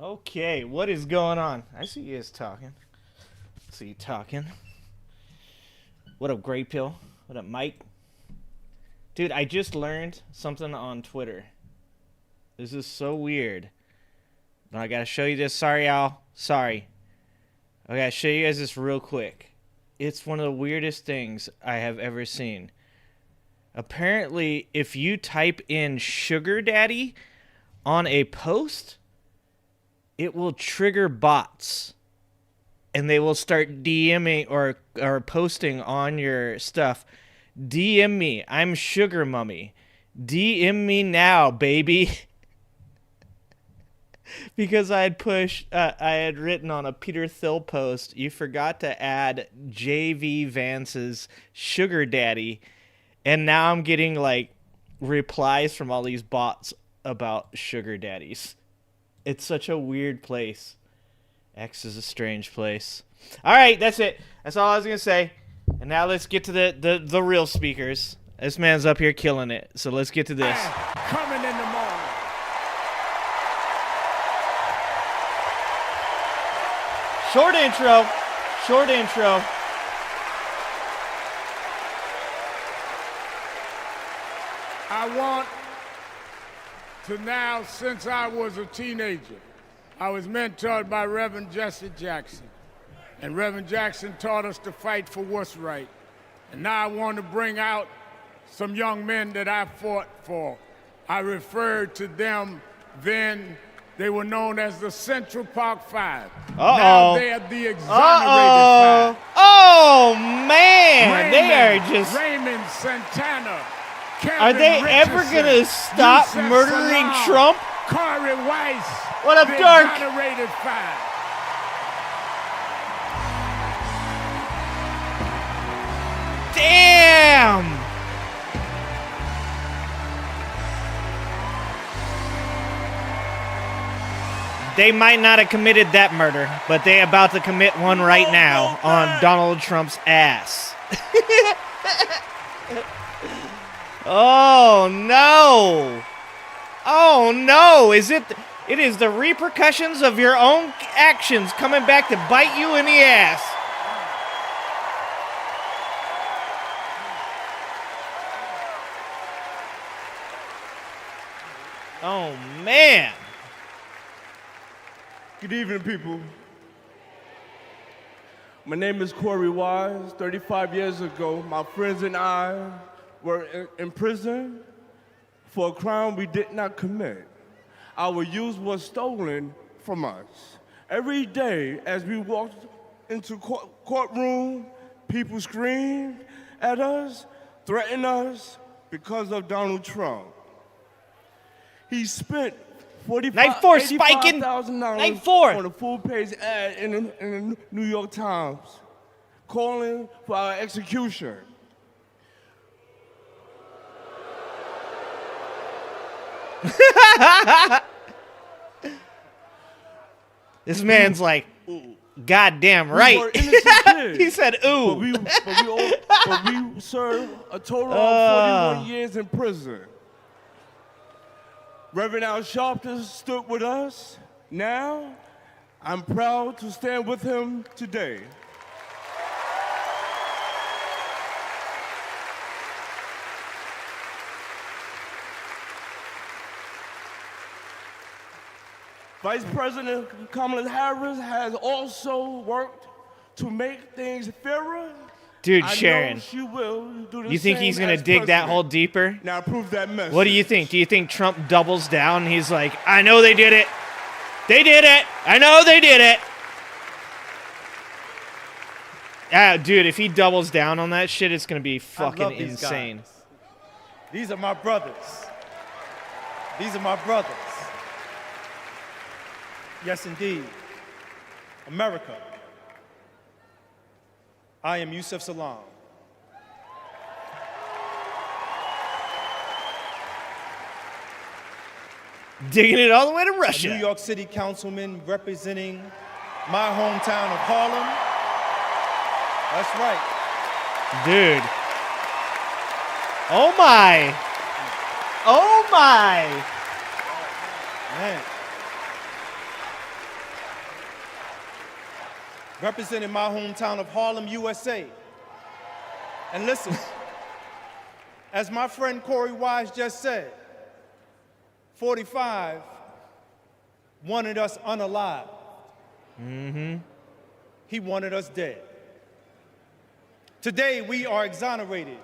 Okay, what is going on? I see you guys talking. See you talking. What up, Grey Pill? What up, Mike? Dude, I just learned something on Twitter. This is so weird. But I gotta show you this. Sorry, Al. Sorry. I gotta show you guys this real quick. It's one of the weirdest things I have ever seen. Apparently, if you type in sugar daddy on a post, it will trigger bots. And they will start DMing or posting on your stuff. DM me. I'm Sugar Mummy. DM me now, baby. Because I had written on a Peter Thiel post, you forgot to add JV Vance's Sugar Daddy. And now I'm getting, like, replies from all these bots about sugar daddies. It's such a weird place. X is a strange place. All right, that's it. That's all I was going to say. And now let's get to the real speakers. This man's up here killing it. So let's get to this. Coming in the morning. Short intro. Short intro. I want to now, since I was a teenager, I was mentored by Reverend Jesse Jackson. And Reverend Jackson taught us to fight for what's right. And now I want to bring out some young men that I fought for. I referred to them then. They were known as the Central Park Five. Now they are the exonerated Five. Oh, man. They are just... Raymond Santana. Kevin Are they Richardson, ever going to stop Yusef murdering Salaam, Trump? Corey Weiss. What up, the Dark? Exonerated Five. Damn! They might not have committed that murder, but they about to commit one right now on Donald Trump's ass. Oh no! Oh no! It is the repercussions of your own actions coming back to bite you in the ass. Oh man! Good evening, people. My name is Corey Wise. 35 years ago, my friends and I were in prison for a crime we did not commit. Our youth was stolen from us. Every day, as we walked into courtroom, people screamed at us, threatened us because of Donald Trump. He spent Night 4 spiking. Night 4 on a full-page ad in the New York Times, calling for our execution. This man's like, goddamn right. We were innocent kids, He said, ooh. but we served a total of 41 years in prison. Reverend Al Sharpton stood with us. Now, I'm proud to stand with him today. Vice President Kamala Harris has also worked to make things fairer. Dude, I Sharon, know she will do the you think same he's going to as dig that president. hole deeper? Now prove that message. What do you think? Do you think Trump doubles down? He's like, I know they did it. They did it. I know they did it. Dude, if he doubles down on that shit, it's going to be fucking insane. Guys. These are my brothers. These are my brothers. Yes, indeed. America. I am Yusef Salaam. Digging it all the way to A Russia. New York City councilman representing my hometown of Harlem. That's right. Dude. Oh my. Oh my. Man. representing my hometown of Harlem, USA. And listen, as my friend Corey Wise just said, 45 wanted us unalive. He wanted us dead. Today, we are exonerated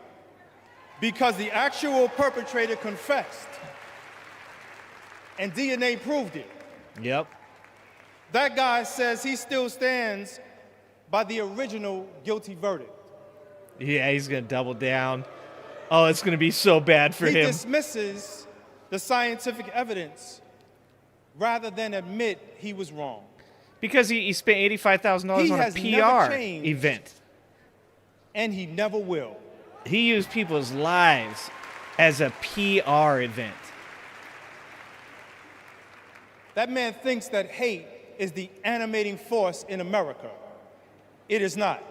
because the actual perpetrator confessed, and DNA proved it. Yep. That guy says he still stands by the original guilty verdict. Yeah, he's going to double down. Oh, it's going to be so bad for He him. dismisses the scientific evidence rather than admit he was wrong. Because he spent $85,000 He on a has never PR changed. event. And he never will. He used people's lives as a PR event. That man thinks that hate is the animating force in America. It is not.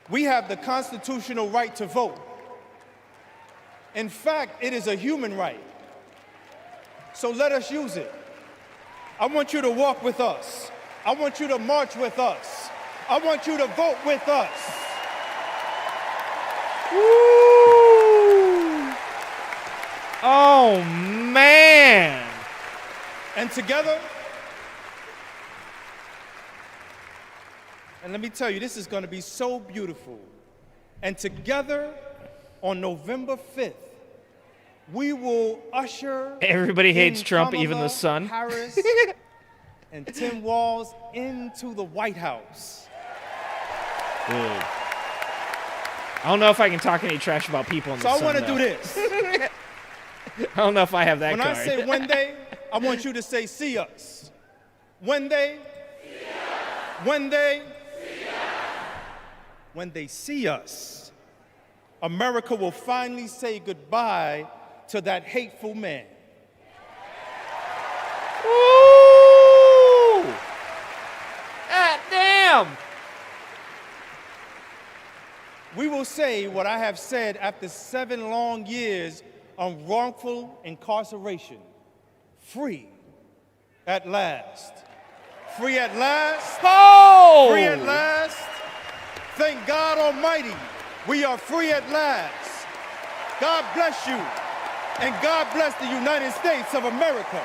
We have the constitutional right to vote. In fact, it is a human right. So let us use it. I want you to walk with us. I want you to march with us. I want you to vote with us. Woo! Oh, man. And together, and let me tell you, this is going to be so beautiful. And together, on November 5th, we will usher Everybody hates in Trump, Kamala even the son. Harris and Tim Walz into the White House. Dude. I don't know if I can talk any trash about people in the So I sun, want to do though. this. I don't know if I have that When card. I say one day, I want you to say, see us. One day, see us. One day, see us. When they see us, America will finally say goodbye to that hateful man. Woo! God damn! We will say what I have said after 7 long years of wrongful incarceration. Free at last. Free at last. Oh! Free at last. Thank God Almighty, we are free at last. God bless you, and God bless the United States of America.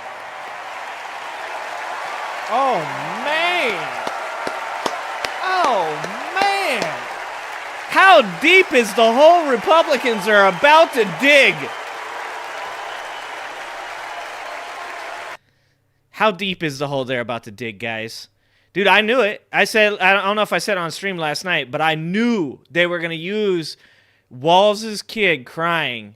Oh, man. Oh, man. How deep is the hole Republicans are about to dig? How deep is the hole they're about to dig, guys? Dude, I knew it. I don't know if I said it on stream last night, but I knew they were going to use Walz's kid crying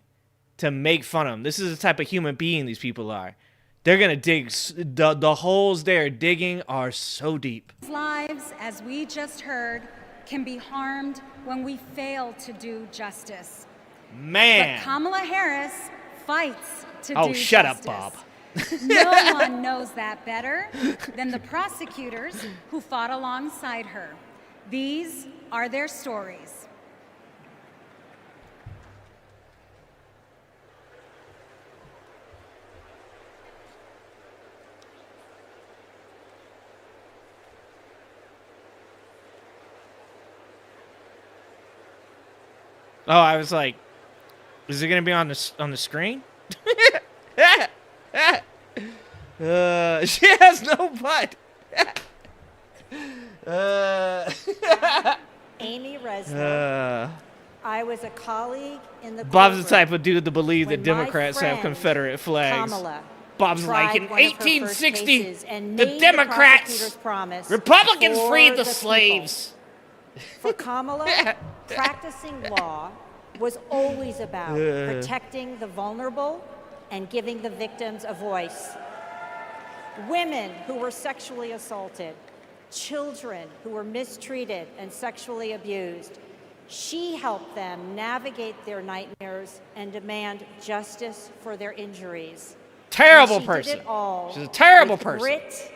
to make fun of him. This is the type of human being these people are. They're going to dig. The holes they're digging are so deep. Lives, as we just heard, can be harmed when we fail to do justice. Man. But Kamala Harris fights to do Oh, shut justice. up, Bob. No one knows that better than the prosecutors who fought alongside her. These are their stories. Oh, I was like, is it going to be on the screen? She has no butt. Amy Resnick. I was a colleague in the Bob's the courtroom type of dude to believe that when my Democrats have friend Confederate flags. Kamala Bob's tried like, in one of her first 1860, cases and the made Democrats, prosecutor's promise Republicans for freed the people. slaves. For Kamala, practicing law was always about protecting the vulnerable and giving the victims a voice. Women who were sexually assaulted, children who were mistreated and sexually abused. She helped them navigate their nightmares and demand justice for their injuries. Terrible And she person. Did it all She's a terrible with person. Grit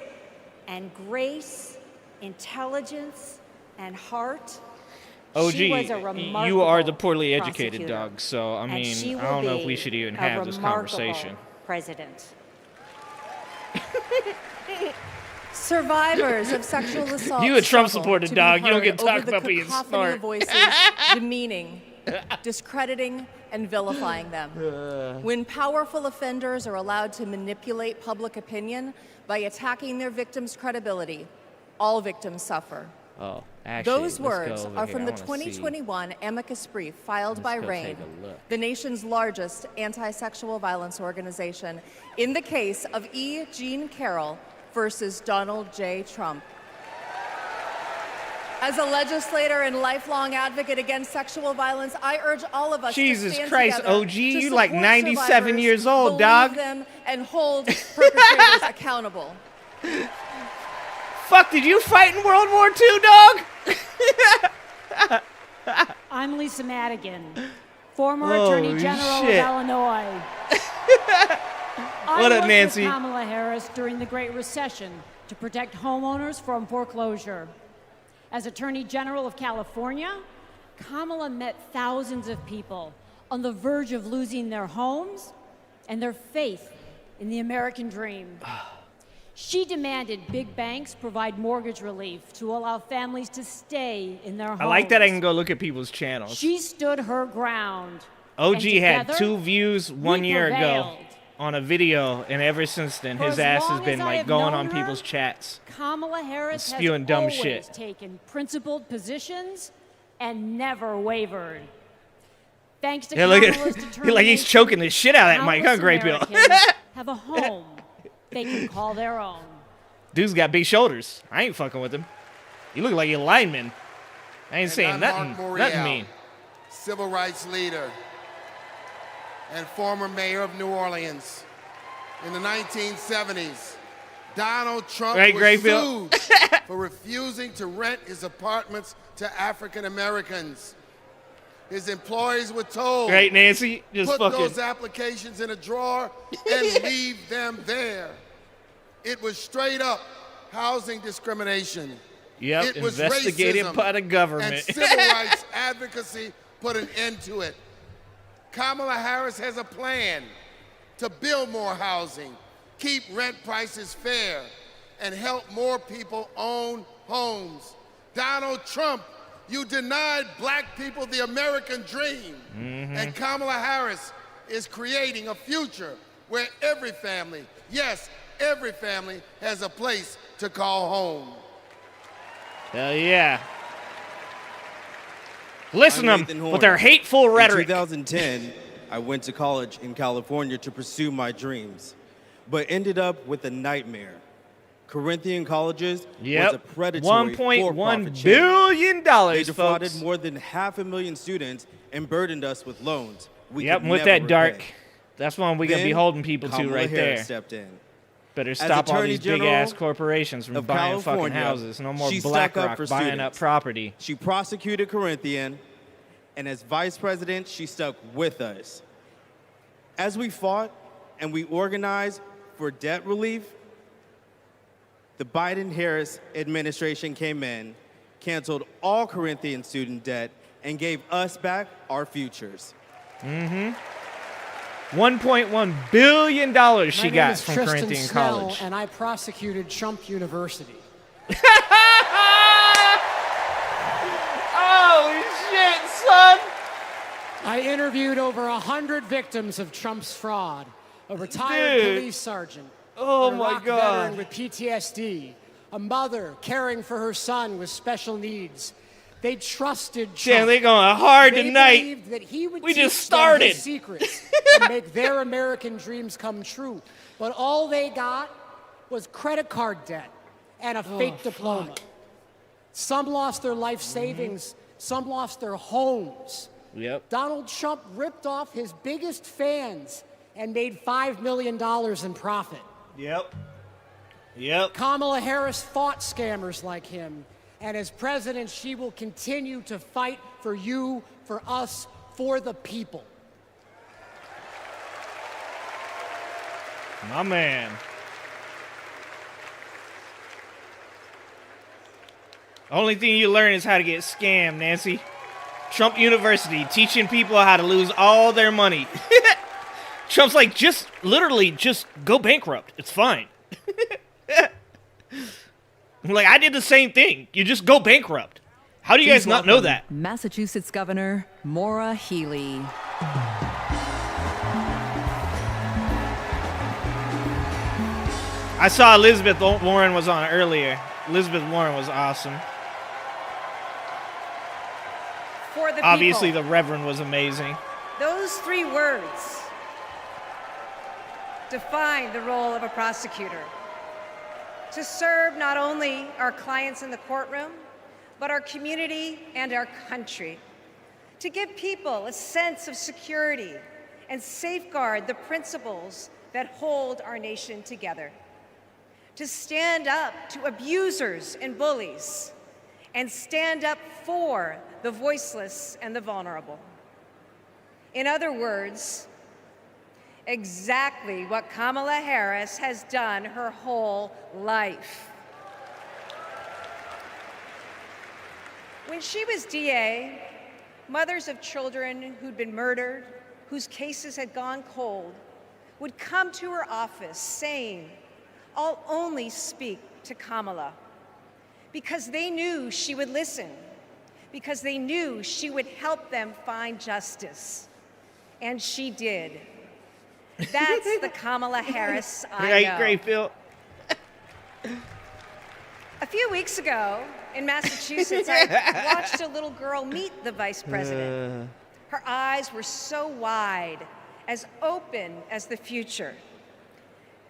and grace, intelligence, and heart. OG, She was a you remarkable are the poorly educated prosecutor. dog, so, I And mean, she I will don't know if be we should even a have this remarkable conversation. President. Survivors of sexual assault. You a Trump struggle supporter, to be dog. You don't heard get over talked the about being cacophony smart. of voices demeaning, discrediting, and vilifying them. When powerful offenders are allowed to manipulate public opinion by attacking their victims' credibility, all victims suffer. Oh, actually, Those let's words go over are here. from I the wanna see. 2021 amicus brief filed by Let's go RAIN, take a look. the nation's largest anti-sexual violence organization, in the case of E. Jean Carroll versus Donald J. Trump. As a legislator and lifelong advocate against sexual violence, I urge all of us Jesus to stand Christ, together OG, to you like support 97 survivors, years old, believe dog. them, and hold perpetrators accountable. Fuck, did you fight in World War II, dog? I'm Lisa Madigan, former Oh, Attorney General shit. of Illinois. What I up, worked Nancy? with Kamala Harris during the Great Recession to protect homeowners from foreclosure. As Attorney General of California, Kamala met thousands of people on the verge of losing their homes and their faith in the American dream. She demanded big banks provide mortgage relief to allow families to stay in their homes. I like that I can go look at people's channels. She stood her ground. OG and had together, 2 views 1 we year ago prevailed. on a video, and ever since then, For his as ass has long been as I like have going known on her, people's chats. Kamala Harris spewing has dumb always shit. taken principled positions and never wavered. Thanks to Yeah, look Kamala's at determination, like he's choking the shit out of that mic, huh, countless Great Bill? Americans have a home they can call their own. Dude's got big shoulders. I ain't fucking with him. You look like a lineman. I ain't And saying I'm nothing. Mark Morial, Nothing mean. civil rights leader and former mayor of New Orleans. In the 1970s, Donald Trump Right, was Grayfield? sued for refusing to rent his apartments to African Americans. His employees were told, Right, Nancy? Just put fucking. those applications in a drawer and leave them there. It was straight up housing discrimination. Yep, It was investigated racism, by the government. And civil rights advocacy put an end to it. Kamala Harris has a plan to build more housing, keep rent prices fair, and help more people own homes. Donald Trump, you denied black people the American dream. And Kamala Harris is creating a future where every family, yes, every family has a place to call home. Hell yeah. Listen I'm to Nathan them Horn. with their hateful rhetoric. In 2010, I went to college in California to pursue my dreams, but ended up with a nightmare. Corinthian Colleges was a predatory $1.1 for-profit chain. billion, They defrauded folks. more than 500,000 students and burdened us with loans. We Yep, could with never that dark. repay. That's one we're going to be Then holding people to Kamala right Harris there. stepped in. Better As stop all Attorney these big-ass General corporations from of buying fucking California, houses. No more she stuck up BlackRock for buying students. up property. She prosecuted Corinthian, and as vice president, she stuck with us. As we fought and we organized for debt relief, the Biden-Harris administration came in, canceled all Corinthian student debt, and gave us back our futures. $1.1 billion she My name got is from Tristan Corinthian Snell, College. and I prosecuted Trump University. Holy shit, son! I interviewed over 100 victims of Trump's fraud, a retired Dude. police sergeant, Oh an my Iraq God. veteran with PTSD, a mother caring for her son with special needs. They trusted Trump. Damn, they going hard They tonight. believed that he would We teach just them started. his secrets and make their American dreams come true. But all they got was credit card debt and a fake diploma. Some lost their life savings. Some lost their homes. Yep. Donald Trump ripped off his biggest fans and made $5 million in profit. Yep. Yep. Kamala Harris fought scammers like him. And as president, she will continue to fight for you, for us, for the people. My man. Only thing you learn is how to get scammed, Nancy. Trump University, teaching people how to lose all their money. Trump's like, just literally just go bankrupt. It's fine. Like, I did the same thing. You just go bankrupt. How do you guys not know that? Massachusetts Governor Maura Healey. I saw Elizabeth Warren was on earlier. Elizabeth Warren was awesome. For the Obviously, people. the Reverend was amazing. Those 3 words define the role of a prosecutor. To serve not only our clients in the courtroom, but our community and our country. To give people a sense of security and safeguard the principles that hold our nation together. To stand up to abusers and bullies, and stand up for the voiceless and the vulnerable. In other words, exactly what Kamala Harris has done her whole life. When she was DA, mothers of children who'd been murdered, whose cases had gone cold, would come to her office saying, "I'll only speak to Kamala," because they knew she would listen, because they knew she would help them find justice. And she did. That's the Kamala Harris I know. Great, Phil. A few weeks ago in Massachusetts, I watched a little girl meet the vice president. Her eyes were so wide, as open as the future.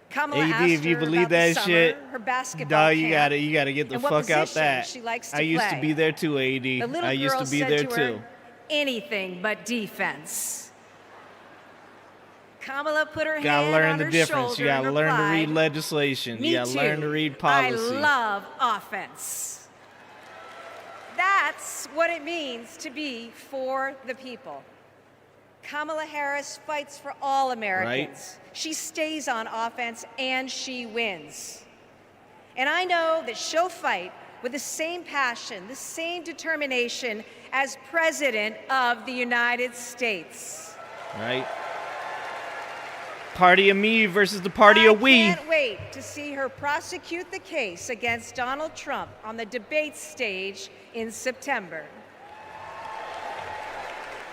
Kamala AD, asked if you her believe about the that summer, shit, her basketball you camp, gotta get the and what fuck out position that. she likes to I used to play. be there too, AD. The little I used girl to be said there to her, too. "Anything but defense." Kamala put her You gotta hand learn on the her difference. shoulder You gotta and learn to read replied, legislation. "Me You gotta too. learn to read policy. I love offense." That's what it means to be for the people. Kamala Harris fights for all Americans. She stays on offense and she wins. And I know that she'll fight with the same passion, the same determination as President of the United States. Right? Party of me versus the party of we. I can't wait to see her prosecute the case against Donald Trump on the debate stage in September.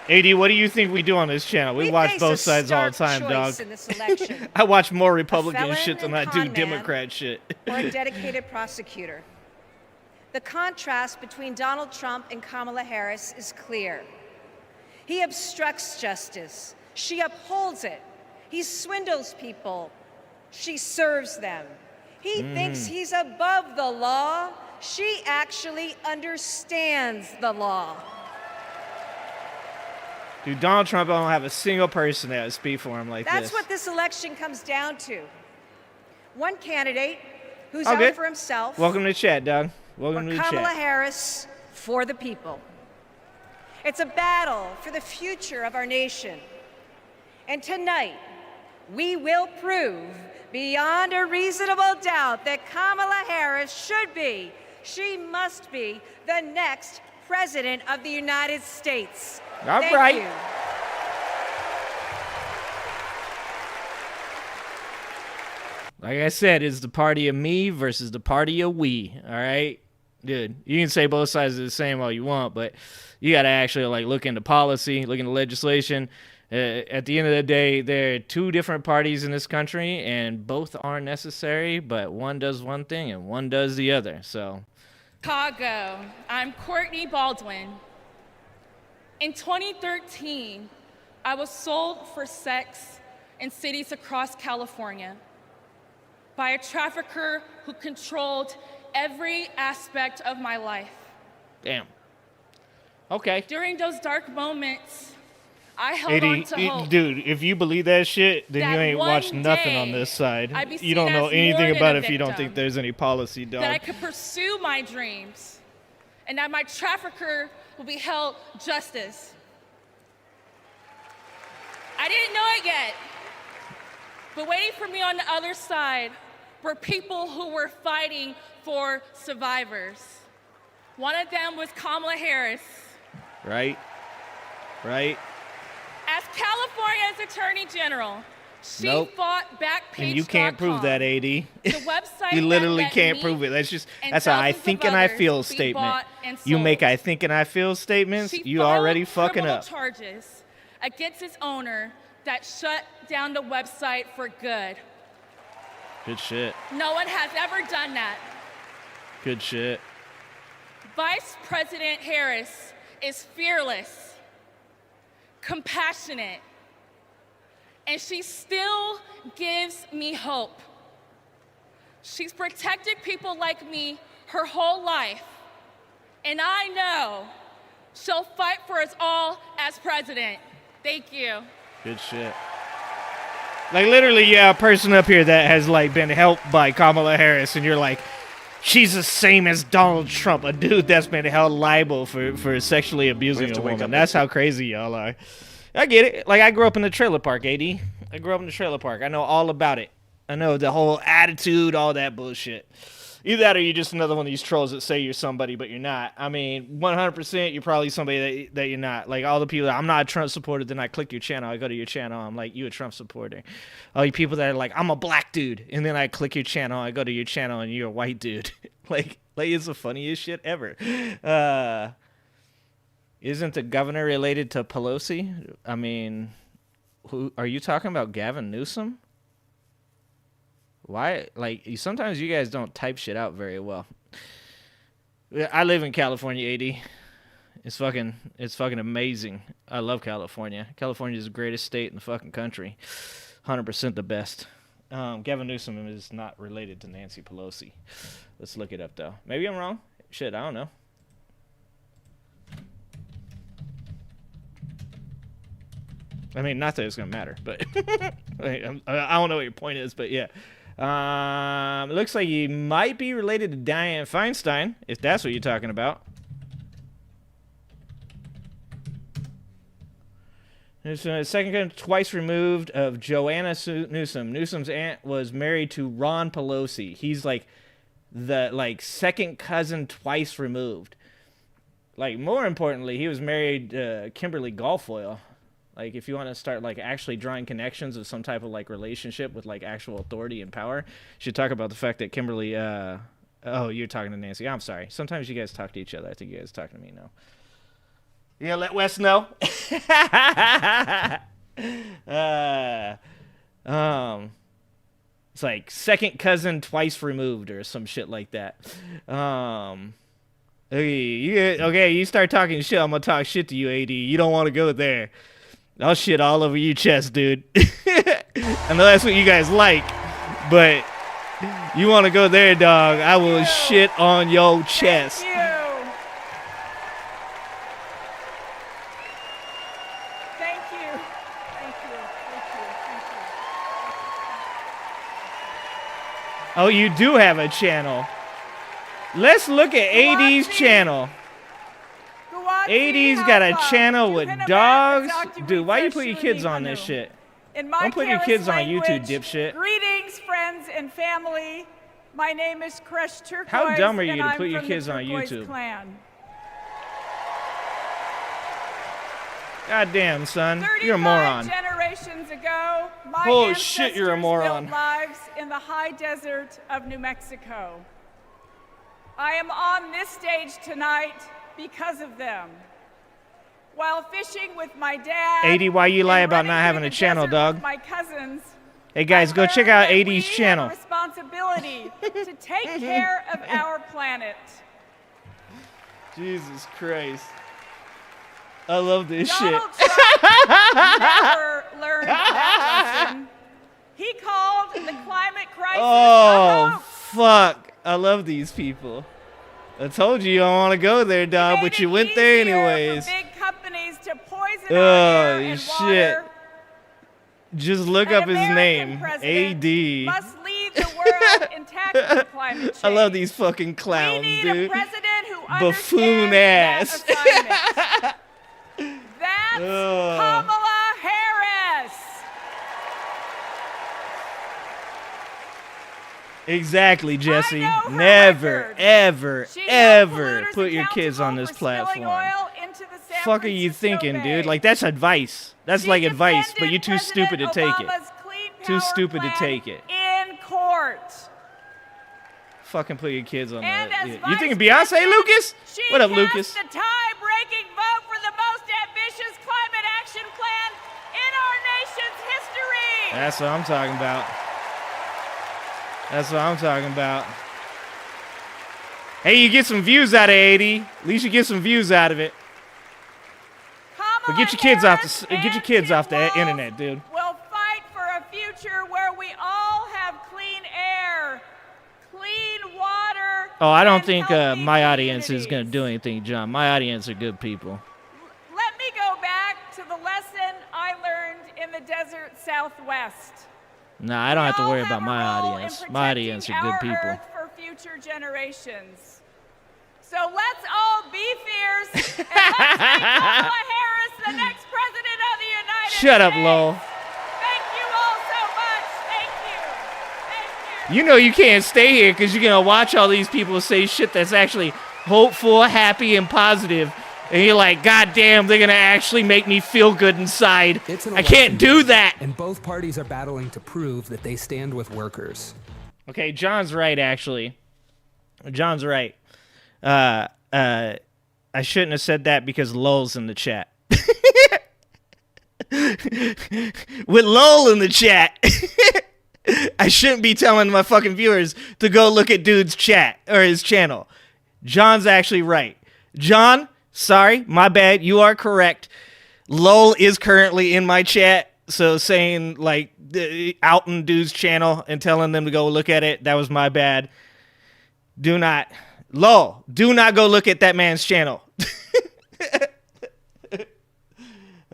AD, what do you think we do on this channel? We watch face both a sides all the stark time, dog. choice in this election. I watch more Republican felon shit than and I do con man, Democrat shit. or a dedicated prosecutor. The contrast between Donald Trump and Kamala Harris is clear. He obstructs justice. She upholds it. He swindles people. She serves them. He thinks he's above the law. She actually understands the law. Dude, Donald Trump don't have a single person that would speak for him like That's this. what this election comes down to. One candidate who's Okay. out for himself, Welcome to the chat, dog. Welcome or to the Kamala chat. Harris for the people. It's a battle for the future of our nation. And tonight, we will prove beyond a reasonable doubt that Kamala Harris should be, she must be, the next President of the United States. All Thank right. you. Like I said, it's the party of me versus the party of we. All right, dude. You can say both sides are the same all you want, but you got to actually like look into policy, look into legislation. At the end of the day, there are two different parties in this country, and both are necessary. But one does one thing, and one does the other. So, Chicago. I'm Courtney Baldwin. In 2013, I was sold for sex in cities across California by a trafficker who controlled every aspect of my life. damn. Okay. During those dark moments, I held on to hope. Dude, if you believe that shit, then you that ain't one watched nothing on day this side. I'd be You don't seen know as anything more than about a it if you don't victim, think there's any policy, dog. that I could pursue my dreams, and that my trafficker will be held justice. I didn't know it yet, but waiting for me on the other side were people who were fighting for survivors. One of them was Kamala Harris. Right? Right? As California's Attorney General, She Nope. fought Backpage.com. And you can't prove that, AD. The website You literally that can't me prove it. That's and a I thousands think of and I others feel be statement. bought and You make sold. I think and I feel statements, She you filed already fucking criminal up. charges against its owner that shut down the website for good. Good shit. No one has ever done that. Good shit. Vice President Harris is fearless, compassionate, and she still gives me hope. She's protected people like me her whole life, and I know she'll fight for us all as president. Thank you. Good shit. Like literally, yeah, a person up here that has like been helped by Kamala Harris, and you're like, she's the same as Donald Trump, a dude that's been held liable for sexually abusing a woman. That's how crazy y'all are. I get it. Like, I grew up in the trailer park, AD. I grew up in the trailer park. I know all about it. I know the whole attitude, all that bullshit. Either that or you're just another one of these trolls that say you're somebody, but you're not. I mean, 100% you're probably somebody that you're not. Like, all the people that I'm not a Trump supporter, then I click your channel, I go to your channel, I'm like, you a Trump supporter. All you people that are like, I'm a black dude, and then I click your channel, I go to your channel, and you're a white dude. like it's the funniest shit ever. Isn't the governor related to Pelosi? I mean, who are you talking about? Gavin Newsom? Why? Like, sometimes you guys don't type shit out very well. I live in California, AD. It's fucking amazing. I love California. California is the greatest state in the fucking country. 100% the best. Gavin Newsom is not related to Nancy Pelosi. Let's look it up, though. Maybe I'm wrong. Shit, I don't know. I mean, not that it's going to matter, but I don't know what your point is, but yeah. It looks like he might be related to Dianne Feinstein, if that's what you're talking about. There's a second twice removed of Joanna Newsom. Newsom's aunt was married to Ron Pelosi. He's like the second cousin twice removed. Like, more importantly, he was married to Kimberly Guilfoyle. Like, if you want to start, like, actually drawing connections of some type of, like, relationship with, like, actual authority and power, you should talk about the fact that Kimberly, oh, you're talking to Nancy. I'm sorry. Sometimes you guys talk to each other. I think you guys talk to me now. You gonna let Wes know? It's like second cousin twice removed or some shit like that. Okay, you start talking shit, I'm gonna talk shit to you, AD. You don't want to go there. I'll shit all over your chest, dude. I know that's what you guys like, but you want to go there, dog, I will shit on your chest. Thank you. Thank you. Thank you. Thank you. Thank you. Oh, you do have a channel. Let's look at AD's channel. AD's got a channel with dogs. Dude, why you put your kids on this shit? Don't put your kids on YouTube, dipshit. Greetings, friends and family. My name is Crush Turquoise. How dumb are you and to I'm put your from the kids on Turquoise YouTube? Clan. God damn, son. 35 You're a moron. generations ago, my Holy ancestors shit, you're a moron. built lives in the high desert of New Mexico. I am on this stage tonight because of them. While fishing with my dad, AD, why you lie and about running not having through a the channel, desert dog? with my cousins, Hey guys, go check out AD's channel. have a responsibility to take care of our planet. Jesus Christ. I love this Donald shit. Trump never learned that lesson. He called the climate crisis a Oh, hoax. fuck. I love these people. I told you don't want to go there, dog, but you went there anyways. Big companies to poison our air Oh, and shit. water. Just look up his name. AD. Must leave the world in tackling climate change. I love these fucking clowns, We need dude. a president who Buffoon ass. That's Ugh. Kamala Harris. Exactly, Jesse. Never, ever, ever put your kids on this platform. Fuck are you thinking, dude? Like, that's advice. That's like advice, but you're too stupid to take it. Obama's Clean Too stupid to take it. In court. Fucking put your kids on And that. as You think Vice Beyonce, President, Lucas? She What up, cast Lucas? the tie-breaking vote for the most ambitious climate action plan in our nation's history. That's what I'm talking about. That's what I'm talking about. Hey, you get some views out of 80. At least you get some views out of it. But get your kids off the internet, dude. We'll fight for a future where we all have clean air, clean water. Oh, I don't and think healthy my audience is communities. going to do anything, John. My audience are good people. Let me go back to the lesson I learned in the desert Southwest. Nah, I don't have to worry about my audience. My audience are good people. Earth for future generations. So let's all be fierce and let's make Kamala Harris the next president of the United States. Shut up, lol. Thank you all so much. Thank you. Thank you. You know you can't stay here because you're going to watch all these people say shit that's actually hopeful, happy, and positive. And you're like, God damn, they're going to actually make me feel good inside. I can't do that. And both parties are battling to prove that they stand with workers. Okay, John's right, actually. John's right. I shouldn't have said that because LOL's in the chat. With LOL in the chat, I shouldn't be telling my fucking viewers to go look at dude's chat or his channel. John's actually right. John, sorry, my bad. You are correct. LOL is currently in my chat, so saying like outing dude's channel and telling them to go look at it, that was my bad. Do not go look at that man's channel.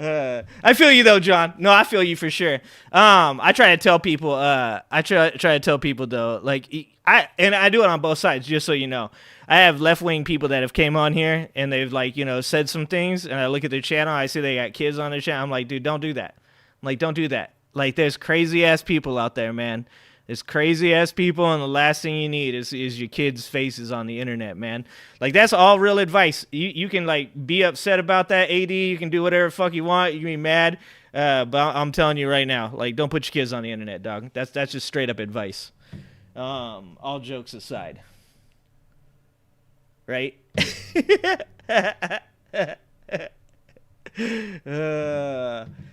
I feel you though, John. No, I feel you for sure. I try to tell people. I try to tell people though, like I do it on both sides, just so you know. I have left-wing people that have came on here and they've like said some things, and I look at their channel. I see they got kids on their channel. I'm like, dude, don't do that. I'm like, don't do that. Like, there's crazy ass people out there, man. There's crazy ass people, and the last thing you need is your kids' faces on the internet, man. Like, that's all real advice. You can like be upset about that, AD. You can do whatever the fuck you want. You can be mad, but I'm telling you right now, like, don't put your kids on the internet, dog. That's just straight up advice. All jokes aside, right?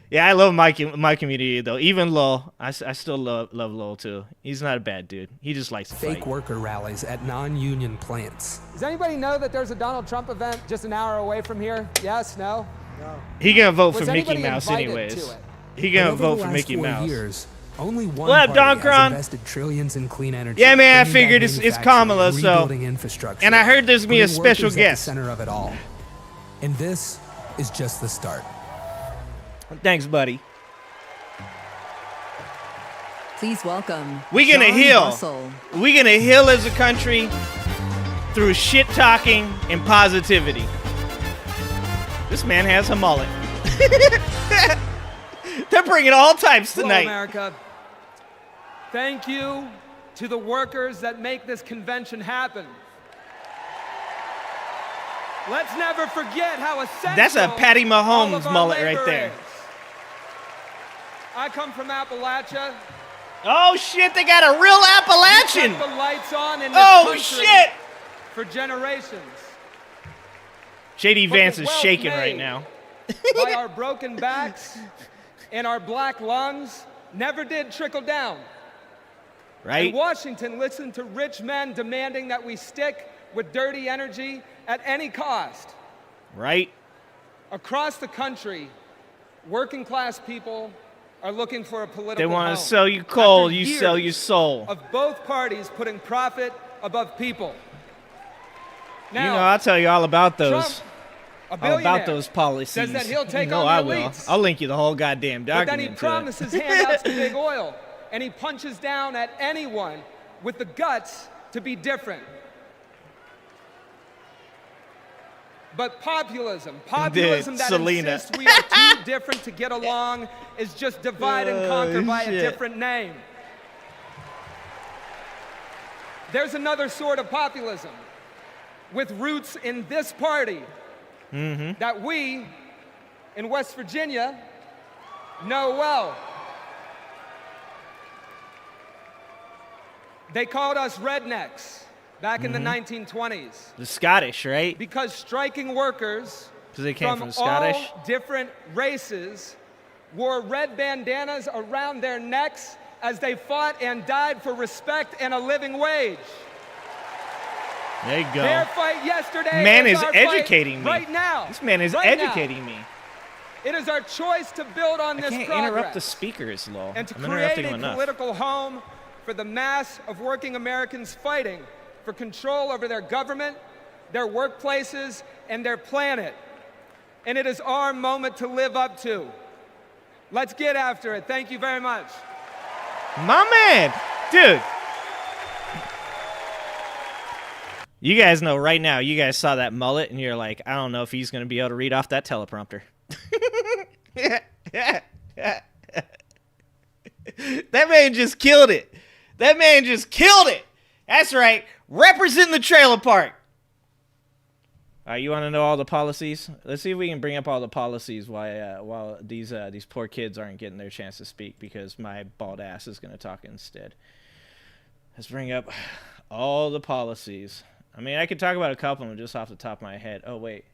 Yeah, I love my community though. Even Lowell, I still love Lowell too. He's not a bad dude. He just likes to Fake fight. worker rallies at non-union plants. Does anybody know that there's a Donald Trump event just an hour away from here? Yes? No? No. He gonna vote for Was Mickey anybody Mouse invited anyways. to it? He gonna Over vote the for last Mickey 4 Mouse. Years, only one What up, party Don has Kron? invested trillions in clean energy. Yeah, man, I bringing figured back it's Kamala, manufacturing, so. rebuilding infrastructure, And I heard there's gonna be a putting special workers at the guest. center of it all. And this is just the start. Thanks, buddy. Please welcome. We gonna John heal. Russell. We gonna heal as a country through shit talking and positivity. This man has a mullet. They're bringing all types Hello, tonight. America. Thank you to the workers that make this convention happen. Let's never forget how essential That's a Patty all Mahomes of our mullet right labor there. is. I come from Appalachia. Oh shit, they got a real Appalachian. We kept the lights on in this Oh country shit. for generations. JD But the Vance is wealth shaking right made now. by our broken backs and our black lungs never did trickle down. Right? And Washington listened to rich men demanding that we stick with dirty energy at any cost. Right? Across the country, working class people are looking for a political They want to home. sell you coal, After you years sell your soul. of both parties putting profit above people. Now, You know, I'll tell you all about those. Trump, a All billionaire, about those policies. says that he'll take you know on I the will. elites. I'll link you the whole goddamn But then document. he to promises it. handouts to big oil, and he punches down at anyone with the guts to be different. But populism that Selena. insists we are too different to get along is just divide and conquer by a shit. different name. There's another sort of populism with roots in this party that we in West Virginia know well. They called us rednecks back in the 1920s. The Scottish, right? Because striking workers Because they came from the Scottish. all different races wore red bandanas around their necks as they fought and died for respect and a living wage. There you go. Their fight yesterday Man is our educating fight me. right now. This man is Right now. educating me. It is our choice to build on I this can't progress interrupt the speakers, lol. and to I'm create interrupting a him enough. political home for the mass of working Americans fighting for control over their government, their workplaces, and their planet. And it is our moment to live up to. Let's get after it. Thank you very much. My man, dude. You guys know right now, you guys saw that mullet and you're like, I don't know if he's going to be able to read off that teleprompter. That man just killed it. That man just killed it. That's right. Representing the trailer park. All right, you want to know all the policies? Let's see if we can bring up all the policies while these poor kids aren't getting their chance to speak because my bald ass is going to talk instead. Let's bring up all the policies. I mean, I could talk about a couple of them just off the top of my head. Oh, wait.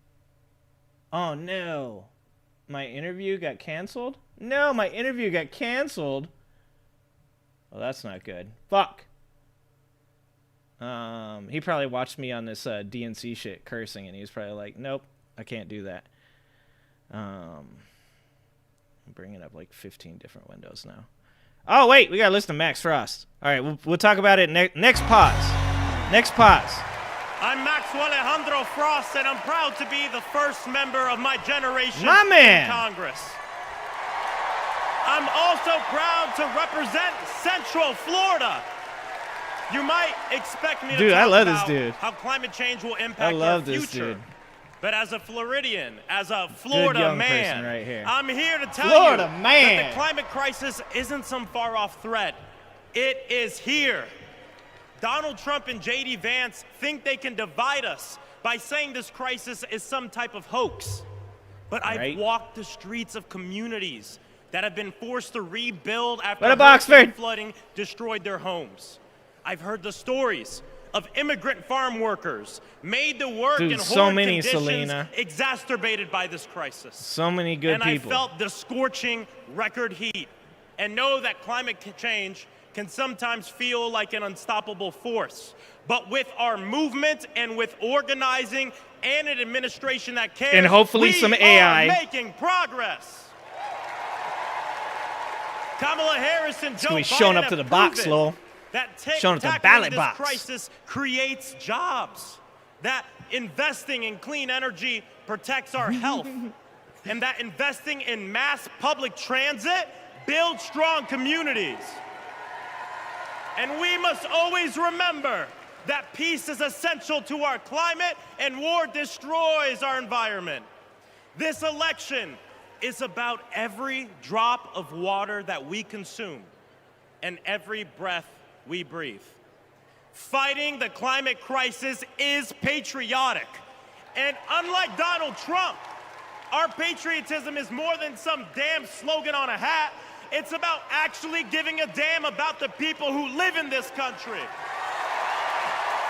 Oh, no. My interview got canceled? No, my interview got canceled. Well, that's not good. Fuck. He probably watched me on this DNC shit cursing, and he was probably like, nope, I can't do that. I'm bringing up like 15 different windows now. Oh, wait, we got to listen to Max Frost. All right, we'll talk about it next pause. Next pause. I'm Max Alejandro Frost, and I'm proud to be the first member of my generation My man. in Congress. I'm also proud to represent Central Florida. You might expect me to Dude, talk I love this about dude. how climate change will impact I love our this future. dude. But as a Floridian, as a Florida young man, person right here. I'm here to tell Florida you man. that the climate crisis isn't some far-off threat. It is here. Donald Trump and J.D. Vance think they can divide us by saying this crisis is some type of hoax. But I've walked the streets of communities that have been forced to rebuild after hurricane flooding destroyed their homes. I've heard the stories of immigrant farm workers made to work in horrid conditions Selena. exacerbated by this crisis. So many good and people. I felt the scorching record heat and know that climate change can sometimes feel like an unstoppable force. But with our movement and with organizing and an administration that cares, and hopefully some AI. are making progress. Kamala Harris and Joe Gonna be Biden showing up to have the box, proven lol. that Showing up to the tackling ballot this box. crisis creates jobs, that investing in clean energy protects our health, and that investing in mass public transit builds strong communities. And we must always remember that peace is essential to our climate and war destroys our environment. This election is about every drop of water that we consume and every breath we breathe. Fighting the climate crisis is patriotic. And unlike Donald Trump, our patriotism is more than some damn slogan on a hat. It's about actually giving a damn about the people who live in this country.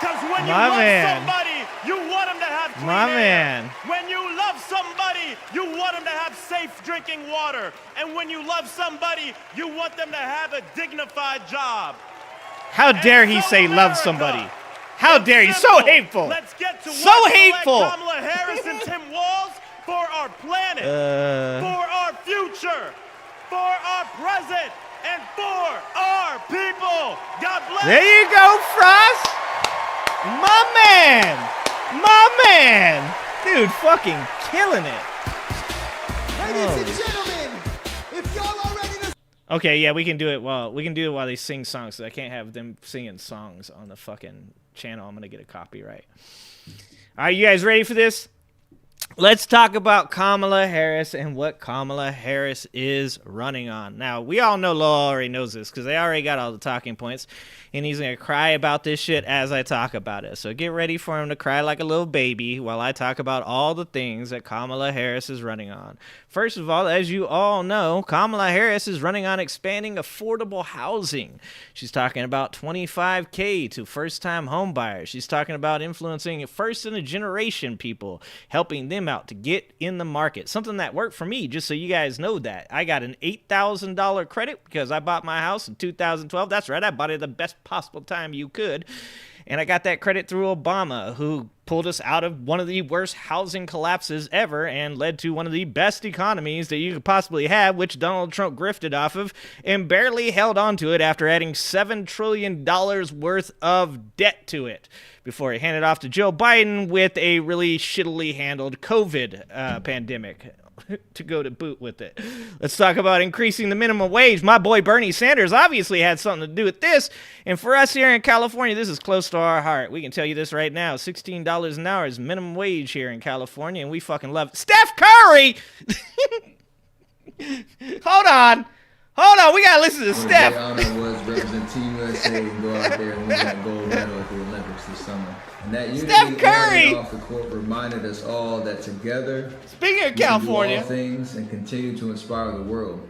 Because when you love somebody, you want them to have clean air. When you love somebody, you want them to have safe drinking water. And when you love somebody, you want them to have a dignified job. How dare he say love somebody? How dare he? So hateful. Let's get to So work to hateful. elect Kamala Harris and Tim Walz for our planet, for our future, for our present, and for our people. God bless. There you go, Frost. My man. My man. Dude, fucking killing it. Ladies and gentlemen, if y'all are ready to... Okay, yeah, we can do it while they sing songs. So I can't have them singing songs on the fucking channel. I'm gonna get a copyright. All right, you guys ready for this? let's talk about Kamala Harris and what Kamala Harris is running on. Now, we all know Law already knows this because they already got all the talking points, and he's going to cry about this shit as I talk about it. So get ready for him to cry like a little baby while I talk about all the things that Kamala Harris is running on. First of all, as you all know, Kamala Harris is running on expanding affordable housing. She's talking about $25K to first-time home buyers. She's talking about influencing first-in-a-generation people, helping them out to get in the market. Something that worked for me, just so you guys know that. I got an $8,000 credit because I bought my house in 2012. That's right, I bought it at the best possible time you could. And I got that credit through Obama, who pulled us out of one of the worst housing collapses ever and led to one of the best economies that you could possibly have, which Donald Trump grifted off of and barely held on to it after adding $7 trillion worth of debt to it before he handed off to Joe Biden with a really shittily handled COVID pandemic to go to boot with it. Let's talk about increasing the minimum wage. My boy Bernie Sanders obviously had something to do with this, and for us here in California, this is close to our heart. We can tell you this right now. $16 an hour is minimum wage here in California, and we fucking love it. Steph Curry! Hold on, we gotta listen to Steph. The honor was represent Team USA and go out there and win that gold medal at the Olympics this summer. And that unity Steph Curry off the court reminded us all that together, speaking of we can California, do all things and continue to inspire the world.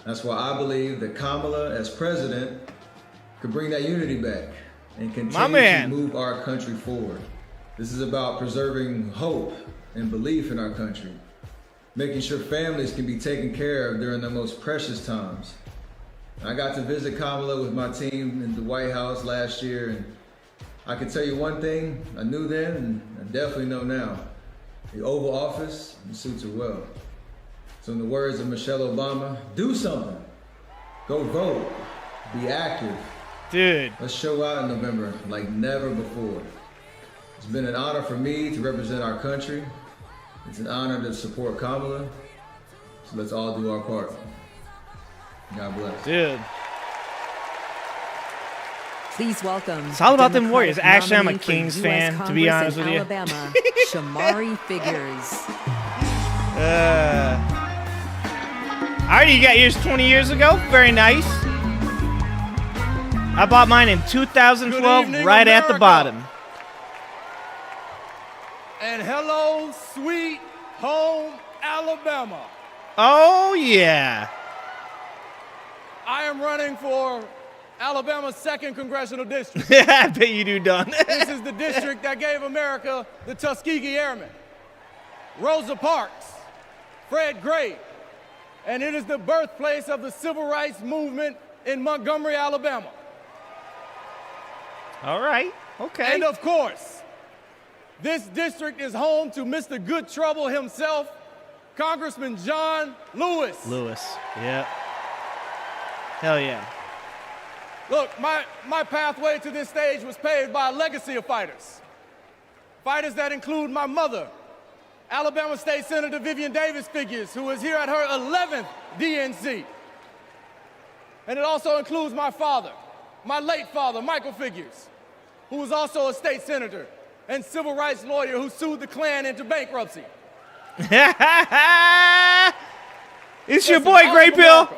That's why I believe that Kamala, as president, could bring that unity back and continue to move our country forward. This is about preserving hope and belief in our country, making sure families can be taken care of during their most precious times. I got to visit Kamala with my team in the White House last year, and I can tell you one thing I knew then, and I definitely know now. The Oval Office suits her well. So in the words of Michelle Obama, do something. Go vote. Be active. Dude. Let's show out in November like never before. It's been an honor for me to represent our country. It's an honor to support Kamala. So let's all do our part. God bless. Dude. Please welcome. It's all about them Democratic Warriors. Actually, I'm a nominee for Kings US fan, to Congress be honest in with you. Alabama, Shamari Figures. I already got yours 20 years ago. Very nice. I bought mine in 2012, evening, right at the America. bottom. And hello, sweet home Alabama. Oh, yeah. I am running for Alabama's 2nd Congressional District. I bet you do, Don. This is the district that gave America the Tuskegee Airmen, Rosa Parks, Fred Gray, and it is the birthplace of the civil rights movement in Montgomery, Alabama. All right. Okay. And of course, this district is home to Mr. Good Trouble himself, Congressman John Lewis. Yep. Hell yeah. Look, my pathway to this stage was paved by a legacy of fighters. Fighters that include my mother, Alabama State Senator Vivian Davis Figures, who is here at her 11th DNC. And it also includes my father, my late father, Michael Figures, who was also a state senator and civil rights lawyer who sued the Klan into bankruptcy. It's your boy, Gray Pill.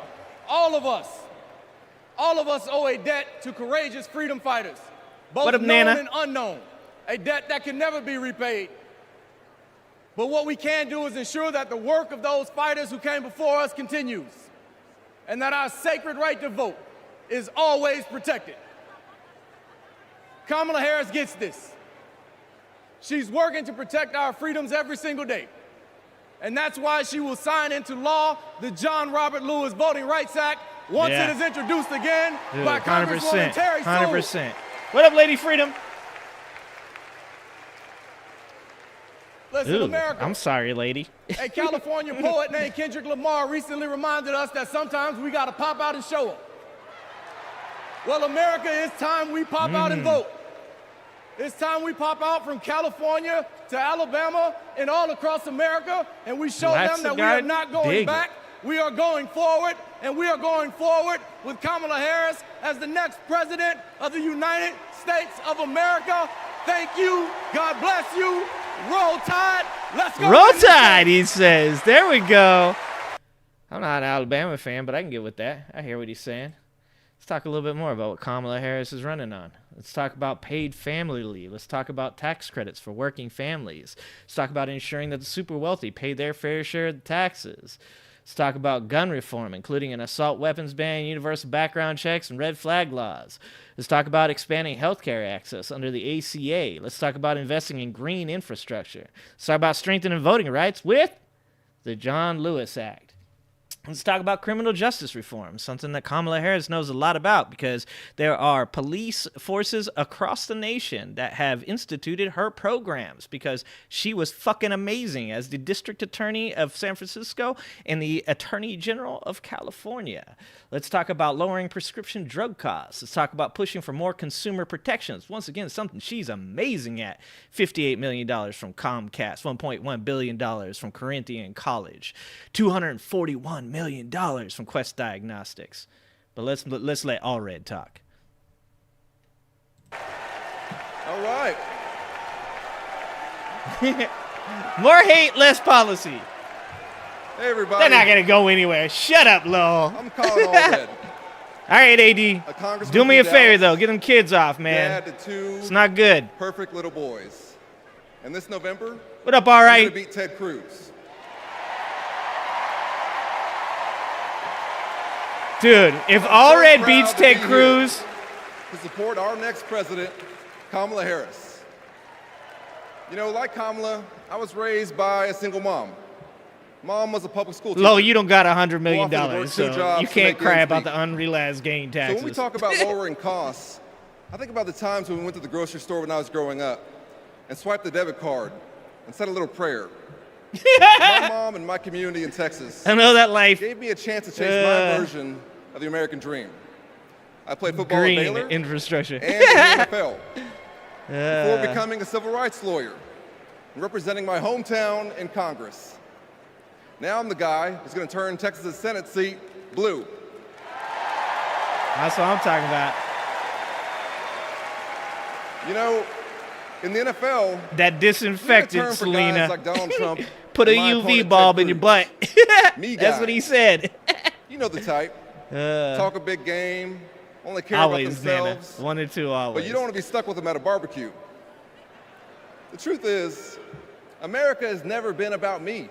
All of us owe a debt to courageous freedom fighters, both What up, known Nana? and unknown, a debt that can never be repaid. But what we can do is ensure that the work of those fighters who came before us continues, and that our sacred right to vote is always protected. Kamala Harris gets this. She's working to protect our freedoms every single day. And that's why she will sign into law the John Robert Lewis Voting Rights Act once it is introduced again by Congresswoman Terry Sewell. 100%. What up, Lady Freedom? Listen, Ooh, America. I'm sorry, lady. A California poet named Kendrick Lamar recently reminded us that sometimes we got to pop out and show up. Well, America, it's time we pop out and vote. It's time we pop out from California to Alabama and all across America, and we show them that we are not going back. We are going forward, and we are going forward with Kamala Harris as the next president of the United States of America. Thank you. God bless you. Roll Tide. Let's go. Roll Tide, he says. There we go. I'm not an Alabama fan, but I can get with that. I hear what he's saying. Let's talk a little bit more about what Kamala Harris is running on. Let's talk about paid family leave. Let's talk about tax credits for working families. Let's talk about ensuring that the super wealthy pay their fair share of the taxes. Let's talk about gun reform, including an assault weapons ban, universal background checks, and red flag laws. Let's talk about expanding healthcare access under the ACA. Let's talk about investing in green infrastructure. Let's talk about strengthening voting rights with the John Lewis Act. Let's talk about criminal justice reform, something that Kamala Harris knows a lot about because there are police forces across the nation that have instituted her programs because she was fucking amazing as the district attorney of San Francisco and the attorney general of California. Let's talk about lowering prescription drug costs. Let's talk about pushing for more consumer protections. Once again, something she's amazing at. $58 million from Comcast, $1.1 billion from Corinthian College, $241 million from Quest Diagnostics. But let's let Allred talk. All right. More hate, less policy. Hey, everybody. They're not going to go anywhere. Shut up, Lowell. I'm calling Allred. All right, AD. Do me a favor, though. Get them kids off, man. It's not good. Perfect little boys. And this November, what up, all right? I'm going to beat Ted Cruz. Dude, if Allred beats Ted Cruz. To support our next president, Kamala Harris. You know, like Kamala, I was raised by a single mom. Mom was a public school teacher. Lo, you don't got $100 million, so you can't cry about the unrealized gain taxes. So when we talk about lowering costs, I think about the times when we went to the grocery store when I was growing up and swiped the debit card and said a little prayer. My mom and my community in Texas I know that life. Gave me a chance to chase my version of the American dream. I played football Green at Baylor infrastructure. and in the NFL before becoming a civil rights lawyer and representing my hometown in Congress. Now I'm the guy who's going to turn Texas' Senate seat blue. That's what I'm talking about. You know, in the NFL, that disinfectant, Selena. Like Donald Trump, put a UV bulb in your butt. That's what he said. You know the type. Talk a big game, only care always, about themselves. Nana. 1 or 2 always. But you don't want to be stuck with them at a barbecue. The truth is, America has never been about me.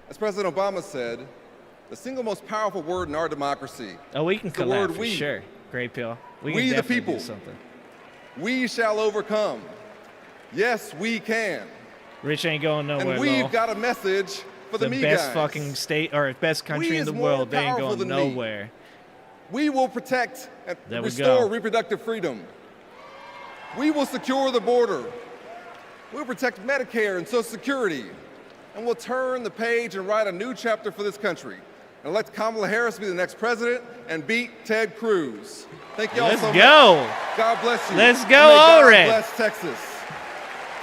As President Obama said, the single most powerful word in our democracy we can is the collab word for we. sure. Great pill. We can the definitely people. do something. We shall overcome. Yes, we can. Rich ain't going nowhere. And we've Lowell. got a message for the me best guys. fucking state or best country in the world. They ain't going nowhere. We will protect and There we restore go. reproductive freedom. We will secure the border. We'll protect Medicare and Social Security. And we'll turn the page and write a new chapter for this country. And elect Kamala Harris to be the next president and beat Ted Cruz. Thank you all so much. Let's go. God bless you. Let's go, And may God Allred. bless Texas.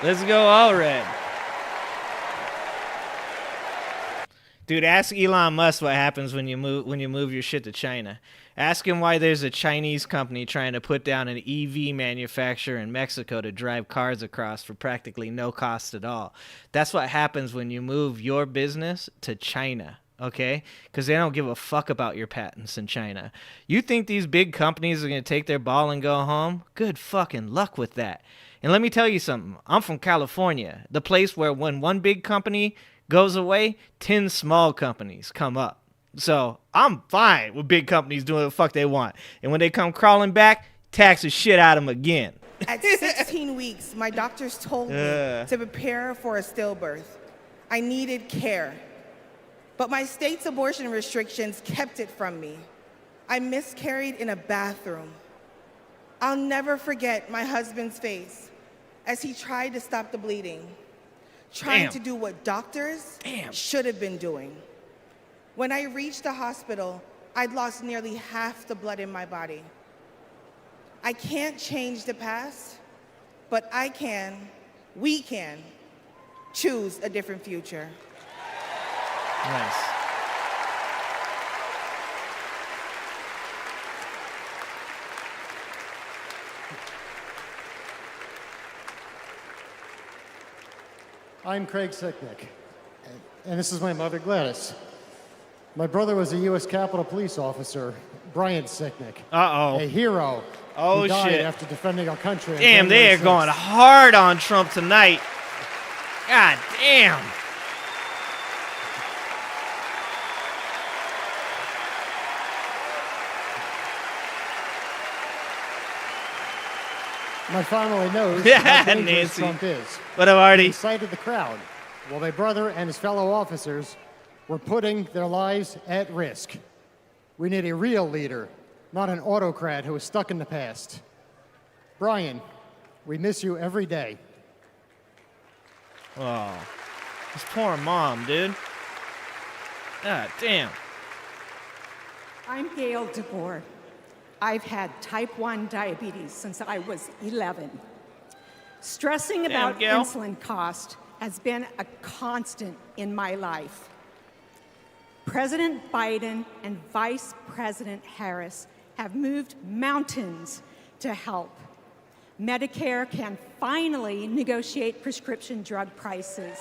Let's go, Allred. Dude, ask Elon Musk what happens when you move your shit to China. Ask him why there's a Chinese company trying to put down an EV manufacturer in Mexico to drive cars across for practically no cost at all. That's what happens when you move your business to China, okay? Because they don't give a fuck about your patents in China. You think these big companies are going to take their ball and go home? Good fucking luck with that. And let me tell you something. I'm from California, the place where when one big company goes away, 10 small companies come up. So I'm fine with big companies doing what the fuck they want. And when they come crawling back, tax the shit out of them again. At 16 weeks, my doctors told me to prepare for a stillbirth. I needed care. But my state's abortion restrictions kept it from me. I miscarried in a bathroom. I'll never forget my husband's face as he tried to stop the bleeding, trying to do what doctors should have been doing. When I reached the hospital, I'd lost nearly half the blood in my body. I can't change the past, but we can choose a different future. Nice. I'm Craig Sicknick, and this is my mother, Gladys. My brother was a U.S. Capitol Police officer, Brian Sicknick. Uh-oh. A hero Oh, who died shit. after defending our country. on Damn, they are January going 6th. hard on Trump tonight. God damn. My family knows Yeah, how dangerous Nancy. Trump is. What up, Artie? He incited the crowd while my brother and his fellow officers were putting their lives at risk. We need a real leader, not an autocrat who is stuck in the past. Brian, we miss you every day. Oh, his poor mom, dude. God damn. I'm Gail DeBoer. I've had type 1 diabetes since I was 11. Stressing Damn, about Gail. insulin cost has been a constant in my life. President Biden and Vice President Harris have moved mountains to help. Medicare can finally negotiate prescription drug prices.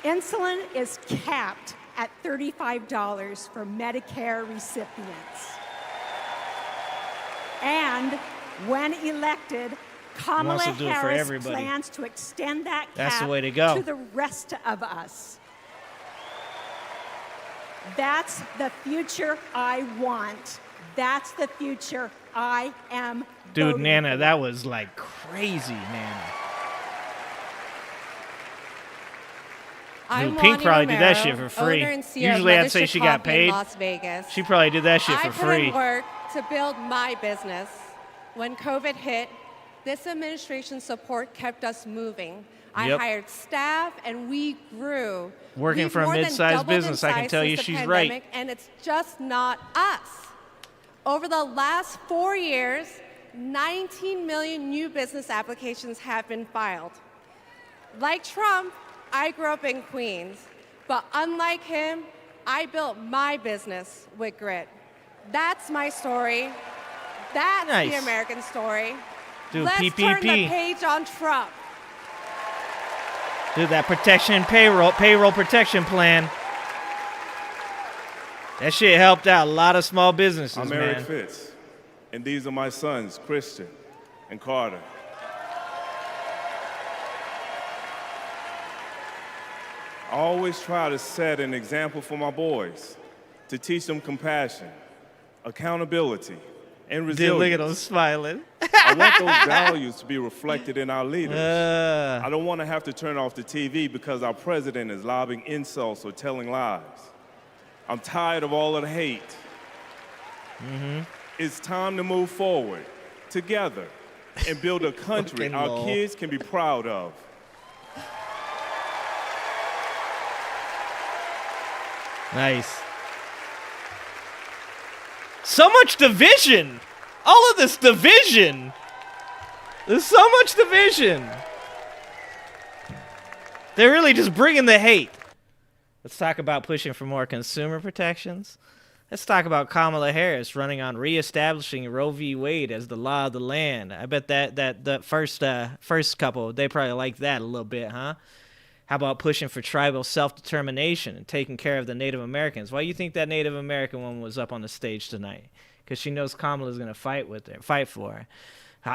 Insulin is capped at $35 for Medicare recipients. And when elected, Kamala Wants to do it for Harris everybody. plans to extend that cap That's the way to go. to the rest of us. That's the future I want. That's the future I am Dude, voting Nana, for. that was like crazy, Nana. I'm Dude, Pink Lonnie probably did that Romero, shit for free. owner and CEO of Usually I'd say Mothership she got Coffee in paid. Las Vegas. She probably did that shit I for put free. in work to build my business. When COVID hit, this administration's support kept us moving. I Yep. hired staff and we grew. Working We've for a more than mid-sized doubled in business, I can size tell since you the she's pandemic, right. And it's just not us. Over the last 4 years, 19 million new business applications have been filed. Like Trump, I grew up in Queens, but unlike him, I built my business with grit. That's my story. That's the Nice. American story. Dude, Let's turn PPP. the page on Trump. Dude, that protection payroll protection plan. That shit helped out a lot of small businesses, I'm man. Eric Fitz, and these are my sons, Christian and Carter. I always try to set an example for my boys, to teach them compassion, accountability, and Dude, resilience. look at him smiling. I want those values to be reflected in our leaders. Uh. I don't want to have to turn off the TV because our president is lobbing insults or telling lies. I'm tired of all of the hate. Mm-hmm. It's time to move forward together and build a country Fucking our lol. kids can be proud of. Nice. So much division. All of this division. There's so much division. They're really just bringing the hate. Let's talk about pushing for more consumer protections. Let's talk about Kamala Harris running on reestablishing Roe v. Wade as the law of the land. I bet that first couple, they probably like that a little bit, huh? How about pushing for tribal self-determination and taking care of the Native Americans? Why do you think that Native American woman was up on the stage tonight? Because she knows Kamala's going to fight for her.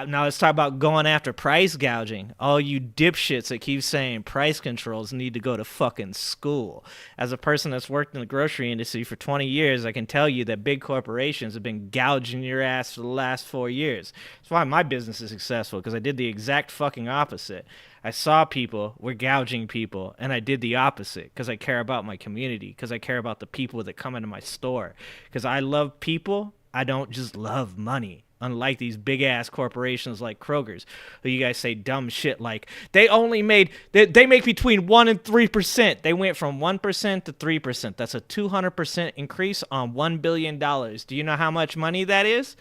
Now let's talk about going after price gouging. All you dipshits that keep saying price controls need to go to fucking school. As a person that's worked in the grocery industry for 20 years, I can tell you that big corporations have been gouging your ass for the last 4 years. That's why my business is successful, because I did the exact fucking opposite. I saw people were gouging people, and I did the opposite because I care about my community, because I care about the people that come into my store, because I love people. I don't just love money. Unlike these big-ass corporations like Kroger's, who you guys say dumb shit like, they make between 1% and 3%. They went from 1% to 3%. That's a 200% increase on $1 billion. Do you know how much money that is?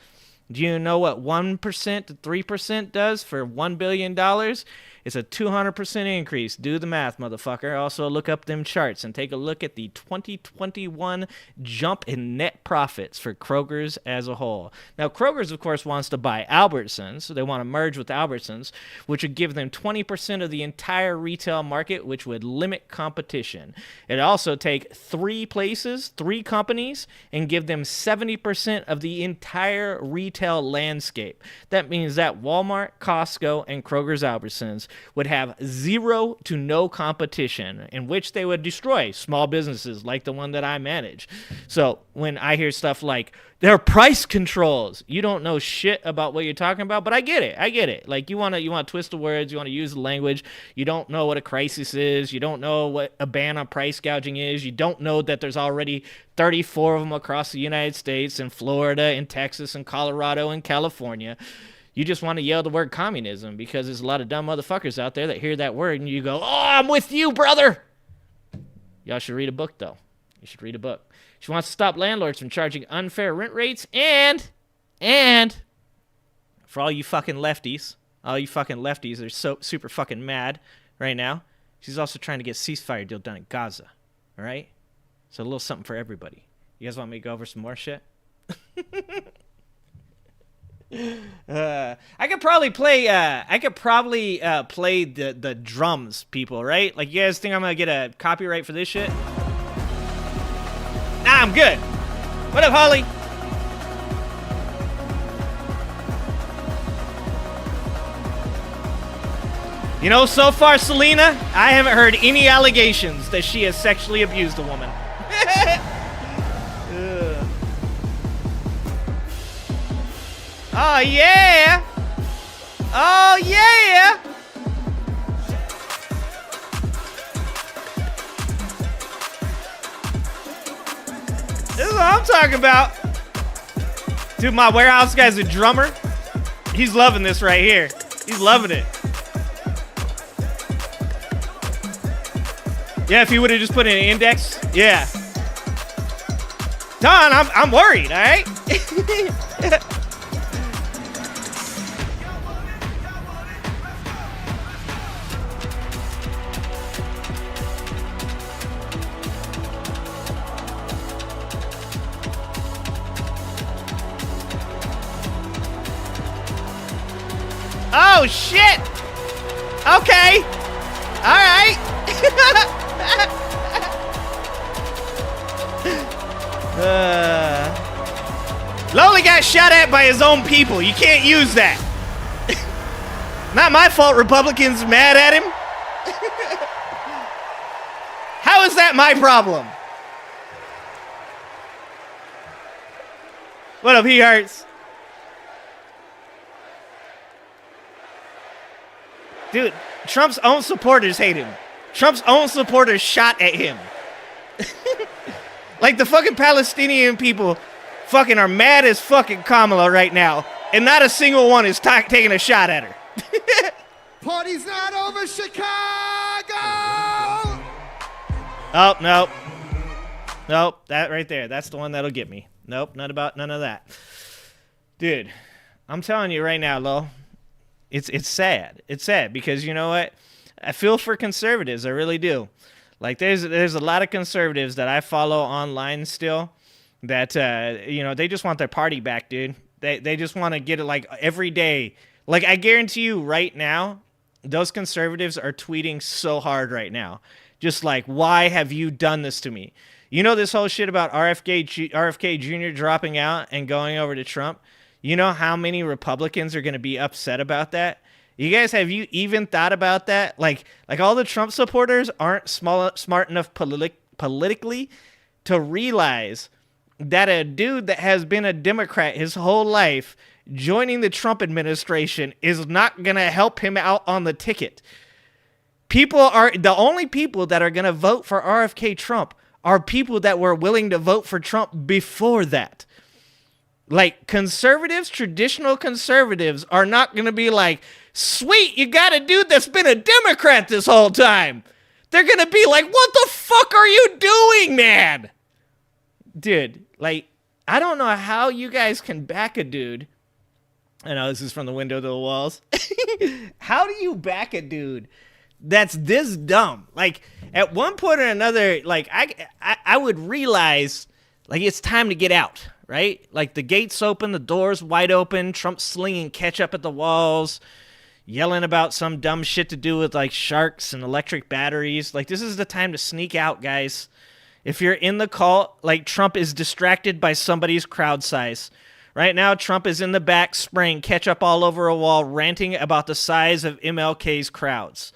Do you know what 1% to 3% does for $1 billion? It's a 200% increase. Do the math, motherfucker. Also, look up them charts and take a look at the 2021 jump in net profits for Kroger's as a whole. Now, Kroger's, of course, wants to buy Albertsons, so they want to merge with Albertsons, which would give them 20% of the entire retail market, which would limit competition. It'd also take 3 companies, and give them 70% of the entire retail landscape. That means that Walmart, Costco, and Kroger's Albertsons would have 0 to no competition, in which they would destroy small businesses like the one that I manage. So when I hear stuff like, there are price controls, you don't know shit about what you're talking about, but I get it. Like, you want to twist the words, you want to use the language, you don't know what a crisis is, you don't know what a ban on price gouging is, you don't know that there's already 34 of them across the United States, in Florida, in Texas, in Colorado, and California. You just want to yell the word communism because there's a lot of dumb motherfuckers out there that hear that word and you go, oh, I'm with you, brother. Y'all should read a book, though. You should read a book. She wants to stop landlords from charging unfair rent rates, and for all you fucking lefties are so super fucking mad right now, she's also trying to get a ceasefire deal done in Gaza, all right? So a little something for everybody. You guys want me to go over some more shit? I could probably play the drums, people, right? Like, you guys think I'm gonna get a copyright for this shit? Nah, I'm good. What up, Holly? You know, so far, Selena, I haven't heard any allegations that she has sexually abused a woman. Oh, yeah! Oh, yeah! This is what I'm talking about. Dude, my warehouse guy's a drummer. He's loving this right here. He's loving it. Yeah, if he would have just put in an index. Yeah. Don, I'm worried, all right? Oh, shit! Okay! Alright! Lowly got shot at by his own people. You can't use that. Not my fault Republicans mad at him. How is that my problem? What up, he hurts? Dude, Trump's own supporters hate him. Trump's own supporters shot at him. Like, the fucking Palestinian people fucking are mad as fucking Kamala right now, and not a single one is taking a shot at her. Party's not over, Chicago! Oh, nope. Nope, that right there. That's the one that'll get me. Nope, none of that. Dude, I'm telling you right now, Lo. It's sad. It's sad because, you know what? I feel for conservatives. I really do. Like, there's a lot of conservatives that I follow online still that, they just want their party back, dude. They just want to get it, like, every day. Like, I guarantee you right now, those conservatives are tweeting so hard right now. Just like, why have you done this to me? You know this whole shit about RFK Jr. dropping out and going over to Trump? You know how many Republicans are going to be upset about that? You guys, have you even thought about that? Like all the Trump supporters aren't smart enough politically to realize that a dude that has been a Democrat his whole life joining the Trump administration is not going to help him out on the ticket. The only people that are going to vote for RFK Trump are people that were willing to vote for Trump before that. Like, conservatives, traditional conservatives, are not going to be like, sweet, you got a dude that's been a Democrat this whole time. They're going to be like, what the fuck are you doing, man? Dude, like, I don't know how you guys can back a dude I know this is from the window to the walls. How do you back a dude that's this dumb? Like, at one point or another, like, I would realize, like, it's time to get out, right? Like, the gate's open, the door's wide open, Trump's slinging ketchup at the walls, yelling about some dumb shit to do with, like, sharks and electric batteries. Like, this is the time to sneak out, guys. If you're in the cult, like, Trump is distracted by somebody's crowd size. Right now, Trump is in the back spraying ketchup all over a wall, ranting about the size of MLK's crowds.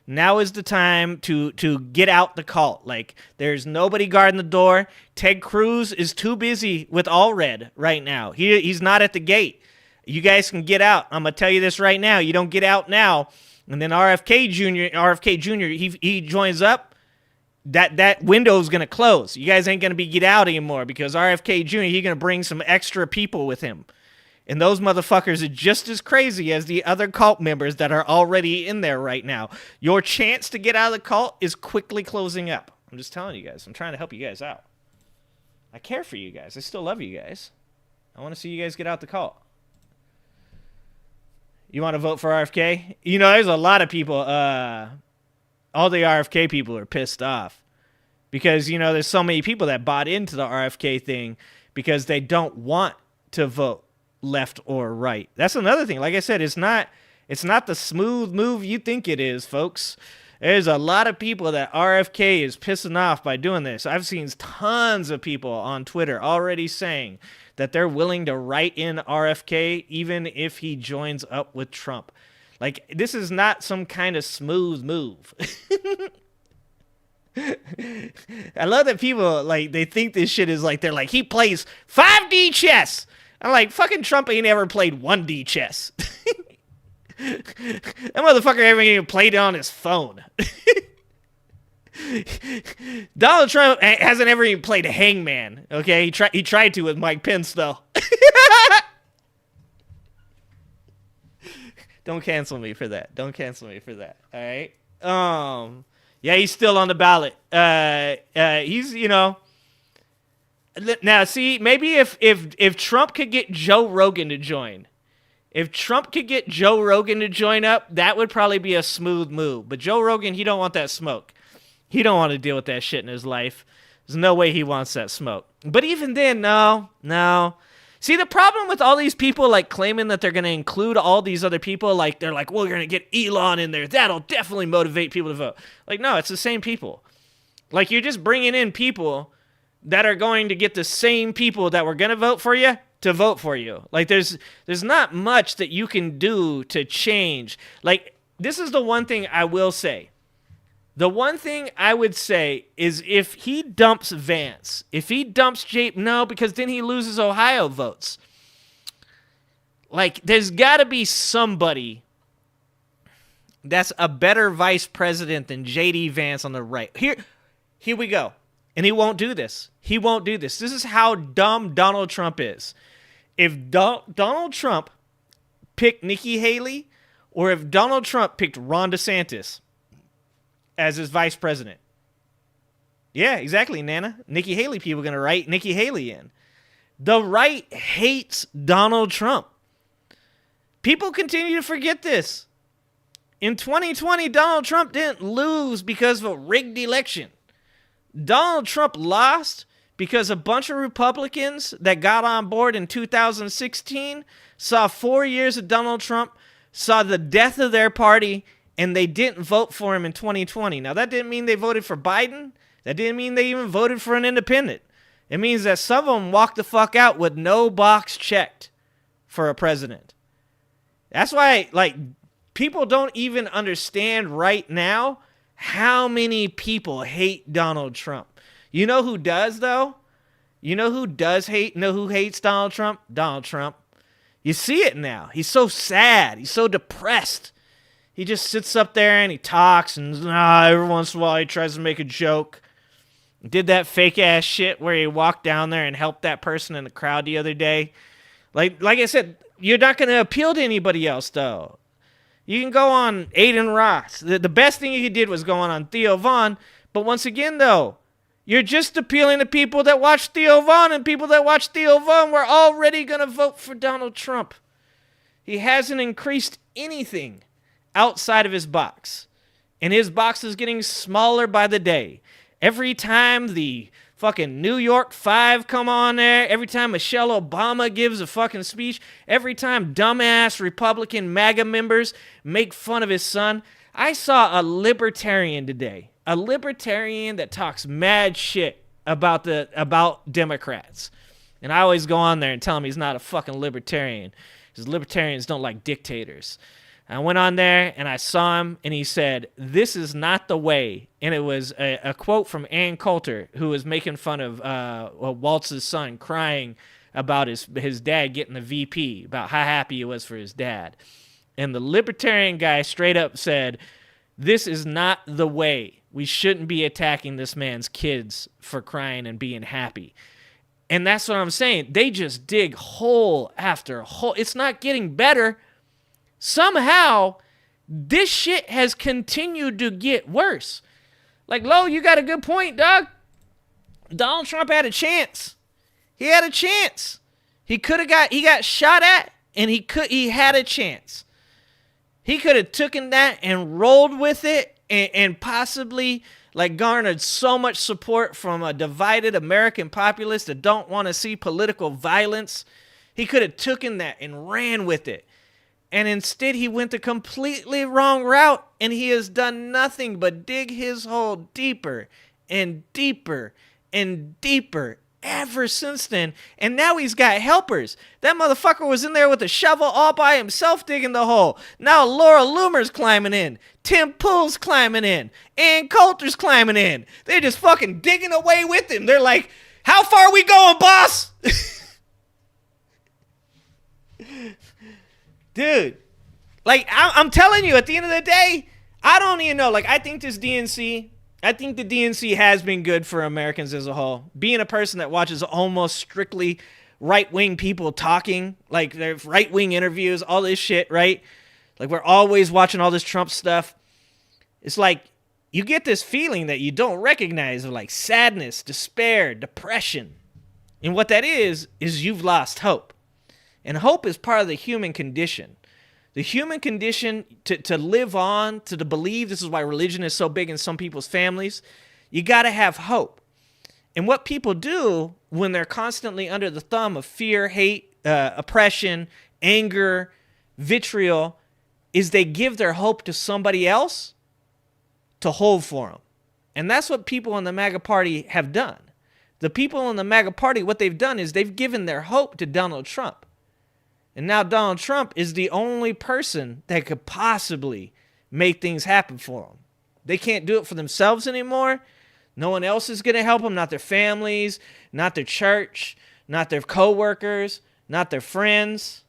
Now is the time to get out the cult. Like, there's nobody guarding the door. Ted Cruz is too busy with Allred right now. He's not at the gate. You guys can get out. I'm going to tell you this right now. You don't get out now, and then RFK Jr., he joins up. That window's going to close. You guys ain't going to be get out anymore because RFK Jr., he's going to bring some extra people with him. And those motherfuckers are just as crazy as the other cult members that are already in there right now. Your chance to get out of the cult is quickly closing up. I'm just telling you guys. I'm trying to help you guys out. I care for you guys. I still love you guys. I want to see you guys get out the cult. You want to vote for RFK? You know, there's a lot of people... all the RFK people are pissed off because, you know, there's so many people that bought into the RFK thing because they don't want to vote left or right. That's another thing. Like I said, it's not the smooth move you think it is, folks. There's a lot of people that RFK is pissing off by doing this. I've seen tons of people on Twitter already saying that they're willing to write in RFK even if he joins up with Trump. Like, this is not some kind of smooth move. I love that people, like, they think this shit is like, they're like, he plays 5D chess. I'm like, fucking Trump ain't ever played 1D chess. That motherfucker haven't even played it on his phone. Donald Trump hasn't ever even played a hangman, okay? He tried to with Mike Pence, though. Don't cancel me for that. Don't cancel me for that. All right. Yeah, he's still on the ballot. He's, you know. Now, see, maybe if Trump could get Joe Rogan to join, if Trump could get Joe Rogan to join up, that would probably be a smooth move. But Joe Rogan, he don't want that smoke. He don't want to deal with that shit in his life. There's no way he wants that smoke. But even then, no. See, the problem with all these people, like, claiming that they're going to include all these other people, like, they're like, well, we're going to get Elon in there. That'll definitely motivate people to vote. Like, no, it's the same people. Like, you're just bringing in people that are going to get the same people that were going to vote for you to vote for you. Like, there's not much that you can do to change. Like, this is the one thing I will say. The one thing I would say is if he dumps Vance, if he dumps no, because then he loses Ohio votes. Like, there's got to be somebody that's a better vice president than J.D. Vance on the right. Here we go. And he won't do this. He won't do this. This is how dumb Donald Trump is. If Donald Trump picked Nikki Haley, or if Donald Trump picked Ron DeSantis as his vice president. Yeah, exactly, Nana. Nikki Haley people are going to write Nikki Haley in. The right hates Donald Trump. People continue to forget this. In 2020, Donald Trump didn't lose because of a rigged election. Donald Trump lost because a bunch of Republicans that got on board in 2016 saw 4 years of Donald Trump, saw the death of their party, and they didn't vote for him in 2020. Now, that didn't mean they voted for Biden. That didn't mean they even voted for an independent. It means that some of them walked the fuck out with no box checked for a president. That's why, like, people don't even understand right now how many people hate Donald Trump. You know who does, though? You know who does hate, know who hates Donald Trump? Donald Trump. You see it now. He's so sad. He's so depressed. He just sits up there and he talks, and every once in a while he tries to make a joke. Did that fake-ass shit where he walked down there and helped that person in the crowd the other day. Like I said, you're not going to appeal to anybody else, though. You can go on Aiden Ross. The best thing he did was going on Theo Vaughn. But once again, though, you're just appealing to people that watch Theo Vaughn, and people that watch Theo Vaughn were already going to vote for Donald Trump. He hasn't increased anything outside of his box. And his box is getting smaller by the day. Every time the fucking New York Five come on there, every time Michelle Obama gives a fucking speech, every time dumbass Republican MAGA members make fun of his son. I saw a libertarian today, a libertarian that talks mad shit about Democrats. And I always go on there and tell him he's not a fucking libertarian, because libertarians don't like dictators. I went on there and I saw him, and he said, "This is not the way." And it was a quote from Ann Coulter, who was making fun of Waltz's son, crying about his dad getting the VP, about how happy he was for his dad. And the libertarian guy straight up said, "This is not the way. We shouldn't be attacking this man's kids for crying and being happy." And that's what I'm saying. They just dig hole after hole. It's not getting better. Somehow, this shit has continued to get worse. Like, Lo, you got a good point, Doug. Donald Trump had a chance. He had a chance. He got shot at, and he had a chance. He could have taken that and rolled with it and possibly like garnered so much support from a divided American populace that don't want to see political violence. He could have taken that and ran with it. And instead, he went the completely wrong route, and he has done nothing but dig his hole deeper and deeper and deeper ever since then. And now he's got helpers. That motherfucker was in there with a shovel all by himself digging the hole. Now Laura Loomer's climbing in. Tim Pool's climbing in. Ann Coulter's climbing in. They're just fucking digging away with him. They're like, "How far are we going, boss?" Dude, like, I'm telling you, at the end of the day, I don't even know. Like, I think the DNC has been good for Americans as a whole. Being a person that watches almost strictly right-wing people talking, like their right-wing interviews, all this shit, right? Like, we're always watching all this Trump stuff. It's like you get this feeling that you don't recognize of like sadness, despair, depression. And what that is you've lost hope. And hope is part of the human condition. The human condition to live on, to believe, this is why religion is so big in some people's families, you got to have hope. And what people do when they're constantly under the thumb of fear, hate, oppression, anger, vitriol, is they give their hope to somebody else to hold for them. And that's what people in the MAGA party have done. The people in the MAGA party, what they've done is they've given their hope to Donald Trump. And now Donald Trump is the only person that could possibly make things happen for them. They can't do it for themselves anymore. No one else is going to help them, not their families, not their church, not their co-workers, not their friends.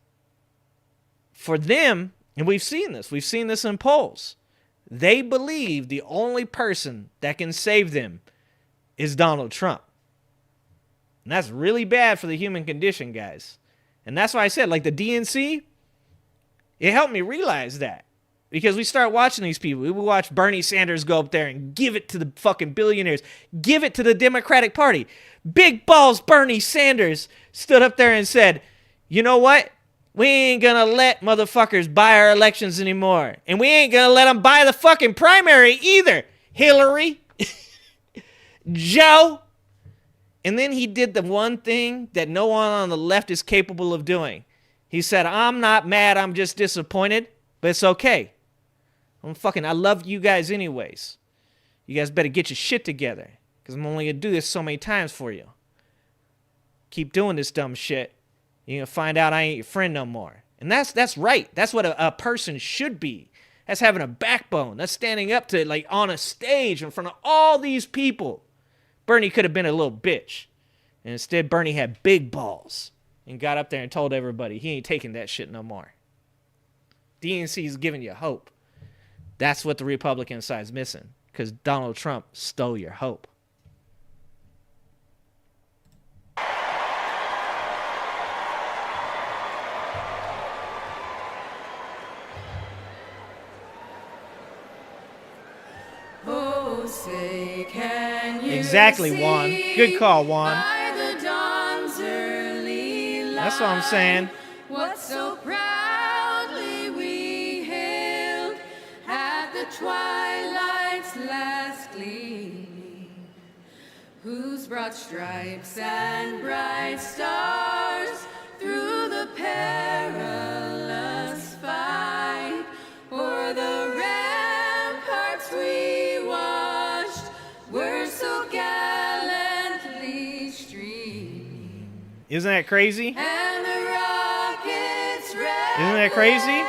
For them, and we've seen this in polls, they believe the only person that can save them is Donald Trump. And that's really bad for the human condition, guys. And that's why I said, like, the DNC, it helped me realize that. Because we start watching these people. We would watch Bernie Sanders go up there and give it to the fucking billionaires. Give it to the Democratic Party. Big balls Bernie Sanders stood up there and said, "You know what? We ain't gonna let motherfuckers buy our elections anymore. And we ain't gonna let them buy the fucking primary either. Hillary." Joe. And then he did the one thing that no one on the left is capable of doing. He said, "I'm not mad, I'm just disappointed, but it's okay. I love you guys anyways. You guys better get your shit together, because I'm only going to do this so many times for you. Keep doing this dumb shit, you're going to find out I ain't your friend no more." And that's right. That's what a person should be. That's having a backbone. That's standing up to, like, on a stage in front of all these people. Bernie could have been a little bitch. And instead, Bernie had big balls and got up there and told everybody he ain't taking that shit no more. DNC is giving you hope. That's what the Republican side's missing, because Donald Trump stole your hope. Oh, say can you Exactly, Juan. Good call, Juan. by the dawn's early light That's what I'm saying. what so proudly twilight's last gleaming, whose broad stripes and bright stars through the perilous fight o'er the ramparts we watched were so gallantly streaming. Isn't that crazy? And the rockets Isn't that crazy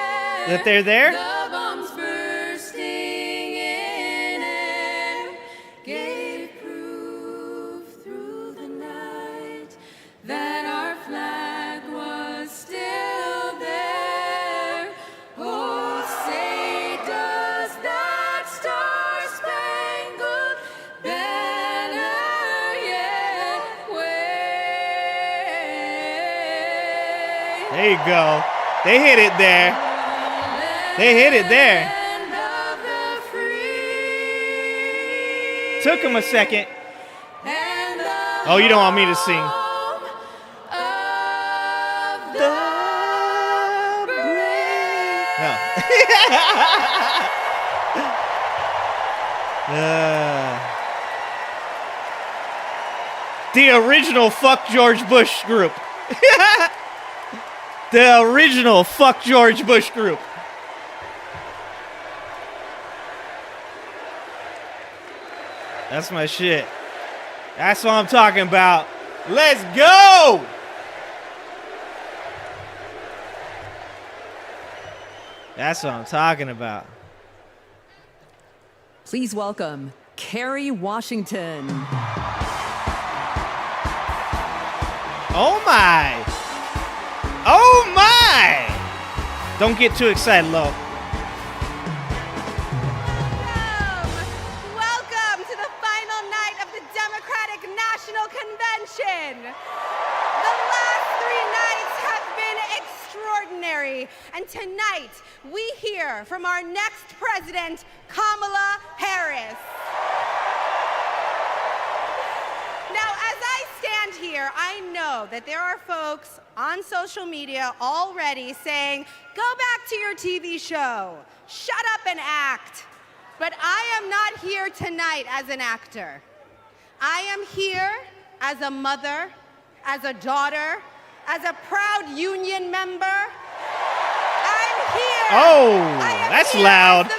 that they're there? the bombs bursting in air gave proof through the night that our flag was still there. Oh, say does that star-spangled banner yet wave? There you go. They hit it there. They hit it there. Took him a second. Oh, you don't want me to sing. No. The original Fuck George Bush group. The original Fuck George Bush group. That's my shit. That's what I'm talking about. Let's go! That's what I'm talking about. Please welcome Kerry Washington. Oh my! Oh my! Don't get too excited, Lo. Welcome to the final night of the Democratic National Convention. The last 3 nights have been extraordinary, and tonight we hear from our next president, Kamala Harris. Now, as I stand here, I know that there are folks on social media already saying, go back to your TV show, shut up and act. But I am not here tonight as an actor. I am here as a mother, as a daughter, as a proud union member. I'm here. Oh, that's loud.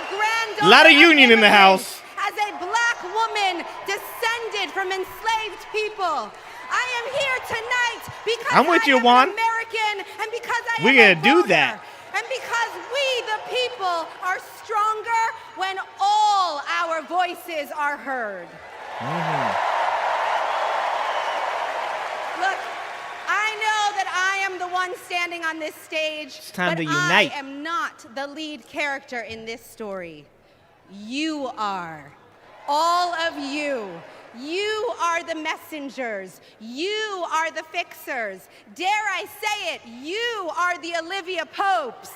A lot of union in the house. As a black woman descended from enslaved people. I am here tonight because I'm with you, I am Juan. an American and because I We're am gonna do that. And because we, the people, are stronger when all our voices are heard. Look, I know that I am the one standing on this stage, It's time but to unite. I am not the lead character in this story. You are. All of you. You are the messengers. You are the fixers. Dare I say it, you are the Olivia Popes.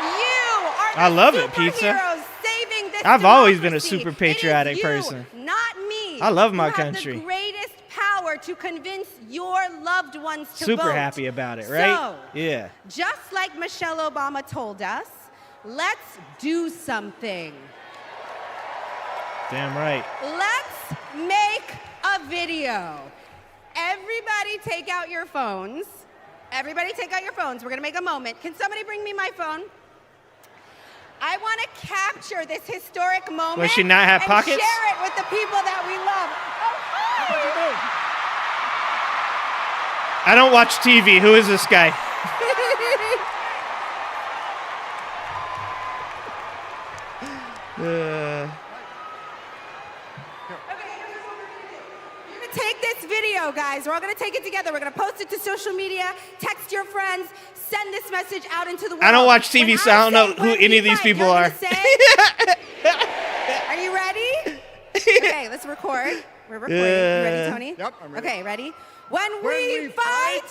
You are the I love it, Pizza. superheroes saving this I've always been a democracy. super It is patriotic you, person. not me. I love my who have country. the greatest power to convince your loved ones to Super vote. happy about it, right? So, Yeah. just like Michelle Obama told us, let's do something. Damn right. Let's make a video. Everybody take out your phones. Everybody take out your phones. We're gonna make a moment. Can somebody bring me my phone? I want to capture this historic moment. Does she not have and pockets? share it with the people that we love. Oh, hi! I don't watch TV. Who is this guy? We're gonna take this video, guys. We're all gonna take it together. We're gonna post it to social media, text your friends, send this message out into the world. I don't watch TV, When so I don't know say who when any we of these fight, people you're are. gonna say- Are you ready? Okay, let's record. We're recording. You ready, Tony? Yep, I'm ready. Okay, ready? When we fight,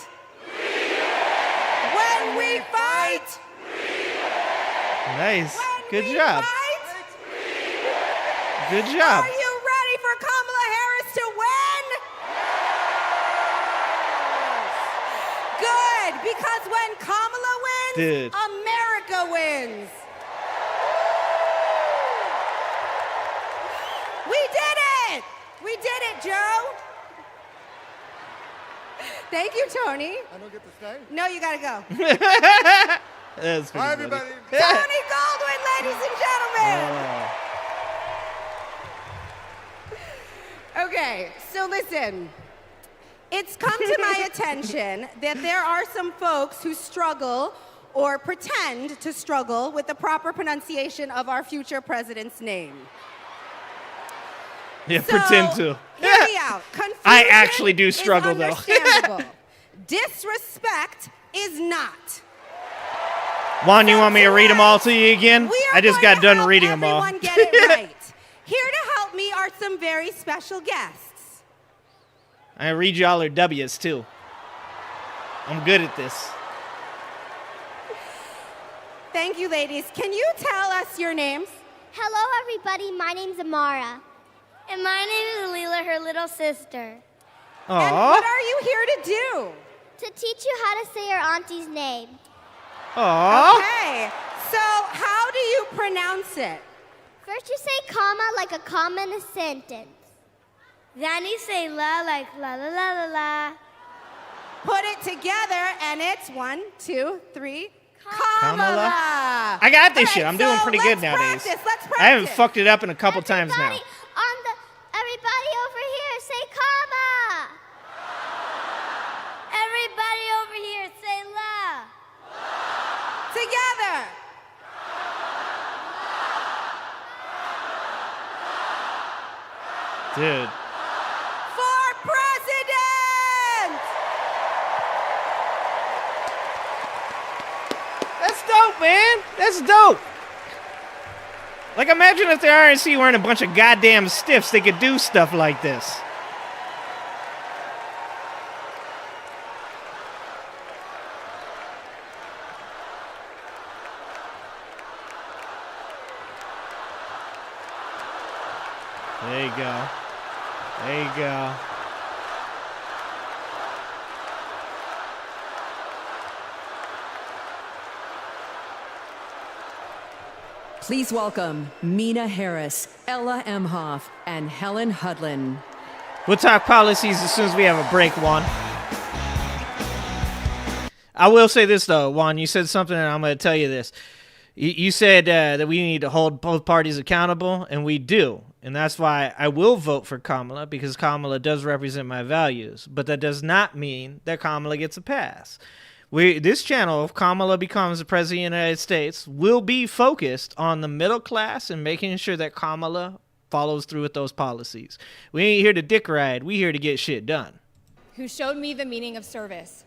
when we fight, Nice. Good job. Good job. are you ready for Kamala Harris to win? Good, because when Kamala wins, Dude. America wins. Thank you, Tony. I don't get to stay? No, you gotta go. That's Hi, everybody. Tony Goldwyn, ladies and gentlemen. Okay, so listen. It's come to my attention that there are some folks who struggle or pretend to struggle with the proper pronunciation of our future president's name. Yeah, pretend to. Hear me out. Confusion I actually do struggle, is though. understandable. Disrespect is not. Juan, you want me to read them all to you again? I just got done reading them all. Everyone get it right. Here to help me are some very special guests. I read y'all are W's, too. I'm good at this. Thank you, ladies. Can you tell us your names? Hello, everybody. My name's Amara. And my name is Leela, her little sister. Aww. And what are you here to do? To teach you how to say your auntie's name. Aww. Okay. So how do you pronounce it? First, you say comma like a comma in a sentence. Then you say la like la la la la la. Put it together, and it's 1, 2, 3. Kamala. I got this shit. I'm doing pretty good nowadays. Let's practice. I haven't fucked it up in a couple times now. Everybody over here, say comma. Everybody over here, say la. Together. Dude. For president! That's dope, man. That's dope. Like, imagine if the RNC weren't a bunch of goddamn stiffs, they could do stuff like this. There you go. There you go. Please welcome Mina Harris, Ella Emhoff, and Helen Hudlin. We'll talk policies as soon as we have a break, Juan. I will say this, though, Juan. You said something, and I'm going to tell you this. You said that we need to hold both parties accountable, and we do. And that's why I will vote for Kamala, because Kamala does represent my values. But that does not mean that Kamala gets a pass. This channel, if Kamala becomes the president of the United States, will be focused on the middle class and making sure that Kamala follows through with those policies. We ain't here to dick ride. We here to get shit done. Who showed me the meaning of service,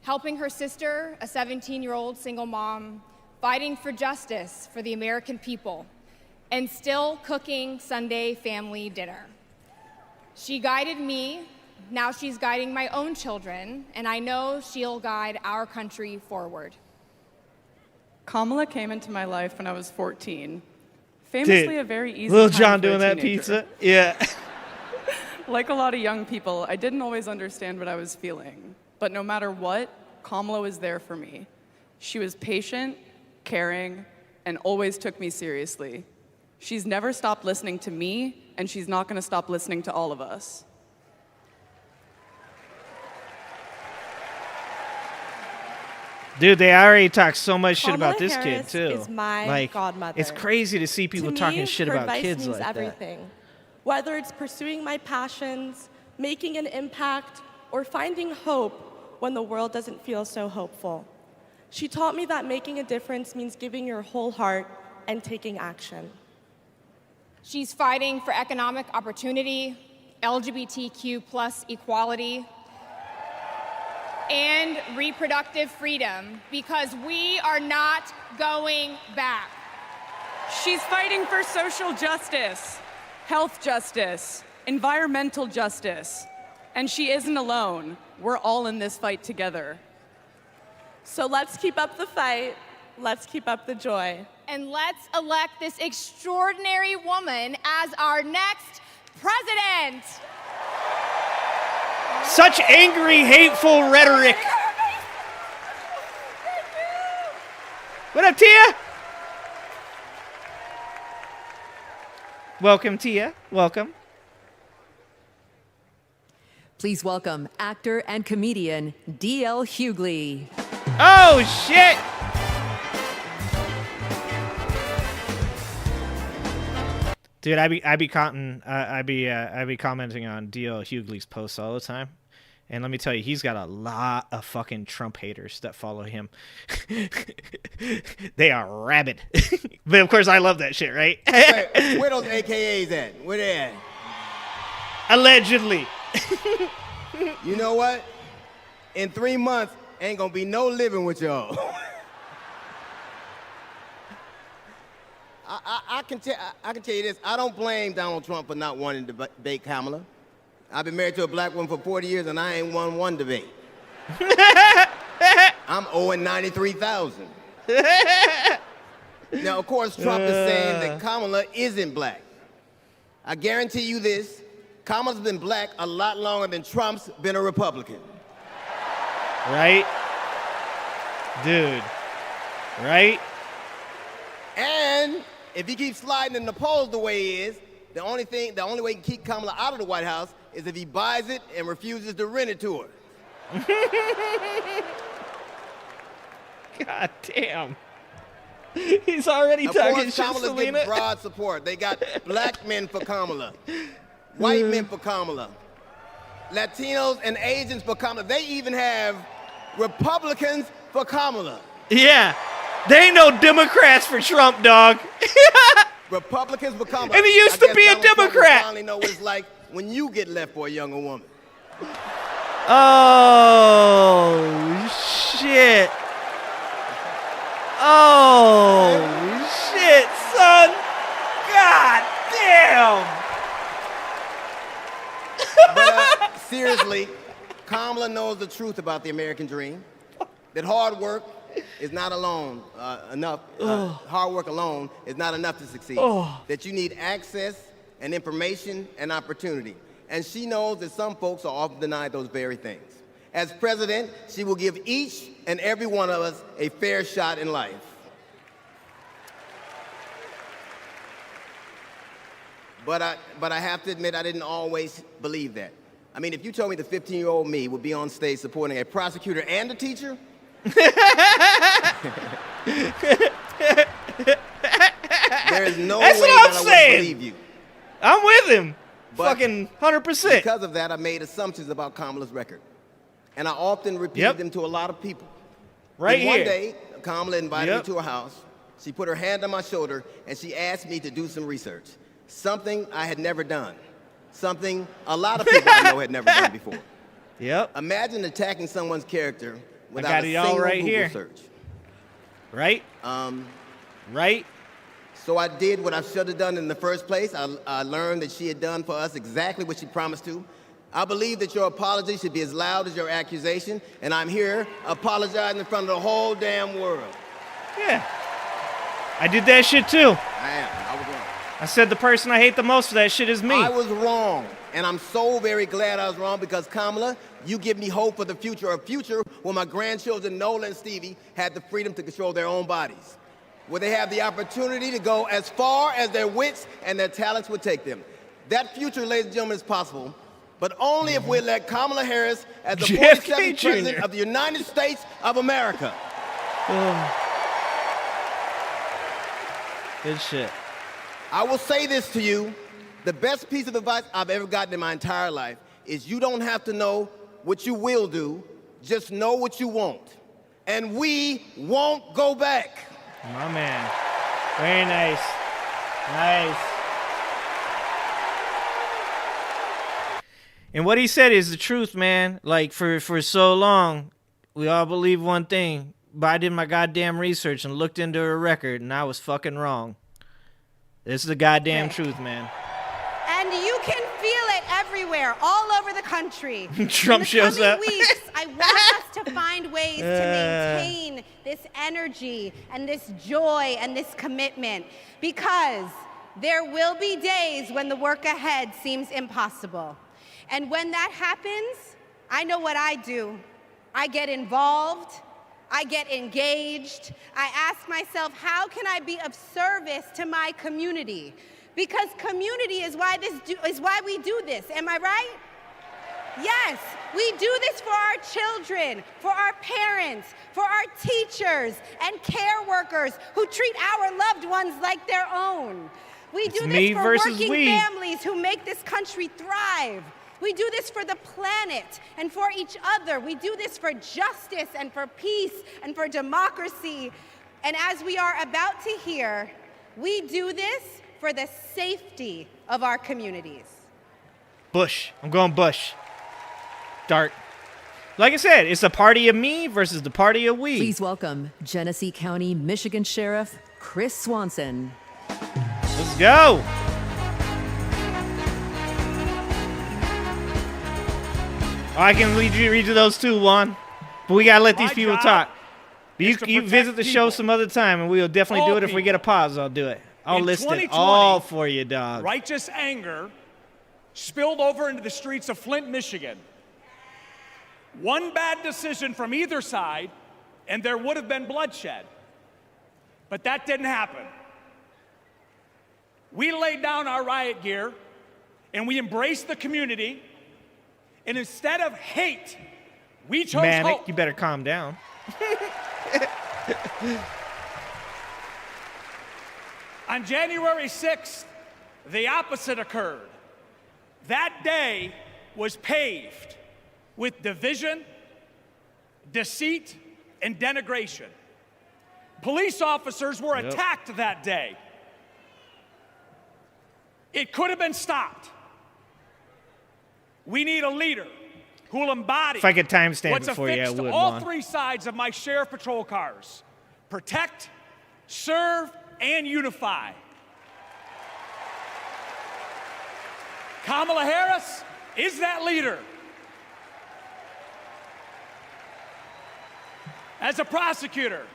helping her sister, a 17-year-old single mom, fighting for justice for the American people, and still cooking Sunday family dinner. She guided me. Now she's guiding my own children, and I know she'll guide our country forward. Kamala came into my life when I was 14. Famously a very easy Little time John for a doing that teenager. pizza? Yeah. Like a lot of young people, I didn't always understand what I was feeling. But no matter what, Kamala was there for me. She was patient, caring, and always took me seriously. She's never stopped listening to me, and she's not going to stop listening to all of us. Dude, they already talk so much shit Kamala about this Harris kid, too. is my godmother. It's crazy to see people To talking me, shit her about advice kids means like everything. Whether it's pursuing my passions, making an impact, or finding hope when the world doesn't feel so hopeful. She taught me that making a difference means giving your whole heart and taking action. She's fighting for economic opportunity, LGBTQ+ equality, and reproductive freedom, because we are not going back. She's fighting for social justice, health justice, environmental justice, and she isn't alone. We're all in this fight together. So let's keep up the fight, let's keep up the joy. And let's elect this extraordinary woman as our next president. Such angry, hateful rhetoric. What up, Tia? Welcome, Tia. Welcome. Please welcome actor and comedian D.L. Hughley. Oh, shit! Dude, I be commenting on D.L. Hughley's posts all the time. And let me tell you, he's got a lot of fucking Trump haters that follow him. They are rabid. But of course, I love that shit, right? Wait, where those AKAs at? Where they at? Allegedly. You know what? In 3 months, ain't gonna be no living with y'all. I can tell you this. I don't blame Donald Trump for not wanting to debate Kamala. I've been married to a black woman for 40 years, and I ain't won one debate. I'm owing $93,000. Now, of course, Trump is saying that Kamala isn't black. I guarantee you this. Kamala's been black a lot longer than Trump's been a Republican. Right? Dude. Right? And if he keeps sliding in the polls the way he is, the only way he can keep Kamala out of the White House is if he buys it and refuses to rent it to her. God damn. He's already talking shit, Kamala's Selena. getting broad support. They got black men for Kamala, white men for Kamala, Latinos and Asians for Kamala. They even have Republicans for Kamala. Yeah. They ain't no Democrats for Trump, dog. Republicans for Kamala. And he used to be a Democrat. I finally know what it's like when you get left for a younger woman. Oh, shit. Oh, shit, son. God damn. But seriously, Kamala knows the truth about the American dream, that hard work is not enough. Hard work alone is not enough to succeed. That you need access and information and opportunity. And she knows that some folks are often denied those very things. As president, she will give each and every one of us a fair shot in life. But I have to admit, I didn't always believe that. I mean, if you told me the 15-year-old me would be on stage supporting a prosecutor and a teacher, there is no way that I would believe you. I'm with him. But fucking 100%. Because of that, I made assumptions about Kamala's record. And I often repeated them to a lot of people. Right And here. One day, Kamala invited me to her house. She put her hand on my shoulder, and she asked me to do some research. Something I had never done. Something a lot of people I know had never done before. Yep. Imagine attacking someone's character without got a it all single right Google here. search. Right? Right? So I did what I should have done in the first place. I learned that she had done for us exactly what she promised to. I believe that your apology should be as loud as your accusation, and I'm here apologizing in front of the whole damn world. Yeah. I did that shit too. I was wrong. I said the person I hate the most for that shit is me. I was wrong, and I'm so very glad I was wrong because, Kamala, you give me hope for the future, a future where my grandchildren, Nola and Stevie, had the freedom to control their own bodies, where they have the opportunity to go as far as their wits and their talents would take them. That future, ladies and gentlemen, is possible, but only if we elect Kamala Harris as the 47th President of the United States of America. Good shit. I will say this to you. The best piece of advice I've ever gotten in my entire life is you don't have to know what you will do, just know what you won't. And we won't go back. My man. Very nice. Nice. And what he said is the truth, man. Like, for so long, we all believe one thing, but I did my goddamn research and looked into her record, and I was fucking wrong. This is the goddamn truth, man. And you can feel it everywhere, all over the country. Trump shows up. In the coming weeks, I want us to find ways to maintain this energy and this joy and this commitment, because there will be days when the work ahead seems impossible. And when that happens, I know what I do. I get involved. I get engaged. I ask myself, how can I be of service to my community? Because community is why we do this. Am I right? Yes, we do this for our children, for our parents, for our teachers and care workers who treat our loved ones like their own. We do this for working families who make this country thrive. We do this for the planet and for each other. We do this for justice and for peace and for democracy. And as we are about to hear, we do this for the safety of our communities. Bush. I'm going Bush. Dart. Like I said, it's the party of me versus the party of we. Please welcome Genesee County, Michigan Sheriff Chris Swanson. Let's go. Oh, I can read you those too, Juan. But we got to let these people talk. You visit the show some other time, and we'll definitely do it. If we get a pause, I'll do it. I'll list it all for you, dog. Righteous anger spilled over into the streets of Flint, Michigan. One bad decision from either side, and there would have been bloodshed. But that didn't happen. We laid down our riot gear, and we embraced the community. And instead of hate, we chose hope. You better calm down. On January 6th, the opposite occurred. That day was paved with division, deceit, and denigration. Police officers were attacked that day. It could have been stopped. We need a leader who will embody if I could timestamp what's it for you, I affixed would, to all Juan. three sides of my sheriff patrol cars: protect, serve, and unify. Kamala Harris is that leader. As a prosecutor,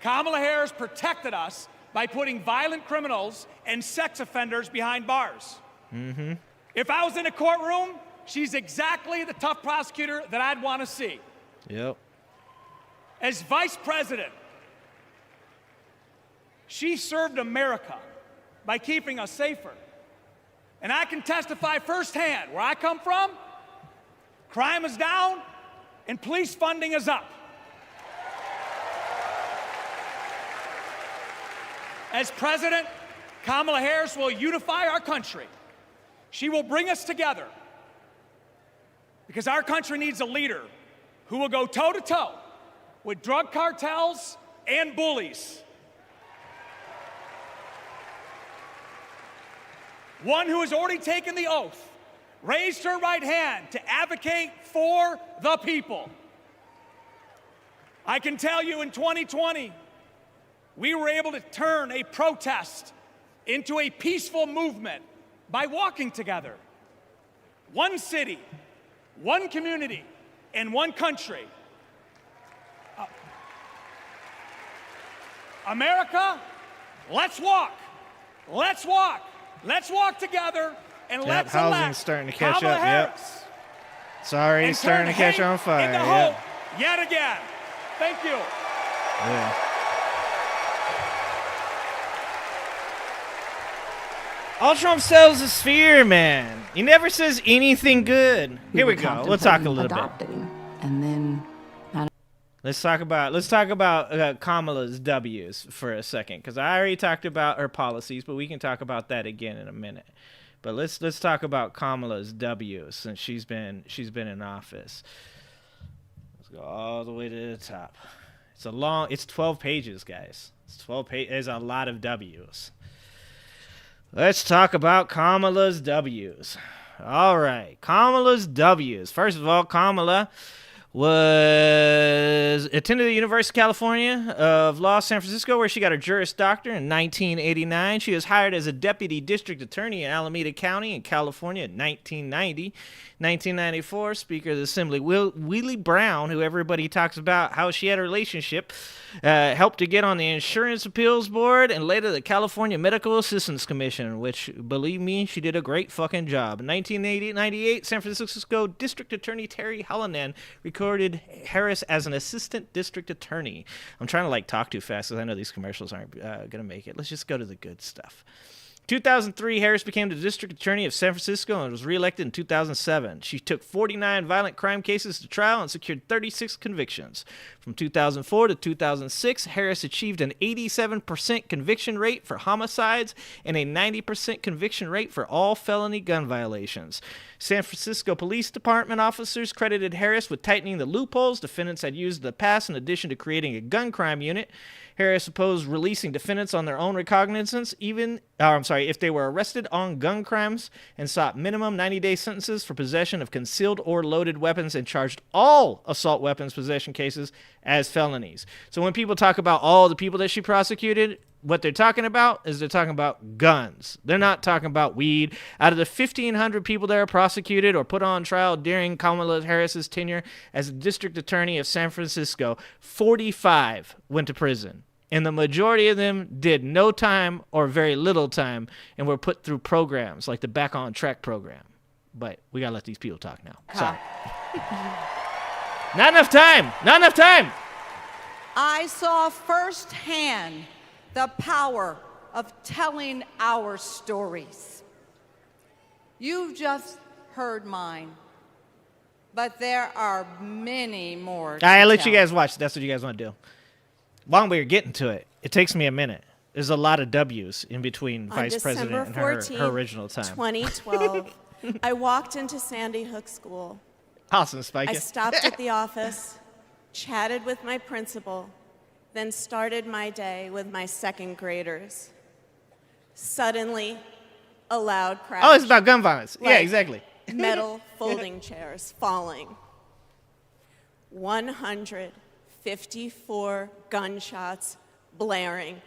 Kamala Harris protected us by putting violent criminals and sex offenders behind bars. Mm-hmm. If I was in a courtroom, she's exactly the tough prosecutor that I'd want to see. Yep. As vice president, she served America by keeping us safer. And I can testify firsthand, where I come from, crime is down and police funding is up. As president, Kamala Harris will unify our country. She will bring us together because our country needs a leader who will go toe-to-toe with drug cartels and bullies. One who has already taken the oath, raised her right hand to advocate for the people. I can tell you in 2020, we were able to turn a protest into a peaceful movement by walking together. One city, one community, and one country. America, let's walk. Let's walk. Let's walk together and let's elect housing's starting to catch Kamala up. Harris. Yep. Sorry, it's starting to catch on fire. Into Yep. hope yet again. Thank you. Yeah. All Trump sells is fear, man. He never says anything good. Here we go. Let's talk a little bit. And then Let's talk about Kamala's W's for a second, because I already talked about her policies, but we can talk about that again in a minute. But let's talk about Kamala's W's since she's been in office. Let's go all the way to the top. It's 12 pages, guys. It's 12 pages. There's a lot of W's. Let's talk about Kamala's W's. All right, Kamala's W's. First of all, Kamala attended the University of California of Law, San Francisco, where she got her Juris Doctor in 1989. She was hired as a deputy district attorney in Alameda County in California in 1990. 1994, Speaker of the Assembly Willie Brown, who everybody talks about how she had a relationship, helped to get on the Insurance Appeals Board and later the California Medical Assistance Commission, which, believe me, she did a great fucking job. In 1998, San Francisco District Attorney Terry Hallinan recorded Harris as an assistant district attorney. I'm trying to talk too fast because I know these commercials aren't going to make it. Let's just go to the good stuff. 2003, Harris became the district attorney of San Francisco and was reelected in 2007. She took 49 violent crime cases to trial and secured 36 convictions. From 2004 to 2006, Harris achieved an 87% conviction rate for homicides and a 90% conviction rate for all felony gun violations. San Francisco Police Department officers credited Harris with tightening the loopholes defendants had used in the past in addition to creating a gun crime unit. Harris opposed releasing defendants on their own recognizance, if they were arrested on gun crimes, and sought minimum 90-day sentences for possession of concealed or loaded weapons, and charged all assault weapons possession cases as felonies. So when people talk about all the people that she prosecuted, what they're talking about is they're talking about guns. They're not talking about weed. Out of the 1,500 people that are prosecuted or put on trial during Kamala Harris's tenure as a district attorney of San Francisco, 45 went to prison. And the majority of them did no time or very little time and were put through programs like the Back on Track program. But we got to let these people talk now. Sorry. Not enough time. Not enough time. I saw firsthand the power of telling our stories. You've just heard mine, but there are many more. I'll let you guys watch. That's what you guys want to do. While we're getting to it, it takes me a minute. There's a lot of W's in between Vice President and her original time. 2012, I walked into Sandy Hook School. Awesome, Spike. I stopped at the office, chatted with my principal, then started my day with my second graders. Suddenly, a loud crash. Oh, it's about gun violence. Like yeah, exactly. Metal folding chairs falling. 154 gunshots blaring.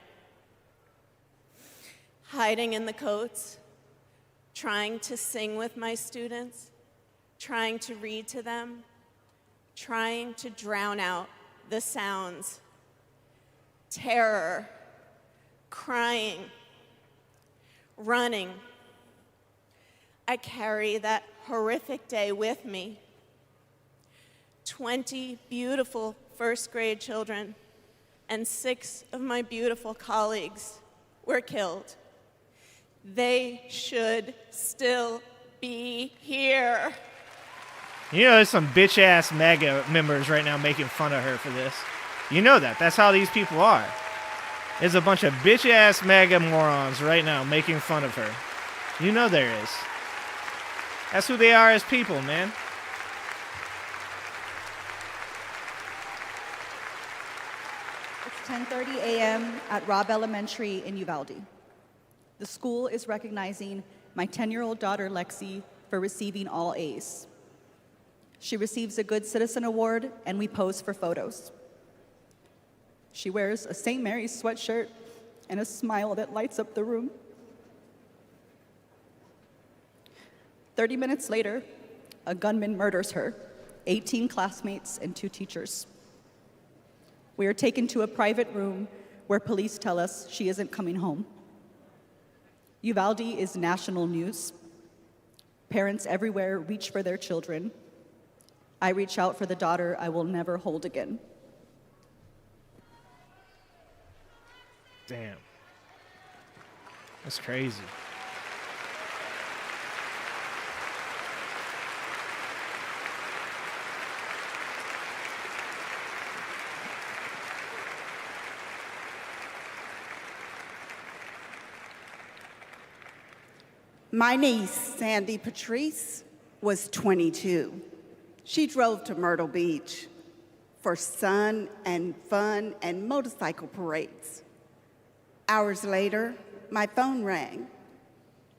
Hiding in the coats, trying to sing with my students, trying to read to them, trying to drown out the sounds. Terror, crying, running. I carry that horrific day with me. 20 beautiful first grade children and 6 of my beautiful colleagues were killed. They should still be here. You know, there's some bitch-ass MAGA members right now making fun of her for this. You know that. That's how these people are. There's a bunch of bitch-ass MAGA morons right now making fun of her. You know there is. That's who they are as people, man. It's 10:30 a.m. at Robb Elementary in Uvalde. The school is recognizing my 10-year-old daughter, Lexi, for receiving all A's. She receives a Good Citizen Award, and we pose for photos. She wears a St. Mary's sweatshirt and a smile that lights up the room. 30 minutes later, a gunman murders her, 18 classmates, and 2 teachers. We are taken to a private room where police tell us she isn't coming home. Uvalde is national news. Parents everywhere reach for their children. I reach out for the daughter I will never hold again. Damn. That's crazy. My niece, Sandy Patrice, was 22. She drove to Myrtle Beach for sun and fun and motorcycle parades. Hours later, my phone rang.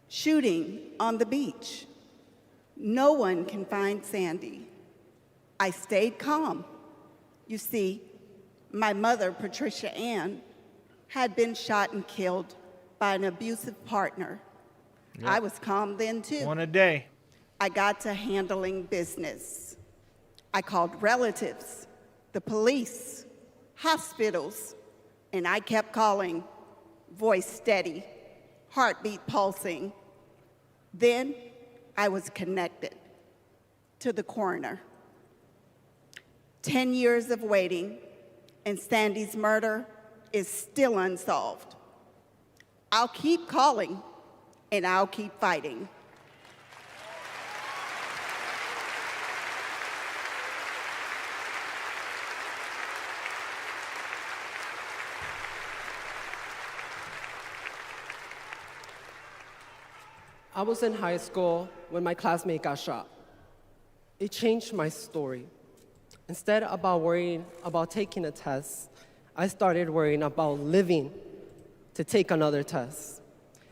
Shooting on the beach. No one can find Sandy. I stayed calm. You see, my mother, Patricia Ann, had been shot and killed by an abusive partner. Yep. I was calm then, too. One a day. I got to handling business. I called relatives, the police, hospitals, and I kept calling, voice steady, heartbeat pulsing. Then I was connected to the coroner. 10 years of waiting, and Sandy's murder is still unsolved. I'll keep calling and I'll keep fighting. I was in high school when my classmate got shot. It changed my story. Instead of worrying about taking a test, I started worrying about living to take another test.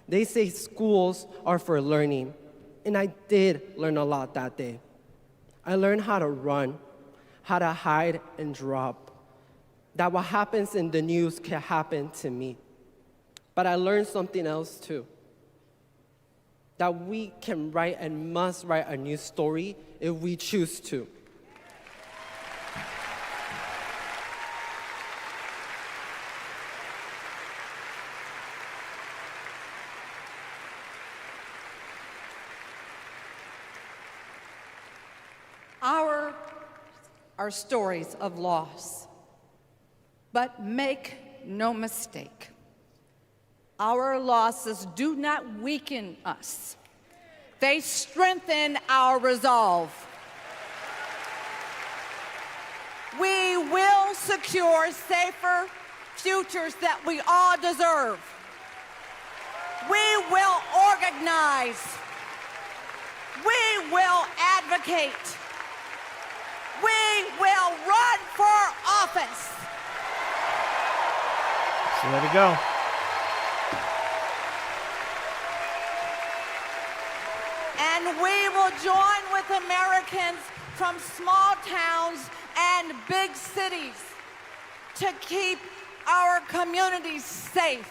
They say schools are for learning, and I did learn a lot that day. I learned how to run, how to hide and drop, that what happens in the news can happen to me. But I learned something else too, that we can write and must write a new story if we choose to. Our are stories of loss. But make no mistake, our losses do not weaken us. They strengthen our resolve. We will secure safer futures that we all deserve. We will organize. We will advocate. We will run for office. So let it go. And we will join with Americans from small towns and big cities to keep our communities safe.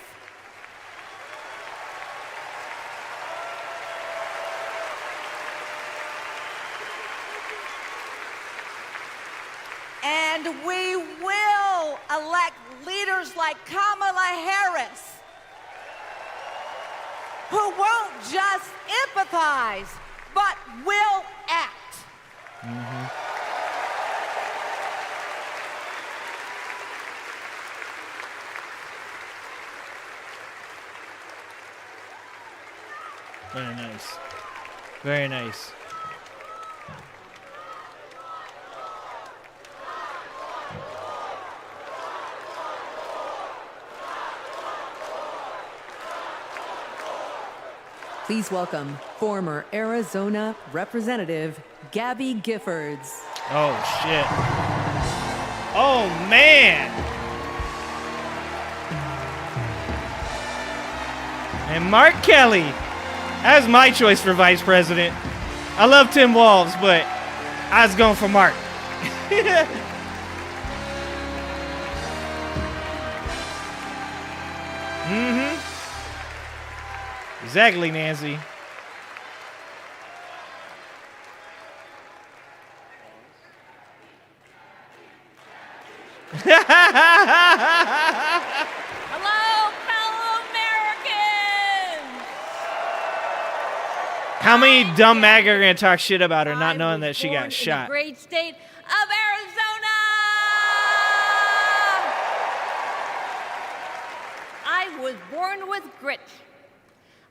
And we will elect leaders like Kamala Harris, who won't just empathize, but will act. Mm-hmm. Very nice. Very nice. Please welcome former Arizona Representative Gabby Giffords. Oh, shit. Oh, man. And Mark Kelly. That's my choice for vice president. I love Tim Walz, but I was going for Mark. Mm-hmm. Exactly, Nancy. Hello, fellow Americans! How many dumb MAGA are going to talk shit about her not knowing that she Born got in shot? the great state of Arizona! I was born with grit.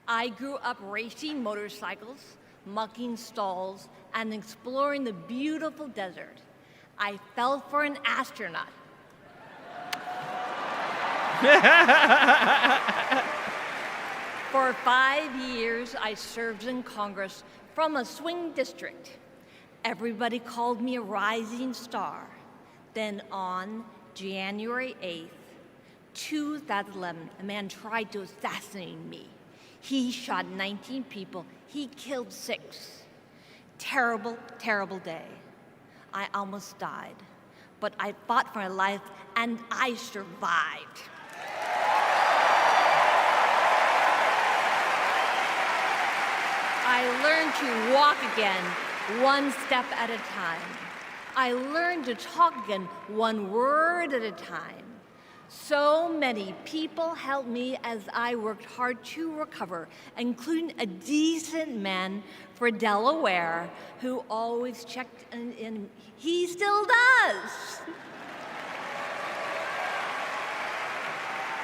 I grew up racing motorcycles, mucking stalls, and exploring the beautiful desert. I fell for an astronaut. For 5 years, I served in Congress from a swing district. Everybody called me a rising star. Then on January 8th, 2011, a man tried to assassinate me. He shot 19 people. He killed 6. Terrible, terrible day. I almost died, but I fought for my life and I survived. I learned to walk again, one step at a time. I learned to talk again, one word at a time. So many people helped me as I worked hard to recover, including a decent man for Delaware who always checked in. He still does.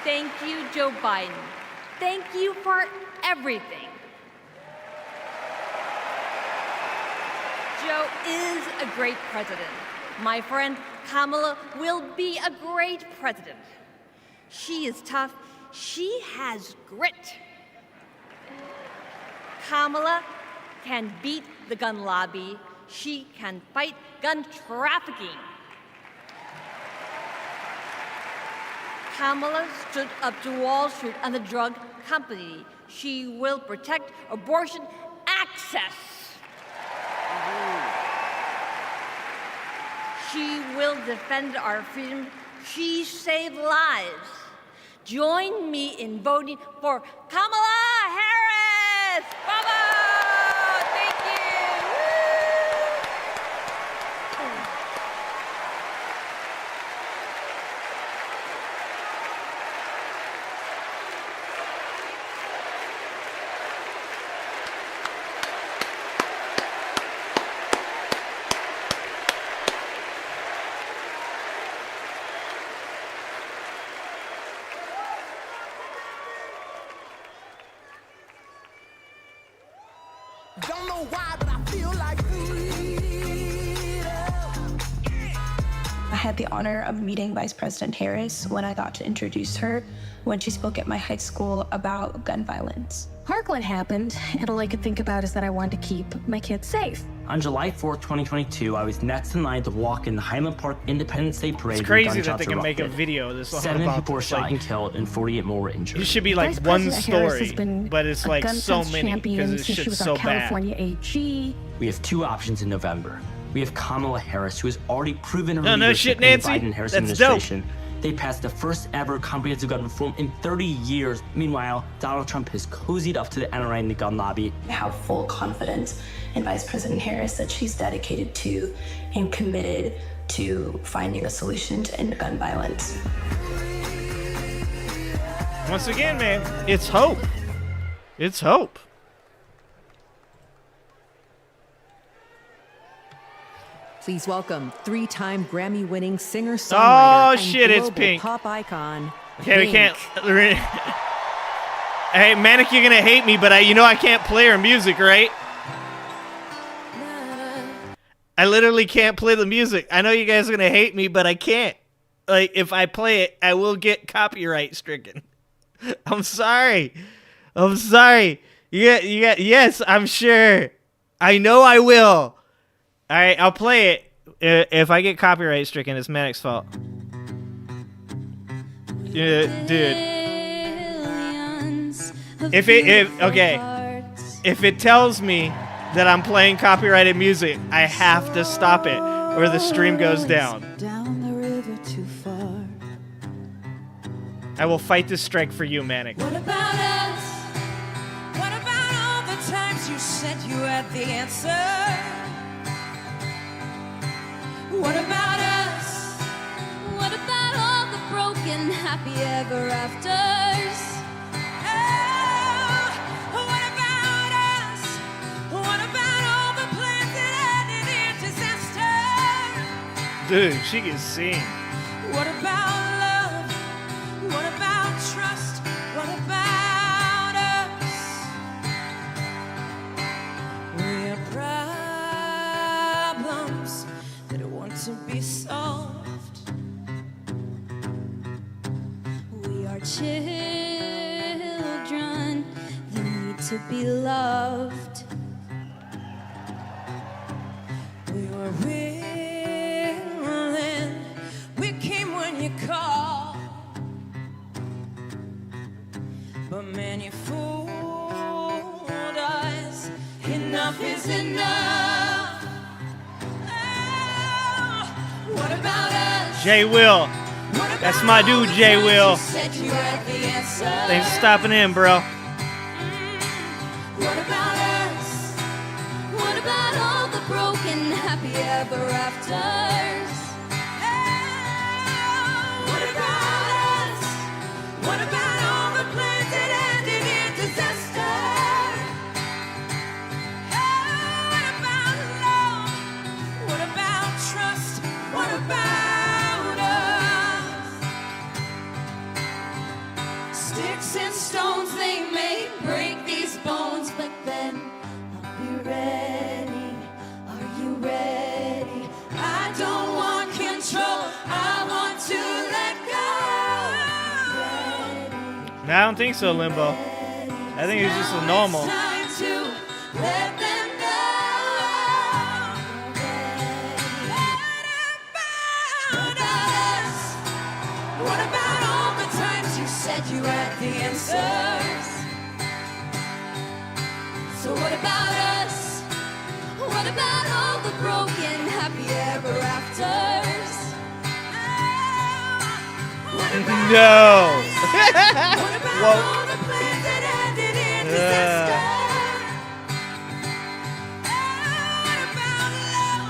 Thank you, Joe Biden. Thank you for everything. Trudeau is a great president. My friend Kamala will be a great president. She is tough. She has grit. Kamala can beat the gun lobby. She can fight gun trafficking. Kamala stood up to Wall Street and the drug company. She will protect abortion access. She will defend our freedom. She saved lives. Join me in voting for Kamala Harris. Bravo! Thank you. Don't know why, but I feel like I had the honor of meeting Vice President Harris when I got to introduce her when she spoke at my high school about gun violence. Parkland happened, and all I could think about is that I wanted to keep my kids safe. On July 4th, 2022, I was next in line to walk in the Highland Park Independence Day Parade. It's crazy that they can make a video this long 7 about people were this, shot like, and killed, and 48 more were injured. it should be like Vice one President Harris has story, been but it's a like gun so sense many champion because it's since she shit's was so our bad. California AG. We have two options in November. We have Kamala Harris, who has already proven her No leadership shit, Nancy. in the Biden-Harris That's administration. They passed the first ever comprehensive gun reform in 30 years. Meanwhile, Donald Trump has cozied up to the NRA and the gun lobby. I have full confidence in Vice President Harris that she's dedicated to and committed to finding a solution to end gun violence. Once again, man, it's hope. It's hope. Please welcome three-time Grammy-winning singer-songwriter and shit, it's global Pink. pop icon. Okay, we Pink. can't. Hey, Manic, you're gonna hate me, but I can't play her music, right? I literally can't play the music. I know you guys are gonna hate me, but I can't. Like, if I play it, I will get copyright stricken. I'm sorry. I'm sorry. Yes, I'm sure. I know I will. All right, I'll play it. If I get copyright stricken, it's Manic's fault. Dude. If it tells me that I'm playing copyrighted music, I have to stop it, or the stream goes down. Down the river too far. I will fight this strike for you, Manic. What about us? What about all the times you said you had the answer? What about us? What about all the broken happy ever afters? Oh, what about us? What about all the plans that ended in disaster? Dude, she can sing. What about love? What about trust? What about us? We are problems that want to be solved. We are children that need to be loved. We were willing, we came when you called. But man, you fooled us. Enough is enough. Oh, what about us? Jay Will. That's my dude, Jay Will. Said you had the answer. Thanks for stopping in, bro. What about us? What about all the broken happy ever afters? Oh, what about us? What about all the plans that ended in disaster? Oh, what about love? What about trust? What about us? Sticks and stones, they may break these bones, but then I'll be ready. Are you ready? I don't think so, Limbo. I think it's just a normal. Time to let them know. What about us? What about all the times you said you had the answers? So what about us? What about all the broken happy ever afters? No. What about Whoa. all the plans that ended in disaster? What about love?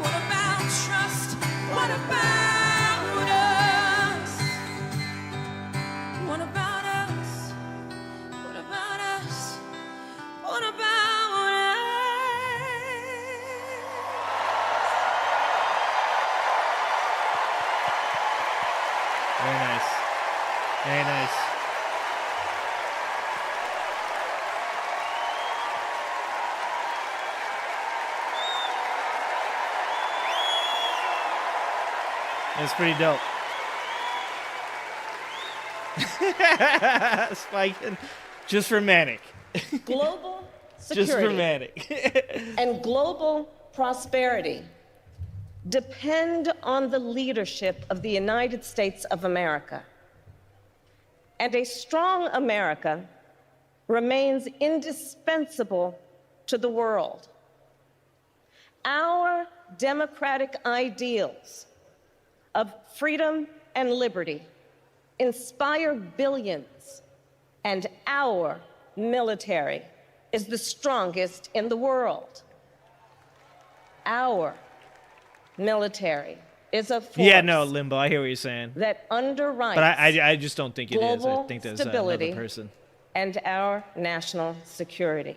What about trust? What about us? What about us? What about us? What about us? Very nice. Very nice. That's pretty dope. Spiking. Just for Manic. Global Just for security Manic. and global prosperity depend on the leadership of the United States of America. And a strong America remains indispensable to the world. Our democratic ideals of freedom and liberty inspire billions, and our military is the strongest in the world. Our military is a force Yeah, no, Limbo. I hear what you're saying. that underwrites But I just don't think it is. I global think there's stability another person. and our national security.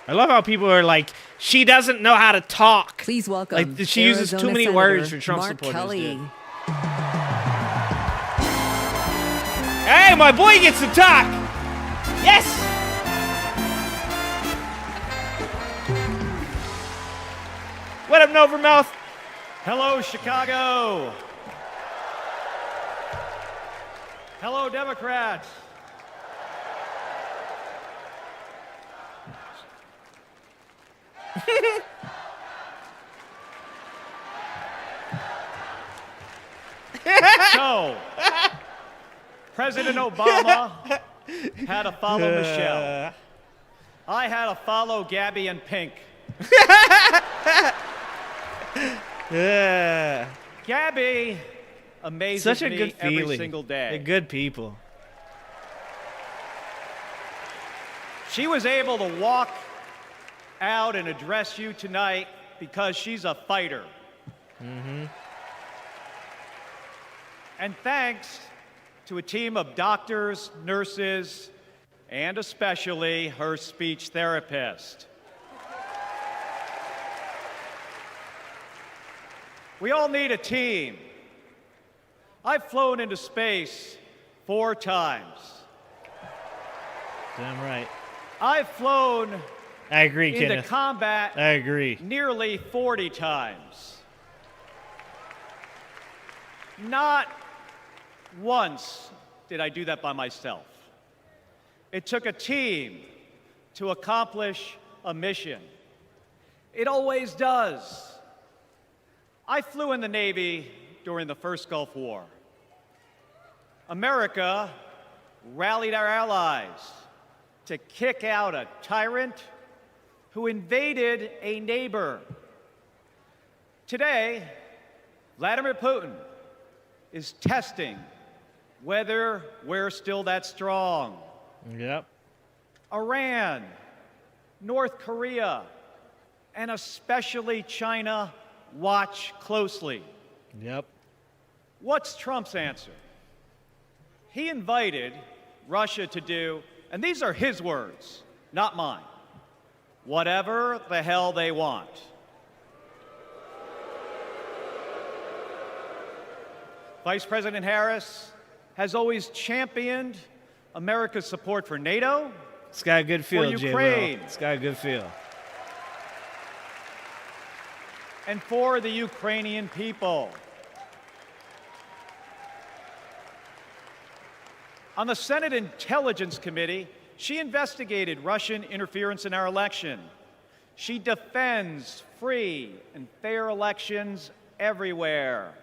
I love how people are like, she doesn't know how to talk. Please welcome. Like, she uses too Arizona many Senator words for Trump Mark supporters. Kelly. Dude. Hey, my boy gets to talk. Yes. What up, Novermouth? Hello, Chicago. Hello, Democrats. So, President Obama had to follow Michelle. I had to follow Gabby and Pink. Yeah. Gabby amazes Such a me good feeling. every single day. They're good people. She was able to walk out and address you tonight because she's a fighter. Mm-hmm. And thanks to a team of doctors, nurses, and especially her speech therapist. We all need a team. I've flown into space 4 times. Damn right. I've flown I agree, into Kenneth. combat I agree. nearly 40 times. Not once did I do that by myself. It took a team to accomplish a mission. It always does. I flew in the Navy during the first Gulf War. America rallied our allies to kick out a tyrant who invaded a neighbor. Today, Vladimir Putin is testing whether we're still that strong. Yep. Iran, North Korea, and especially China watch closely. Yep. What's Trump's answer? He invited Russia to do, and these are his words, not mine, whatever the hell they want. Vice President Harris has always championed America's support for NATO, It's got a good feel, for Ukraine, It's got a good feel. and for the Ukrainian people. On the Senate Intelligence Committee, she investigated Russian interference in our election. She defends free and fair elections everywhere.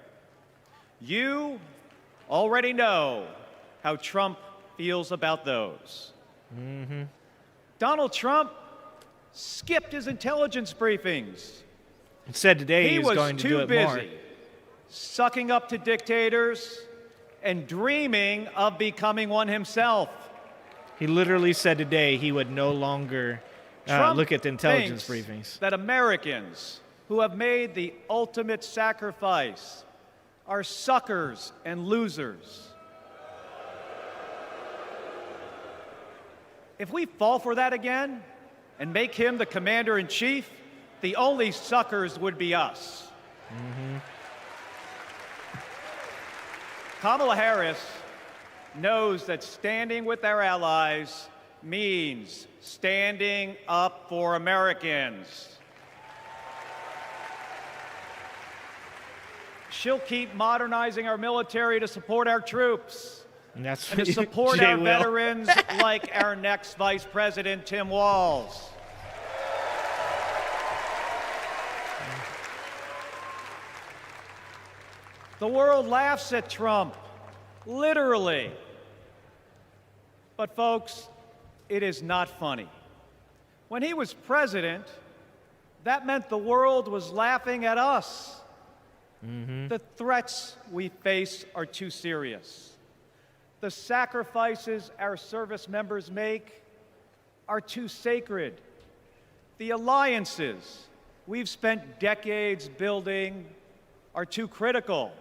You already know how Trump feels about those. Donald Trump skipped his intelligence briefings. It said today he was going to do it more. He was too busy sucking up to dictators and dreaming of becoming one himself. He literally said today he would no longer look at the intelligence briefings. That Americans who have made the ultimate sacrifice are suckers and losers. If we fall for that again and make him the commander-in-chief, the only suckers would be us. Kamala Harris knows that standing with our allies means standing up for Americans. She'll keep modernizing our military to support our troops And that's and to support Jay our will. veterans like our next Vice President, Tim Walz. The world laughs at Trump, literally. But folks, it is not funny. When he was president, that meant the world was laughing at us. The threats we face are too serious. The sacrifices our service members make are too sacred. The alliances we've spent decades building are too critical.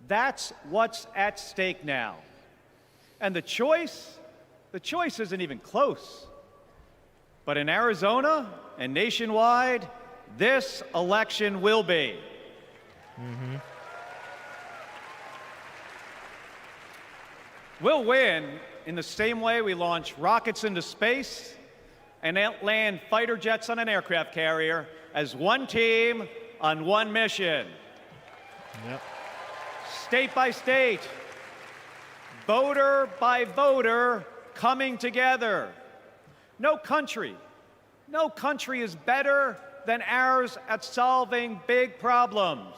That's what's at stake now. And the choice isn't even close. But in Arizona and nationwide, this election will be. We'll win in the same way we launch rockets into space and land fighter jets on an aircraft carrier as one team on one mission. State by state, voter by voter, coming together. No country is better than ours at solving big problems.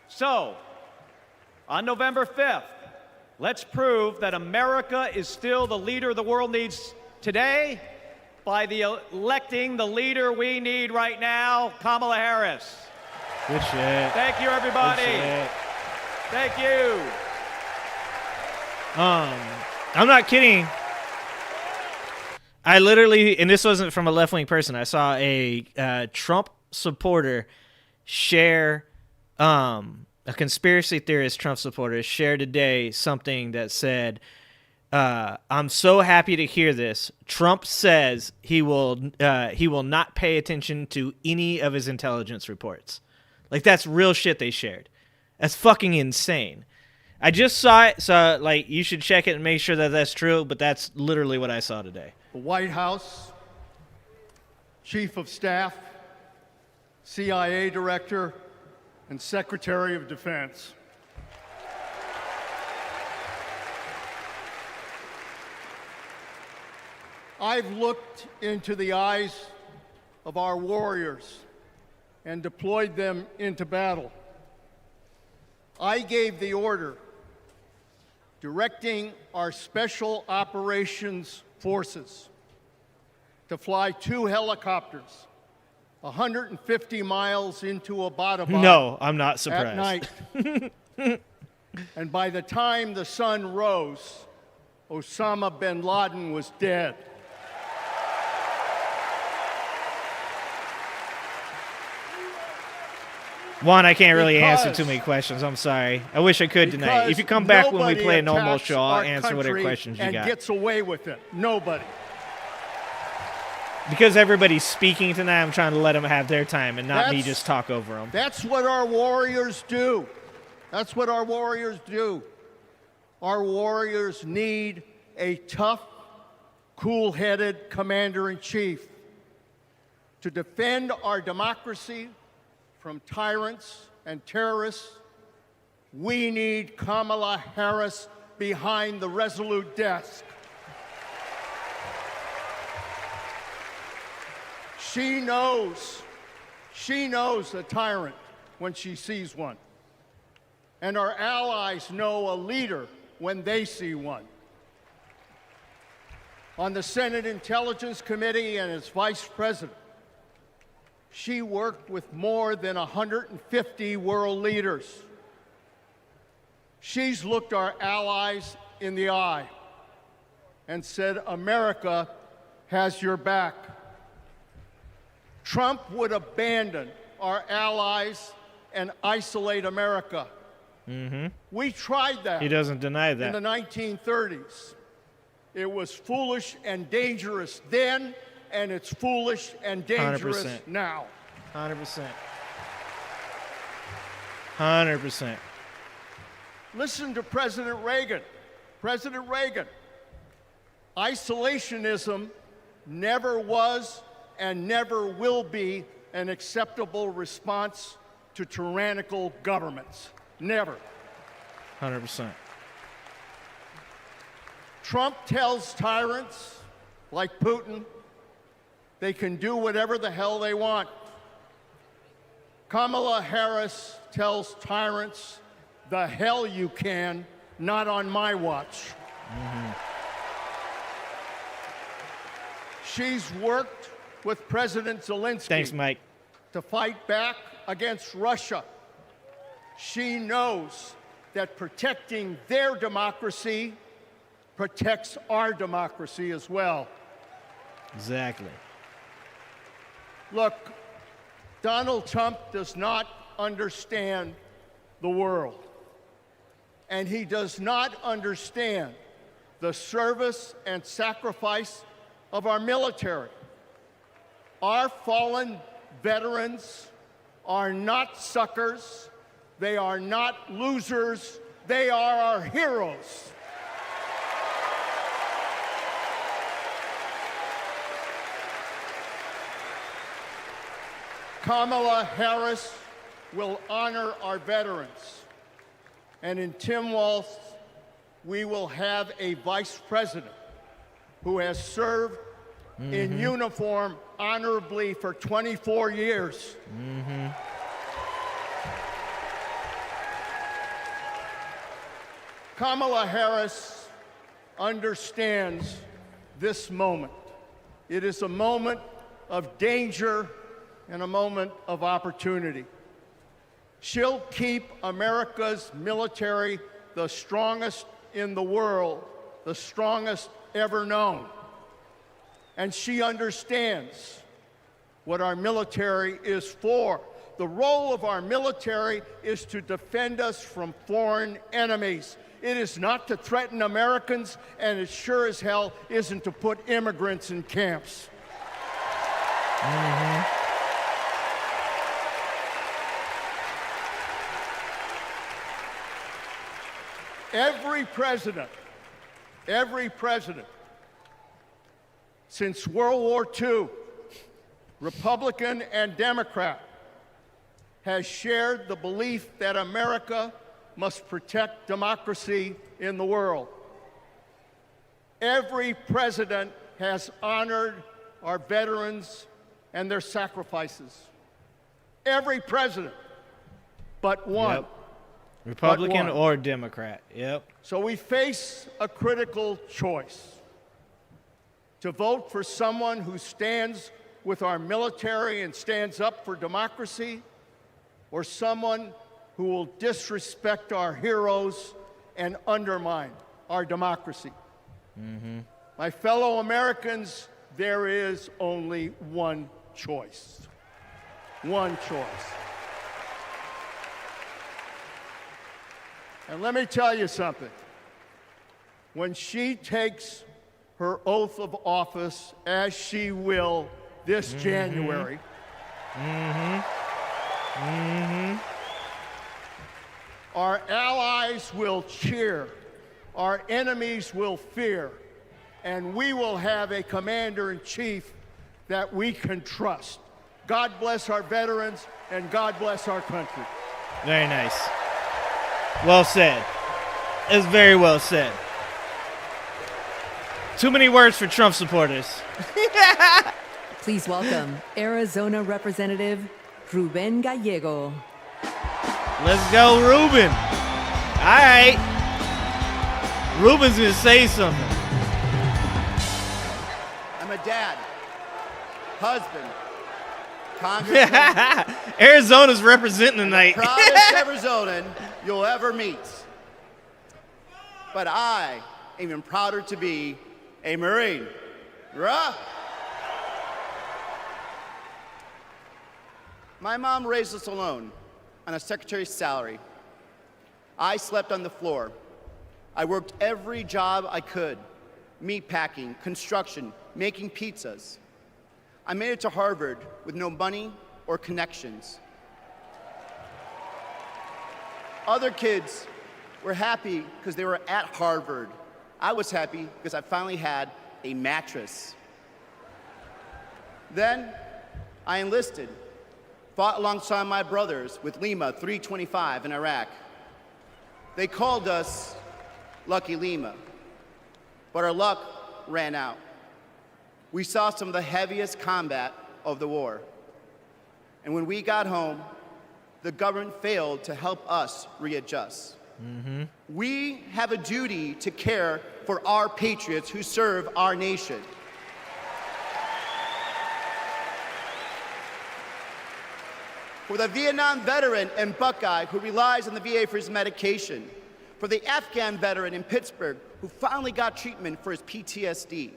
So, on November 5th, let's prove that America is still the leader the world needs today by electing the leader we need right now, Kamala Harris. Good shit. Thank you, everybody. Good shit. Thank you. I'm not kidding. I literally, and this wasn't from a left-wing person, I saw a Trump supporter share, a conspiracy theorist Trump supporter share today something that said, I'm so happy to hear this. Trump says he will not pay attention to any of his intelligence reports. Like, that's real shit they shared. That's fucking insane. I just saw it, so like you should check it and make sure that that's true, but that's literally what I saw today. The White House, Chief of Staff, CIA Director, and Secretary of Defense. I've looked into the eyes of our warriors and deployed them into battle. I gave the order directing our Special Operations Forces to fly 2 helicopters 150 miles into Abbottabad. No, I'm not surprised. At night. And by the time the sun rose, Osama bin Laden was dead. Juan, I can't really answer too many questions. I'm sorry. I wish I could tonight. If you come back when we play a normal show, I'll answer whatever questions you got. And gets away with it. Nobody. Because everybody's speaking tonight, I'm trying to let them have their time and not me just talk over them. That's what our warriors do. That's what our warriors do. Our warriors need a tough, cool-headed commander-in-chief to defend our democracy from tyrants and terrorists. We need Kamala Harris behind the resolute desk. She knows a tyrant when she sees one. And our allies know a leader when they see one. On the Senate Intelligence Committee and as vice president, she worked with more than 150 world leaders. She's looked our allies in the eye and said, America has your back. Trump would abandon our allies and isolate America. Mm-hmm. We tried that. He doesn't deny that. In the 1930s. It was foolish and dangerous then, and it's foolish and dangerous 100%. now. 100%. 100%. Listen to President Reagan. President Reagan. Isolationism never was and never will be an acceptable response to tyrannical governments. Never. 100%. Trump tells tyrants like Putin they can do whatever the hell they want. Kamala Harris tells tyrants, the hell you can, not on my watch. Mm-hmm. She's worked with President Zelensky. Thanks, Mike. To fight back against Russia. She knows that protecting their democracy protects our democracy as well. Exactly. Look, Donald Trump does not understand the world. And he does not understand the service and sacrifice of our military. Our fallen veterans are not suckers. They are not losers. They are our heroes. Kamala Harris will honor our veterans. And in Tim Walz, we will have a vice president who has served in uniform honorably for 24 years. Mm-hmm. Kamala Harris understands this moment. It is a moment of danger and a moment of opportunity. She'll keep America's military the strongest in the world, the strongest ever known. And she understands what our military is for. The role of our military is to defend us from foreign enemies. It is not to threaten Americans, and it sure as hell isn't to put immigrants in camps. Mm-hmm. Every president since World War II, Republican and Democrat, has shared the belief that America must protect democracy in the world. Every president has honored our veterans and their sacrifices. Every president but one. Yep. Republican but one. or Democrat. Yep. So we face a critical choice: to vote for someone who stands with our military and stands up for democracy, or someone who will disrespect our heroes and undermine our democracy. Mm-hmm. My fellow Americans, there is only one choice. One choice. And let me tell you something. When she takes her oath of office, as she will this January, our allies will cheer, our enemies will fear, and we will have a commander-in-chief that we can trust. God bless our veterans, and God bless our country. Very nice. Well said. It's very well said. Too many words for Trump supporters. Please welcome Arizona Representative Ruben Gallego. Let's go, Ruben. All right. Ruben's going to say something. I'm a dad, husband, congressman. Arizona's representing tonight. Proudest Arizonan you'll ever meet. But I am even prouder to be a Marine. Rah! My mom raised us alone on a secretary's salary. I slept on the floor. I worked every job I could, meat packing, construction, making pizzas. I made it to Harvard with no money or connections. Other kids were happy because they were at Harvard. I was happy because I finally had a mattress. Then I enlisted, fought alongside my brothers with Lima 325 in Iraq. They called us Lucky Lima, but our luck ran out. We saw some of the heaviest combat of the war. And when we got home, the government failed to help us readjust. Mm-hmm. We have a duty to care for our patriots who serve our nation. For the Vietnam veteran in Buckeye who relies on the VA for his medication. For the Afghan veteran in Pittsburgh who finally got treatment for his PTSD.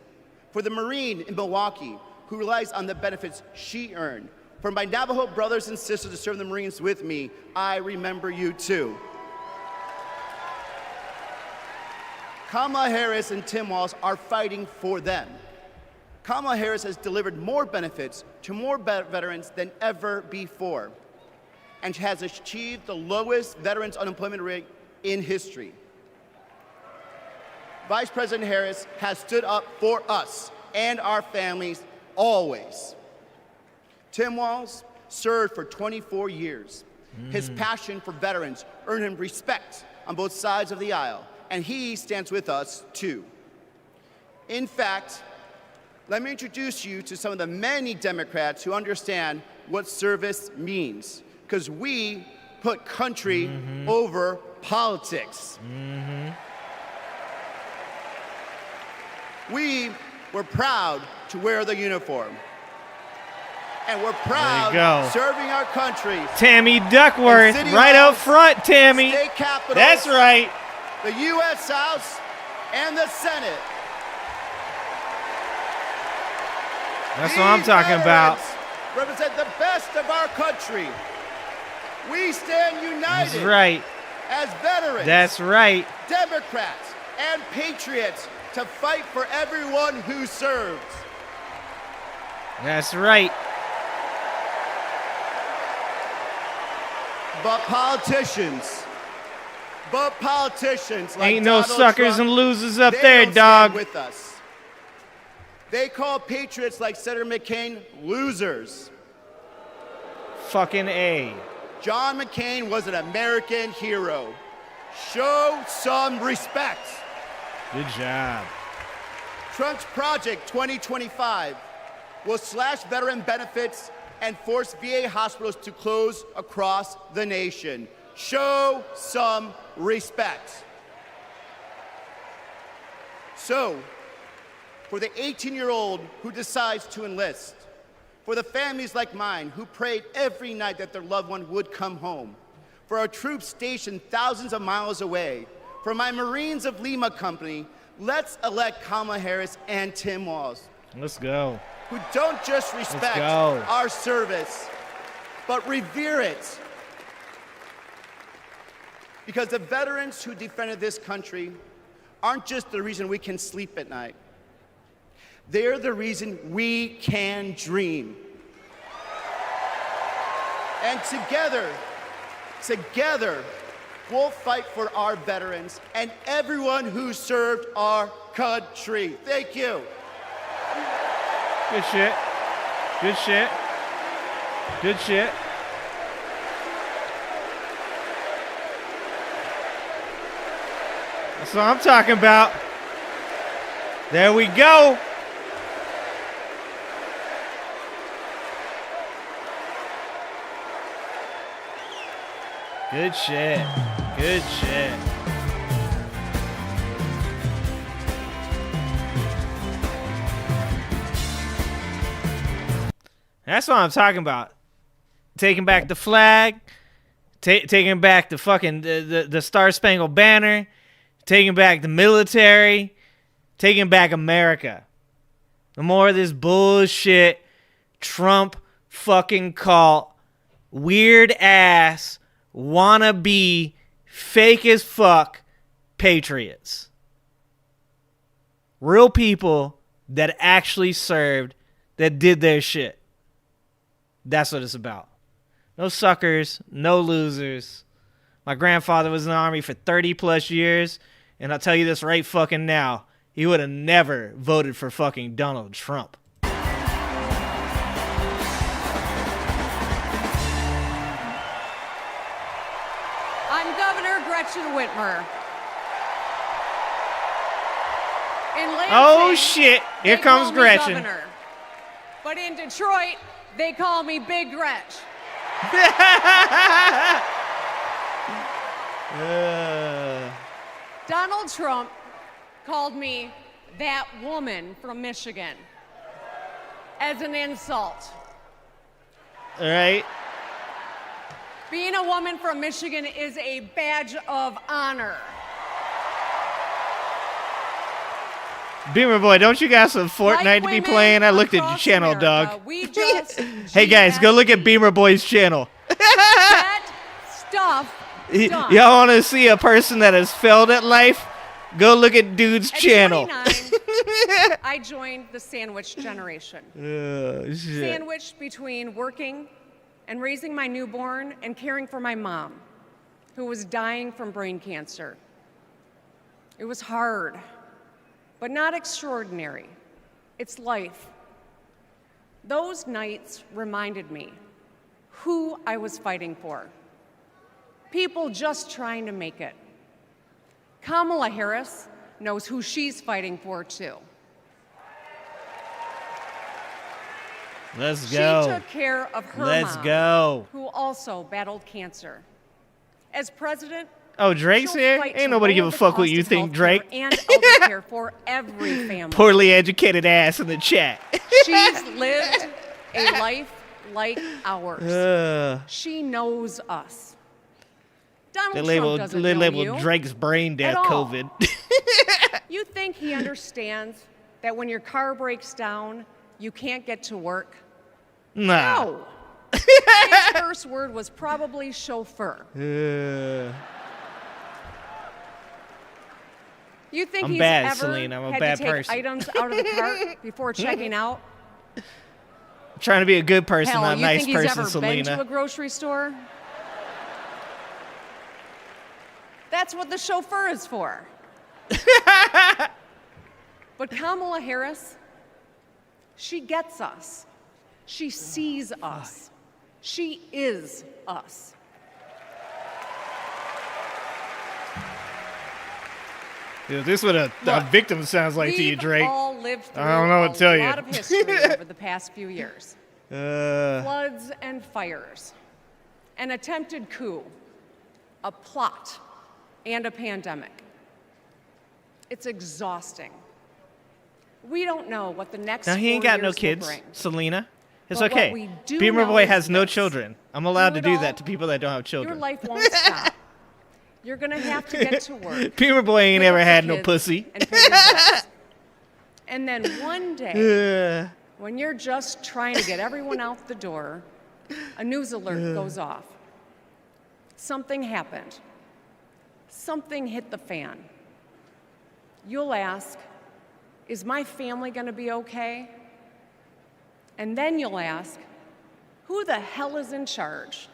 For the Marine in Milwaukee who relies on the benefits she earned. For my Navajo brothers and sisters who serve the Marines with me, I remember you too. Kamala Harris and Tim Walz are fighting for them. Kamala Harris has delivered more benefits to more veterans than ever before, and has achieved the lowest veterans unemployment rate in history. Vice President Harris has stood up for us and our families always. Tim Walz served for 24 years. His passion for veterans earned him respect on both sides of the aisle, and he stands with us too. In fact, let me introduce you to some of the many Democrats who understand what service means, because we put country over politics. We were proud to wear the uniform. And we're proud serving our country. Tammy Duckworth, right up front, Tammy. State capitals, that's right. The U.S. House and the Senate. That's what I'm talking about. Represent the best of our country. We stand united. That's right. As veterans. That's right. Democrats and patriots to fight for everyone who serves. That's right. But politicians like ain't no Donald suckers Trump, and losers up they there, don't dog. stand with us. They call patriots like Senator McCain losers. Fucking A. John McCain was an American hero. Show some respect. Good job. Trump's Project 2025 will slash veteran benefits and force VA hospitals to close across the nation. Show some respect. So, for the 18-year-old who decides to enlist, for the families like mine who prayed every night that their loved one would come home, for our troops stationed thousands of miles away, for my Marines of Lima Company, let's elect Kamala Harris and Tim Walz. Let's go. Who don't just respect our service, but revere it. Because the veterans who defended this country aren't just the reason we can sleep at night. They're the reason we can dream. And together, we'll fight for our veterans and everyone who served our country. Thank you. Good shit. Good shit. Good shit. That's what I'm talking about. There we go. Good shit. Good shit. That's what I'm talking about. Taking back the flag, taking back the fucking the Star Spangled Banner, taking back the military, taking back America. No more of this bullshit Trump fucking cult, weird ass, wannabe, fake as fuck patriots. Real people that actually served, that did their shit. That's what it's about. No suckers, no losers. My grandfather was in the army for 30 plus years, and I'll tell you this right fucking now, he would have never voted for fucking Donald Trump. I'm Governor Gretchen Whitmer. In Lansing, Oh shit, here they comes call me Gretchen. Governor. But in Detroit, they call me Big Gretch. Donald Trump called me that woman from Michigan as an insult. All right. Being a woman from Michigan is a badge of honor. Beamer Boy, don't you got some Fortnite Like to be women playing? I looked at your across channel, America, dog. We just Hey guys, go look at Beamer Boy's channel. get stuff done. Y'all want to see a person that has failed at life? Go look at dude's channel. 29, I joined the sandwich generation. Shit. Sandwiched between working and raising my newborn and caring for my mom, who was dying from brain cancer. It was hard, but not extraordinary. It's life. Those nights reminded me who I was fighting for. People just trying to make it. Kamala Harris knows who she's fighting for, too. Let's go. She took care of her Let's mom, go. who also battled cancer. As president, Oh, Drake's she'll here? fight Ain't to nobody give lower a the fuck what cost you of think, healthcare Drake. And eldercare for every family. Poorly educated ass in the chat. She's lived a life like ours. She knows us. Donald They Trump doesn't know labeled you Drake's brain death at all. COVID. You think he understands that when your car breaks down, you can't get to work? Nah. No. His first word was probably chauffeur. You think I'm he's bad, ever Selena. I'm a had bad to take person. items out of the cart before checking out? I'm trying to be a good person, Hell, not a you nice think he's person, ever been to a Selena. grocery store? That's what the chauffeur is for. But Kamala Harris, she gets us. She sees us. She is us. Dude, this is what a victim sounds like to you, We've Drake. all lived through I don't know what to tell a you. lot of history over the past few years. Floods and fires, an attempted coup, a plot, and a pandemic. It's exhausting. We don't know what the next Now, he ain't 4 got no years will kids, bring. Selena. It's But what okay. we do Beamer know Boy is has no this. children. I'm allowed to Through do it that all, to people that don't have Your children. life won't stop. You're gonna have to get to work. Beamer Boy ain't pick ever up the had no kids, pussy. and pay your bills. And then one day, when you're just trying to get everyone out the door, a news alert goes off. Something happened. Something hit the fan. You'll ask, is my family going to be okay? And then you'll ask, who the hell is in charge?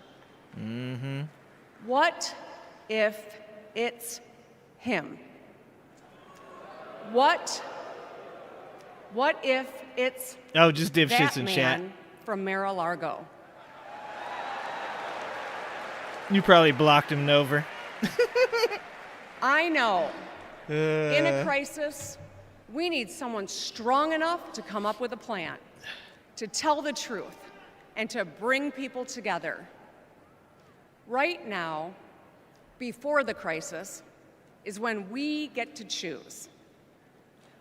Mm-hmm. What if it's him? What if it's Oh, just dipshits that in man chat. from Mar-a-Lago? You probably blocked him over. I know In a crisis, we need someone strong enough to come up with a plan, to tell the truth, and to bring people together. Right now, before the crisis, is when we get to choose.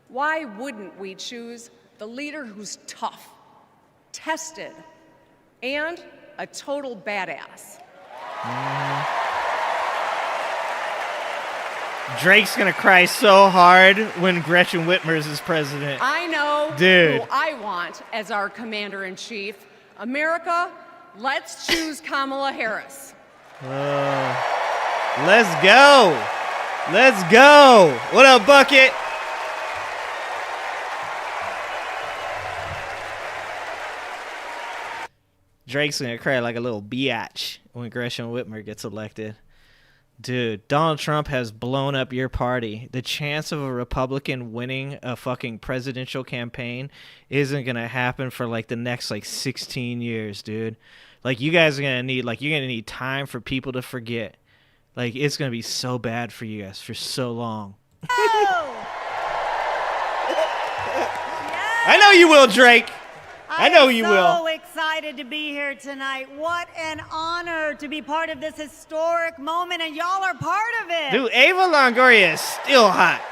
Why wouldn't we choose the leader who's tough, tested, and a total badass? Drake's gonna cry so hard when Gretchen Whitmer's is president. I know Dude. who I want as our commander-in-chief. America, let's choose Kamala Harris. Let's go. Let's go. What up, Bucket? Drake's gonna cry like a little biatch when Gretchen Whitmer gets elected. Dude, Donald Trump has blown up your party. The chance of a Republican winning a fucking presidential campaign isn't gonna happen for like the next like 16 years, dude. Like you guys are gonna need you're gonna need time for people to forget. Like it's gonna be so bad for you guys for so long. I know you will, Drake. I know you will. I'm so excited to be here tonight. What an honor to be part of this historic moment, and y'all are part of it. Dude, Ava Longoria is still hot.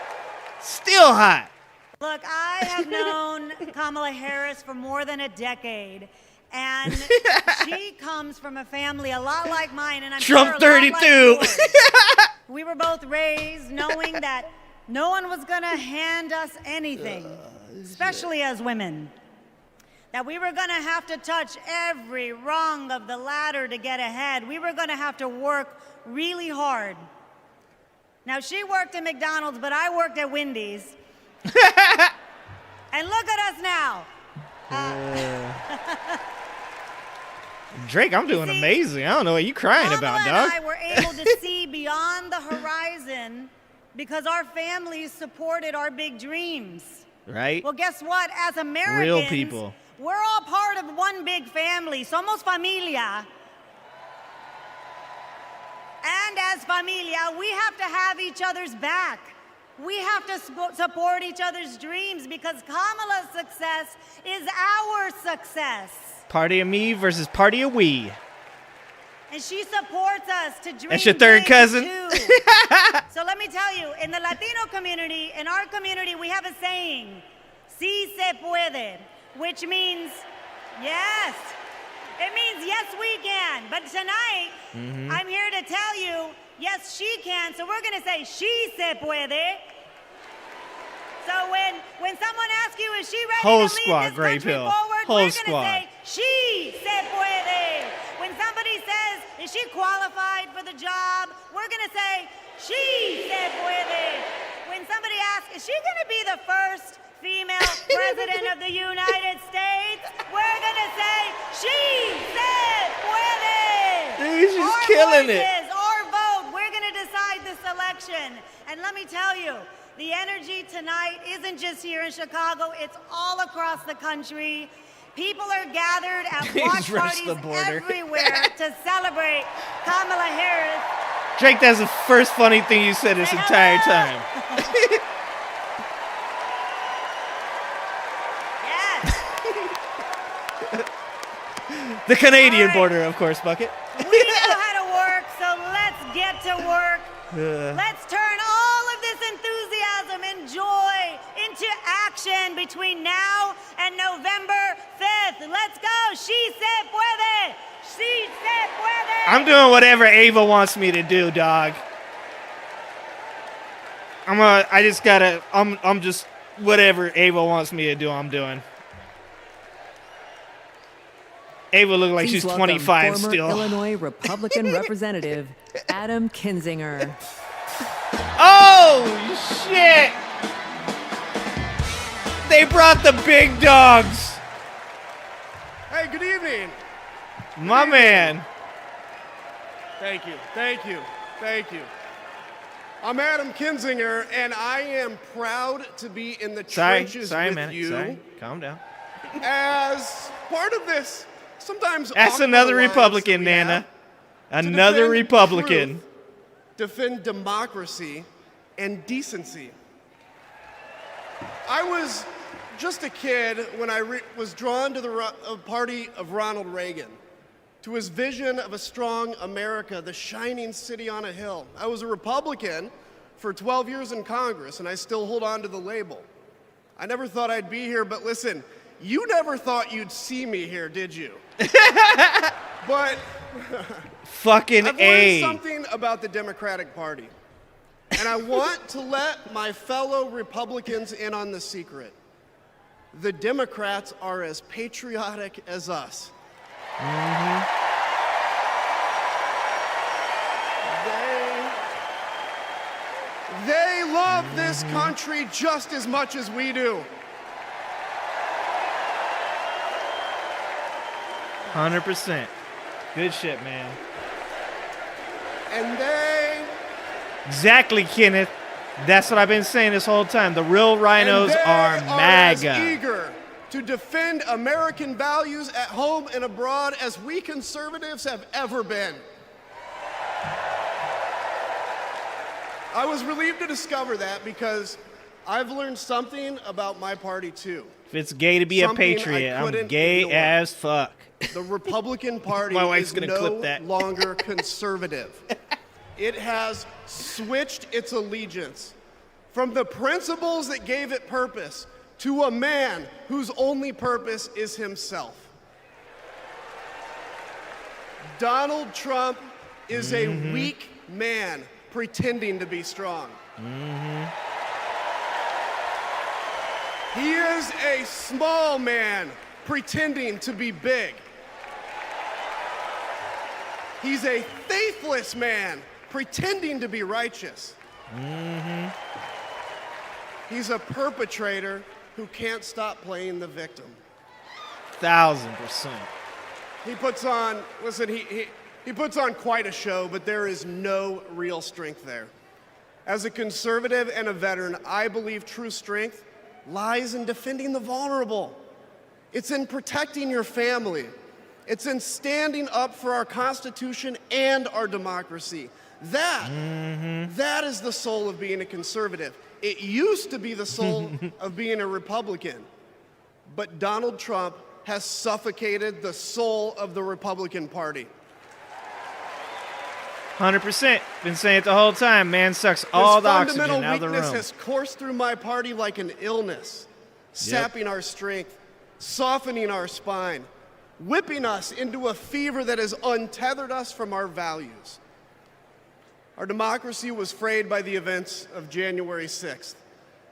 Still hot. Look, I have known Kamala Harris for more than a decade, and she comes from a family a lot like mine, and I'm Trump sure a lot 32. like yours. We were both raised knowing that no one was going to hand us anything, especially as women. That we were going to have to touch every rung of the ladder to get ahead. We were going to have to work really hard. Now, she worked at McDonald's, but I worked at Wendy's. And look at us now. Drake, I'm doing amazing. I don't know what you crying about, dog. And I were able to see beyond the horizon because our families supported our big dreams. Right? Well, guess what? As Americans, Real people. We're all part of one big family. Somos familia. And as familia, we have to have each other's back. We have to support each other's dreams because Kamala's success is our success. Party of me versus party of we. And she supports us to dream. That's your third big, cousin. Too. So let me tell you, in the Latino community, in our community, we have a saying, "Si se puede," which means yes. It means yes, we can. But tonight, I'm here to tell you, yes, she can. So we're going to say, "She se puede." So when someone asks you, "Is she ready Whole to lead squad, this Gray country Pill. forward?" Whole we're squad. going to say, "She se puede." When somebody says, "Is she qualified for the job?" we're going to say, "She se puede." When somebody asks, "Is she going to be the first female president of the United States?" we're going to say, "She se puede." Dude, she's our killing voices, it. Our vote, we're going to decide this election. And let me tell you, the energy tonight isn't just here in Chicago, it's all across the country. People are gathered at watch parties everywhere to celebrate Kamala Harris. Drake, that's the first funny thing you said this entire time. The Canadian border, of course, Bucket. We know how to work, so let's get to work. Let's turn all of this enthusiasm and joy into action between now and November 5th. Let's go. She se puede. She se puede. I'm doing whatever Ava wants me to do, dog. I'm just whatever Ava wants me to do, I'm doing. Ava look like Please she's welcome 25 former still. Illinois Republican Representative Adam Kinzinger. Oh, shit! They brought the big dogs. Hey, good evening. My man. Thank you. I'm Adam Kinzinger, and I am proud to be in the trenches with man. you. Sorry, calm down. As part of this, sometimes That's awkward another alliance Republican, that we Nana. have to Another defend Republican. truth, defend democracy, and decency. I was just a kid when I was drawn to the party of Ronald Reagan, to his vision of a strong America, the shining city on a hill. I was a Republican for 12 years in Congress, and I still hold on to the label. I never thought I'd be here, but listen, you never thought you'd see me here, did you? But fucking I've learned something about the Democratic Party, and I want to let my fellow Republicans in on the secret. The Democrats are as patriotic as us. They love this country just as much as we do. 100%. Good shit, man. And they... Exactly, Kenneth. That's what I've been saying this whole time. The real rhinos are MAGA. As eager to defend American values at home and abroad as we conservatives have ever been. I was relieved to discover that because I've learned something about my party too. If it's gay to be a patriot, I'm gay as fuck. The Republican Party My wife's is gonna no clip that. longer conservative. It has switched its allegiance from the principles that gave it purpose to a man whose only purpose is himself. Donald Trump is a weak man pretending to be strong. He is a small man pretending to be big. He's a faithless man pretending to be righteous. He's a perpetrator who can't stop playing the victim. 1000%. He puts on, listen, he puts on quite a show, but there is no real strength there. As a conservative and a veteran, I believe true strength lies in defending the vulnerable. It's in protecting your family. It's in standing up for our Constitution and our democracy. That is the soul of being a conservative. It used to be the soul of being a Republican, but Donald Trump has suffocated the soul of the Republican Party. 100%. Been saying it the whole time. Man sucks all the oxygen out of the His fundamental weakness room. has coursed through my party like an illness, sapping our strength, softening our spine, whipping us into a fever that has untethered us from our values. Our democracy was frayed by the events of January 6th,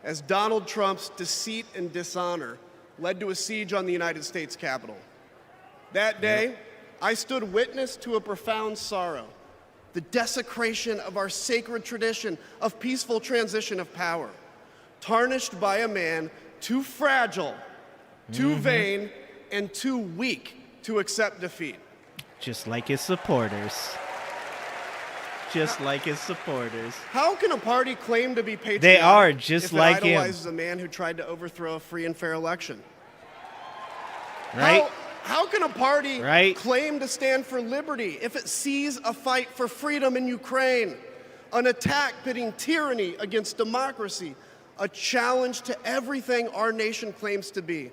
as Donald Trump's deceit and dishonor led to a siege on the United States Capitol. That day, I stood witness to a profound sorrow, the desecration of our sacred tradition of peaceful transition of power, tarnished by a man too fragile, too vain, and too weak to accept defeat. Just like his supporters. Just like his supporters. How can a party claim to be patriotic They are just if like it him. idolizes a man who tried to overthrow a free and fair election? Right? How can a party claim to stand for liberty if it sees a fight for freedom in Ukraine, an attack pitting tyranny against democracy, a challenge to everything our nation claims to be,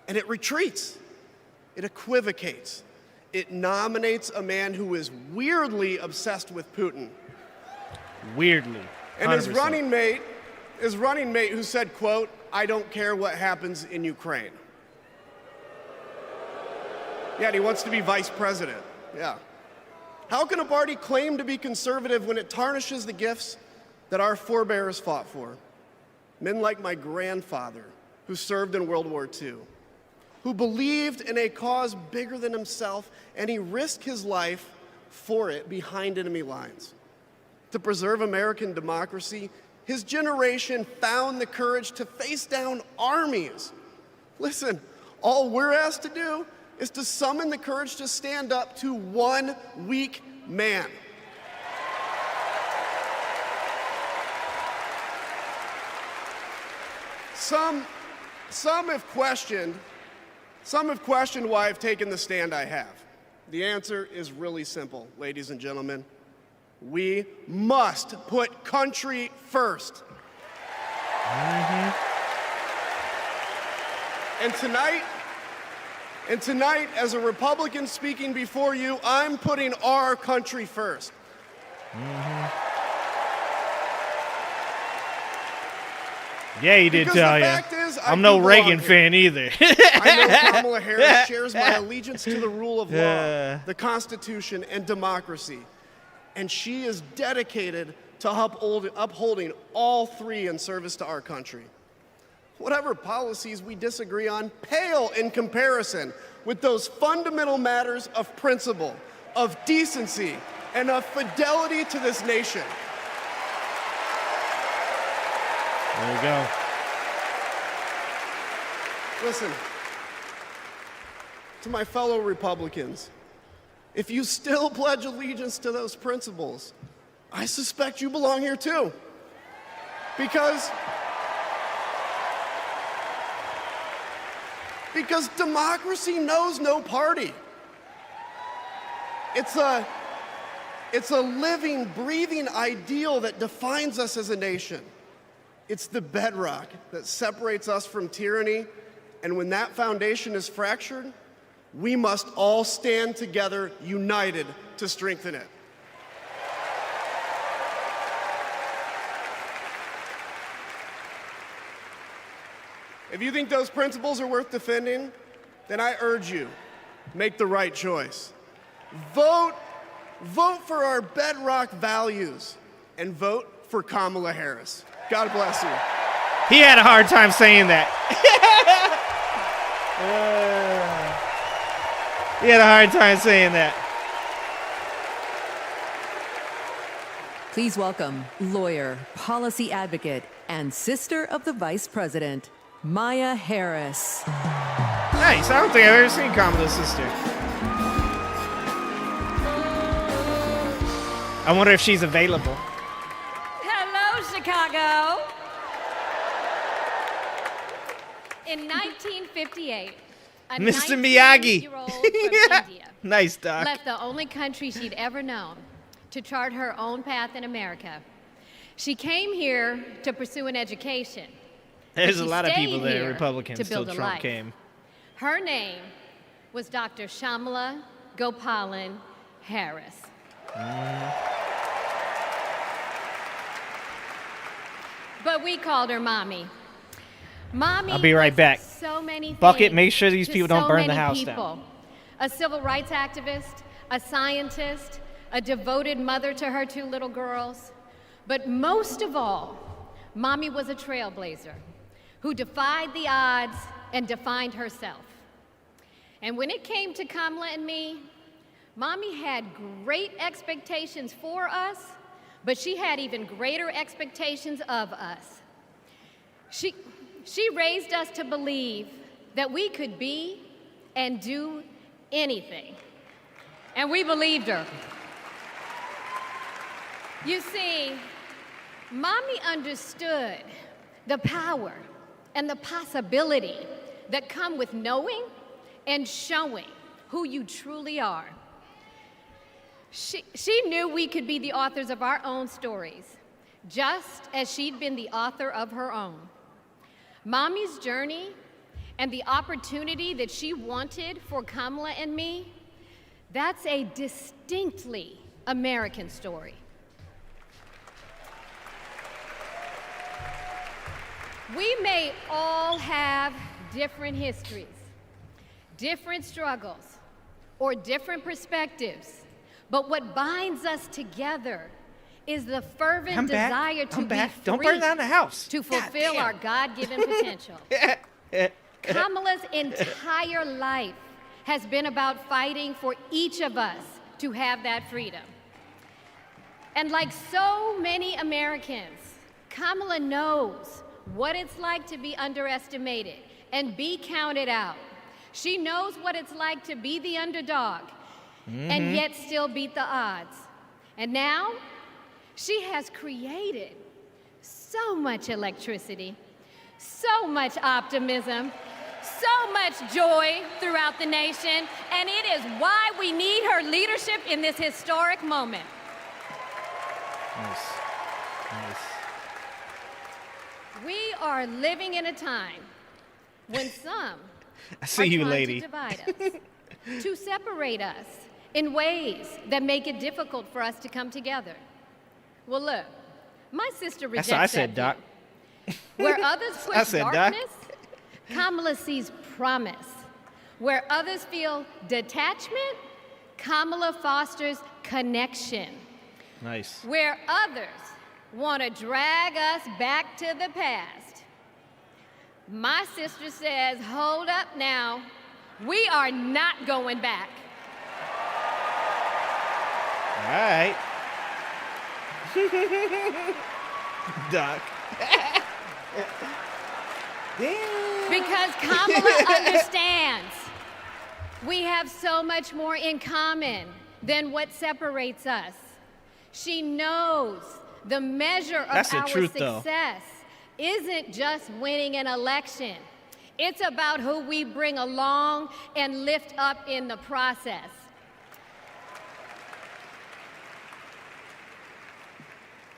and it retreats, it equivocates, it nominates a man who is weirdly obsessed with Putin. Weirdly. 100%. And his running mate who said, quote, "I don't care what happens in Ukraine." Yeah, and he wants to be vice president. Yeah. How can a party claim to be conservative when it tarnishes the gifts that our forebears fought for? Men like my grandfather, who served in World War II, who believed in a cause bigger than himself, and he risked his life for it behind enemy lines. To preserve American democracy, his generation found the courage to face down armies. Listen, all we're asked to do is to summon the courage to stand up to one weak man. Some have questioned why I've taken the stand I have. The answer is really simple, ladies and gentlemen. We must put country first. And tonight, as a Republican speaking before you, I'm putting our country first. Yeah, he did Because tell the you. fact is, I I'm no do belong Reagan here. fan either. I know Kamala Harris shares my allegiance to the rule of law, Yeah. the Constitution, and democracy. And she is dedicated to upholding all three in service to our country. Whatever policies we disagree on pale in comparison with those fundamental matters of principle, of decency, and of fidelity to this nation. There you go. Listen, to my fellow Republicans, if you still pledge allegiance to those principles, I suspect you belong here too. Because democracy knows no party. It's a living, breathing ideal that defines us as a nation. It's the bedrock that separates us from tyranny, and when that foundation is fractured, we must all stand together, united, to strengthen it. If you think those principles are worth defending, then I urge you, make the right choice. Vote for our bedrock values, and vote for Kamala Harris. God bless you. He had a hard time saying that. He had a hard time saying that. Please welcome lawyer, policy advocate, and sister of the Vice President, Maya Harris. Nice. I don't think I've ever seen Kamala's sister. I wonder if she's available. Hello, Chicago. In 1958, a Mr. Miyagi. 19-year-old from India Nice, Doc. left the only country she'd ever known to chart her own path in America. She came here to pursue an education. but There's a she lot of stayed people there, here Republicans, to till build a Trump life. came. Her name was Dr. Shamala Gopalan Harris. But we called her Mommy. Mommy I'll be right was back. So many Bucket, things make sure these to people so don't burn the many house people. down. A civil rights activist, a scientist, a devoted mother to her two little girls. But most of all, Mommy was a trailblazer who defied the odds and defined herself. And when it came to Kamala and me, Mommy had great expectations for us, but she had even greater expectations of us. She raised us to believe that we could be and do anything. And we believed her. You see, Mommy understood the power and the possibility that come with knowing and showing who you truly are. She knew we could be the authors of our own stories, just as she'd been the author of her own. Mommy's journey and the opportunity that she wanted for Kamala and me, that's a distinctly American story. We may all have different histories, different struggles, or different perspectives, but what binds us together is the fervent desire to be free, Don't burn down the house. to fulfill our God-given potential. Kamala's entire life has been about fighting for each of us to have that freedom. And like so many Americans, Kamala knows what it's like to be underestimated and be counted out. She knows what it's like to be the underdog and yet still beat the odds. And now, she has created so much electricity, so much optimism, so much joy throughout the nation, and it is why we need her leadership in this historic moment. Nice. Nice. We are living in a time when some I see are you, trying lady. to divide us, to separate us in ways that make it difficult for us to come together. Well, look, my sister That's rejects what I that said, Doc. view. Where others I push said, Doc. darkness, Kamala sees promise. Where others feel detachment, Kamala fosters connection. Nice. Where others want to drag us back to the past, my sister says, hold up now, we are not going back. All right. Doc. Because Kamala understands we have so much more in common than what separates us. She knows the measure of That's the our truth, though. success isn't just winning an election. It's about who we bring along and lift up in the process.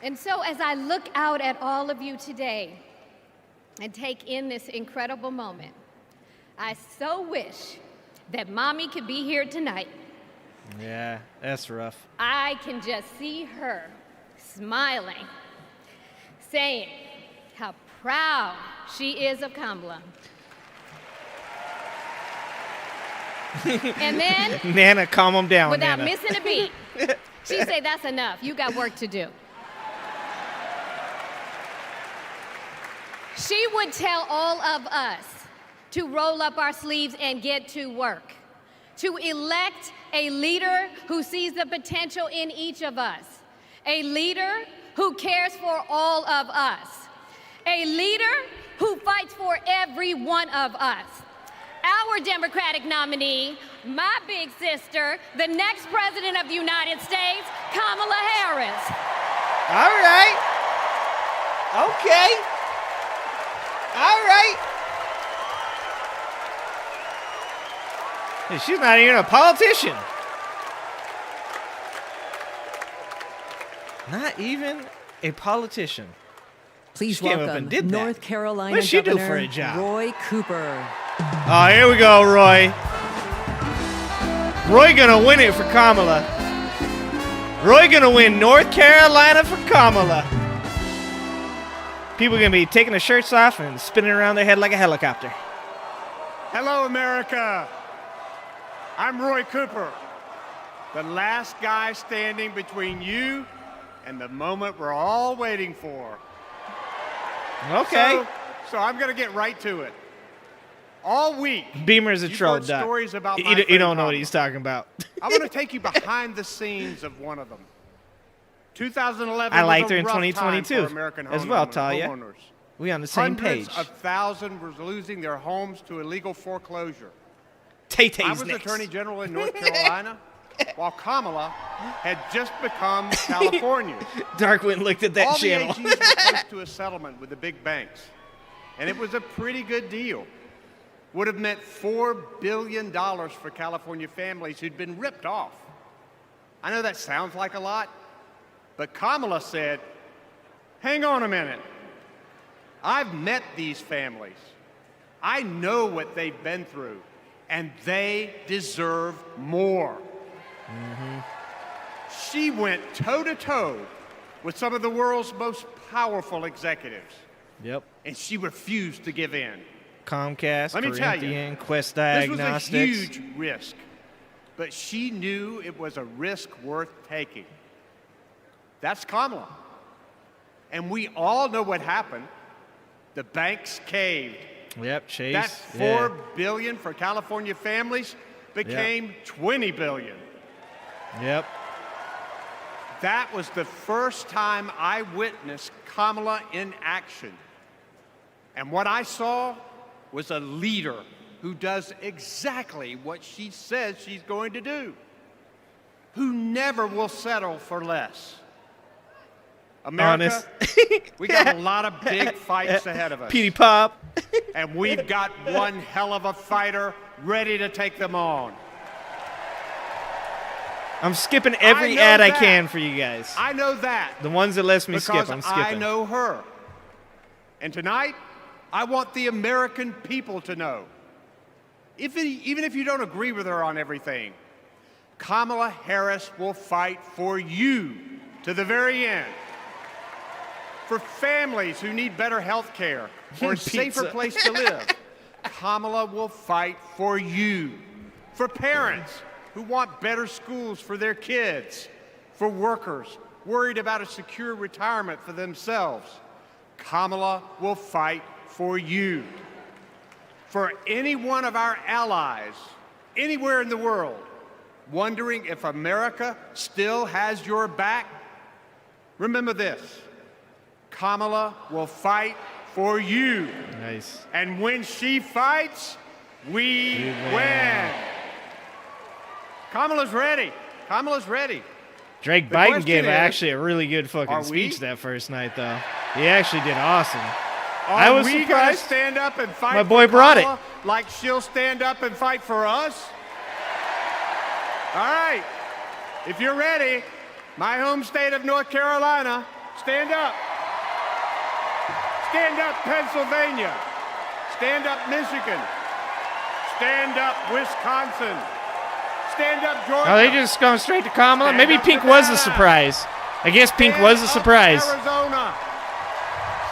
And so as I look out at all of you today and take in this incredible moment, I so wish that Mommy could be here tonight. Yeah, that's rough. I can just see her smiling, saying how proud she is of Kamala. And then, Nana, calm him down, without Nana. missing a beat, she'd say, that's enough. You got work to do. She would tell all of us to roll up our sleeves and get to work, to elect a leader who sees the potential in each of us, a leader who cares for all of us, a leader who fights for every one of us. Our Democratic nominee, my big sister, the next president of the United States, Kamala Harris. All right. Okay. All right. Hey, she's not even a politician. Not even a politician. Please She came up welcome and did that. North Carolina What'd she do Governor for a job? Roy Cooper. Oh, here we go, Roy. Roy gonna win it for Kamala. Roy gonna win North Carolina for Kamala. People gonna be taking their shirts off and spinning around their head like a helicopter. Hello, America. I'm Roy Cooper, the last guy standing between you and the moment we're all waiting for. Okay. So I'm going to get right to it. All week, Beamer's a you've troll, heard Doc. stories about You my you friend don't know what Kamala. he's talking about. I want to take you behind the scenes of one of them. 2011 I liked was her a in rough time 2022 for American as well, homeowners. Talia. We on the same Hundreds page. of thousands were losing their homes to illegal foreclosure. Tay-Tay's I was next. Attorney General in North Carolina, while Kamala had just become California. Darkwing looked at that All channel. the AGs were close to a settlement with the big banks, and it was a pretty good deal. Would have meant $4 billion for California families who'd been ripped off. I know that sounds like a lot, but Kamala said, hang on a minute. I've met these families. I know what they've been through, and they deserve more. She went toe-to-toe with some of the world's most powerful executives, Yep. and she refused to give in. Comcast, Let me tell you, Corinthian, Quest This was a Diagnostics. huge risk, but she knew it was a risk worth taking. That's Kamala. And we all know what happened. The banks caved. Yep, Chase. That $4 billion for California families became $20 billion. Yep. That was the first time I witnessed Kamala in action. And what I saw was a leader who does exactly what she says she's going to do, who never will settle for less. America, we got a lot of big fights ahead of us. Petey Pop. And we've got one hell of a fighter ready to take them on. I'm skipping every ad I can for you guys. I know that. The ones that lets me skip, I'm Because skipping. I know her. And tonight, I want the American people to know, even if you don't agree with her on everything, Kamala Harris will fight for you to the very end. For families who need better health care or a safer place to live, Kamala will fight for you. For parents who want better schools for their kids. For workers worried about a secure retirement for themselves, Kamala will fight for you. For any one of our allies, anywhere in the world, wondering if America still has your back, remember this. Kamala will fight for you. Nice. And when she fights, we win. Kamala's ready. Kamala's ready. Drake The Biden question gave is, actually a really good are fucking we? speech that first night, though. He actually did awesome. Are I was we gonna surprised. stand up and fight My boy for brought it. Kamala like she'll stand up and fight for us? All right. If you're ready, my home state of North Carolina, stand up. Stand up, Pennsylvania. Stand up, Michigan. Stand up, Wisconsin. Stand up, Georgia. Oh, they just going straight to Kamala? Stand Maybe up, Pink was a Nevada. surprise. I guess Pink was a surprise. Arizona.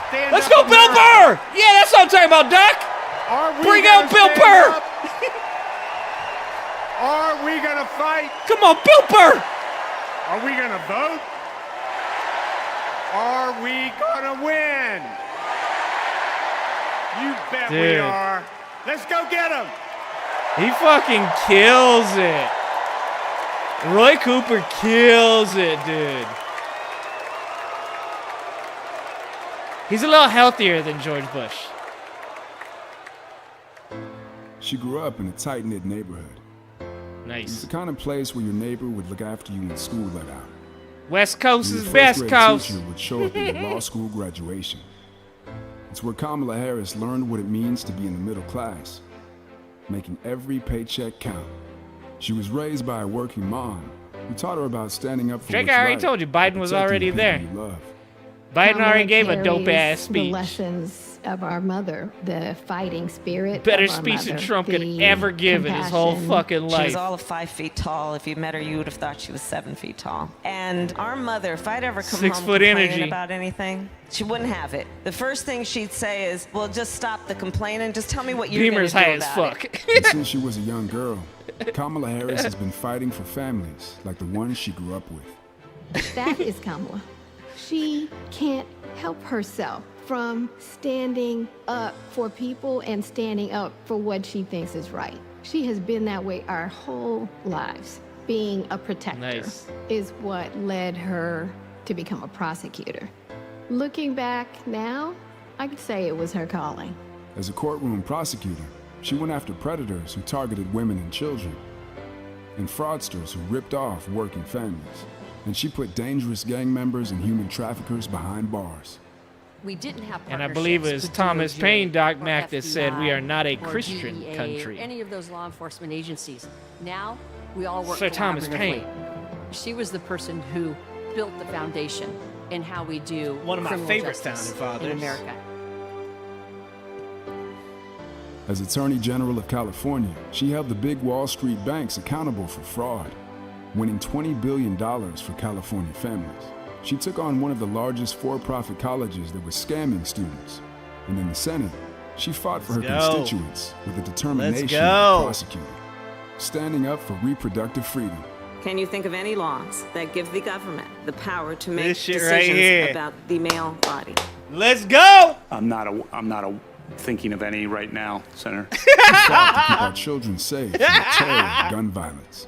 Stand Let's up, go, Bill America. Burr! Yeah, that's what I'm talking about, Doc! Are we Bring gonna out Bill stand Burr! up? Are we gonna fight? Come on, Bill Burr! Are we gonna vote? Are we gonna win? You bet we Dude. are. Let's go get him. He fucking kills it. Roy Cooper kills it, dude. He's a little healthier than George Bush. She grew up in a tight-knit neighborhood. Nice. It's the kind of place where your neighbor would look after you when school let out. West Coast And is your best first-grade coast. teacher would show up at your law school graduation. It's where Kamala Harris learned what it means to be in the middle class, making every paycheck count. She was raised by a working mom who taught her about standing up for Drake, what's I already right told you, Biden and was protecting already the there. people you love. Biden Kamala already gave a carries dope-ass the speech. lessons of our mother, the fighting spirit. Better of our speech than mother, Trump could the ever give in his whole compassion. fucking She life. was all of 5 feet tall. If you met her, you would have thought she was 7 feet tall. And our mother, if I'd ever come 6 home foot complaining energy. about anything, she wouldn't have it. The first thing she'd say is, well, just stop the complaining. Just tell me what you're going to Beamer's do high as about fuck. it. And since she was a young girl, Kamala Harris has been fighting for families like the ones she grew up with. That is Kamala. She can't help herself from standing up for people and standing up for what she thinks is right. She has been that way our whole lives. Being a protector Nice. is what led her to become a prosecutor. Looking back now, I could say it was her calling. As a courtroom prosecutor, she went after predators who targeted women and children, and fraudsters who ripped off working families. And she put dangerous gang members and human traffickers behind bars. We didn't have And I believe it was Thomas Paine, Doc Mack, that said we are not a or Christian DEA country. Or any of those law enforcement agencies. Now we all work Sir Thomas collaboratively. Paine. She was the person who built the foundation in how we do One of my criminal favorite justice founding fathers. in America. As Attorney General of California, she held the big Wall Street banks accountable for fraud, winning $20 billion for California families. She took on one of the largest for-profit colleges that was scamming students. And in the Senate, she fought for her Let's go. constituents with the determination go. of a prosecutor, standing up for reproductive freedom. Can you think of any laws that give the government the power to make This shit right decisions here. about the male body? Let's go! I'm not thinking of any right now, Senator. She fought to keep our children safe from the terror of gun violence.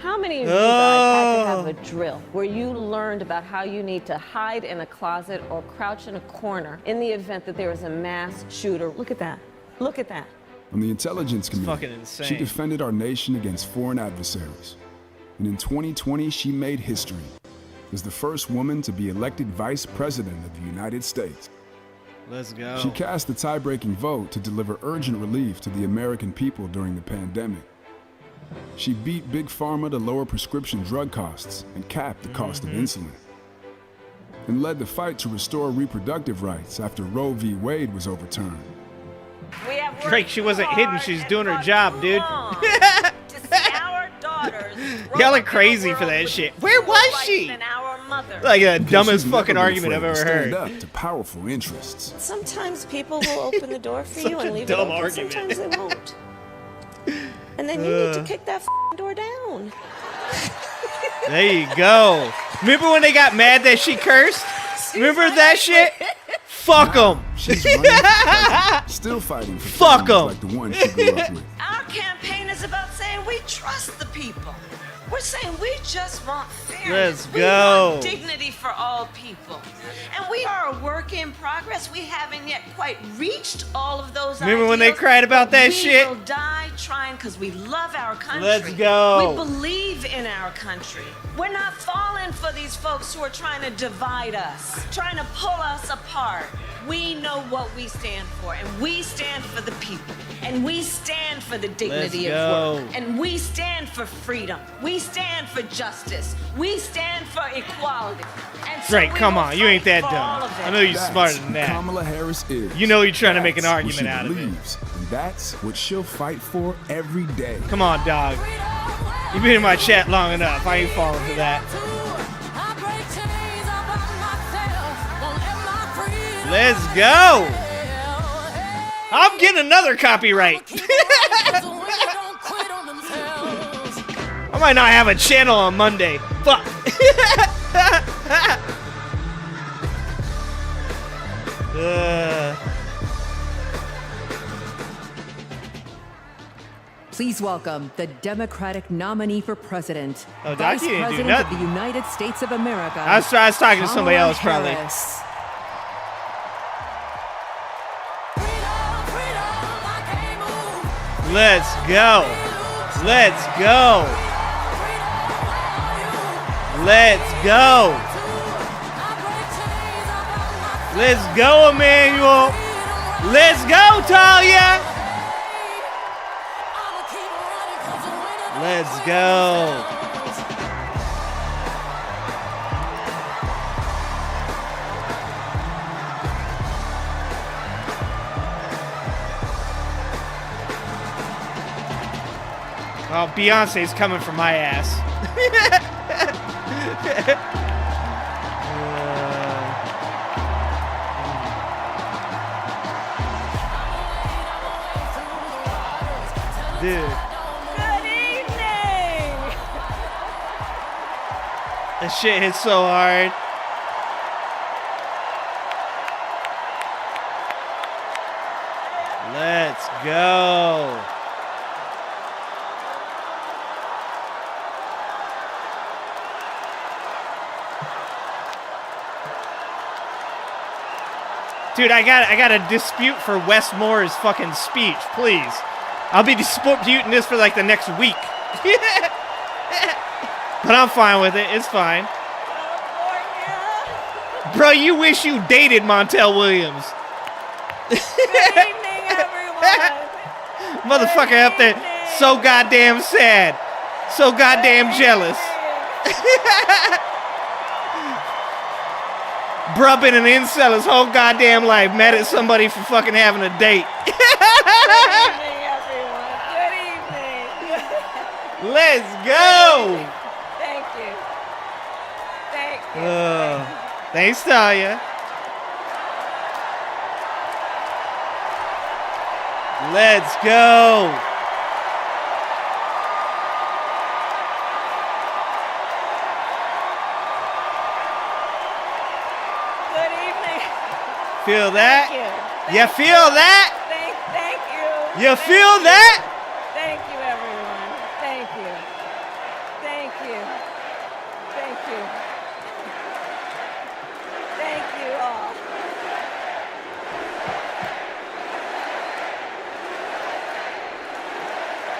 How many of you guys had to have a drill where you learned about how you need to hide in a closet or crouch in a corner in the event that there is a mass shooter? Look at that. Look at that. On the Intelligence fucking Committee, insane. she defended our nation against foreign adversaries. And in 2020, she made history as the first woman to be elected Vice President of the United States. Let's go. She cast the tie-breaking vote to deliver urgent relief to the American people during the pandemic. She beat Big Pharma to lower prescription drug costs and cap the cost of insulin. And led the fight to restore reproductive rights after Roe v. Wade was overturned. We have Drake, she wasn't hidden. She's doing her job, dude. to see our daughters Y'all are crazy for that shit. Where was she? than our mother. Like the dumbest She's never fucking been argument I've afraid to ever stand heard. up to powerful interests. Sometimes people will open the door for you Such and a leave it dumb open. argument. Sometimes they won't. And then you need to kick that door down. There you go. Remember when they got mad that she cursed? Remember that shit? Fuck them. She's running, still fighting for Fuck families 'em. like the one she grew up with. Our campaign is about saying we trust the people. We're saying we just want fairness. Let's We go. want dignity for all people. And we are a work in progress. We haven't yet quite reached all of those Remember when they ideals, cried about that but shit? We will die trying because we love our country. Let's go. We believe in our country. We're not falling for these folks who are trying to divide us, trying to pull us apart. We know what we stand for, and we stand for the people, and we stand for the dignity Let's of work, go. and we stand for freedom. We stand for justice. We stand for equality. And so Drake, we come will on. You ain't fight that for all dumb. of it. I know you're That's smarter than who that. Kamala Harris is. You know you're trying to make an That's argument what she out of it. believes, and that's what she'll fight for every day. Come on, dog. You've been in my chat long enough. I ain't falling for that. Let's go. I'm getting another copyright. I might not have a channel on Monday. Fuck. Please welcome the Democratic nominee for president, Oh, Doc, Vice you didn't do President of nothing. the United States of America. I was talking to somebody Kamala else, probably. Harris. Let's go. Let's go. Let's go. Let's go, Emmanuel. Let's go, Talia. Let's go. Oh, Beyonce's coming for my ass. Dude. Good evening. That shit hits so hard. Let's go. Dude, I got a dispute for Wes Moore's fucking speech, please. I'll be disputing this for like the next week. But I'm fine with it. It's fine. Bro, you wish you dated Montel Williams. Good evening, everyone. Motherfucker up there so goddamn sad. So goddamn jealous. Bruh been an incel his whole goddamn life, mad at somebody for fucking having a date. Good evening, everyone. Good evening. Let's go. Thank you. Thank you. Thanks, Talia. Let's go. Good evening. Feel that? Thank you. You feel that? Thank you. You feel that? Thank you, everyone. Thank you. Thank you. Thank you. Thank you all.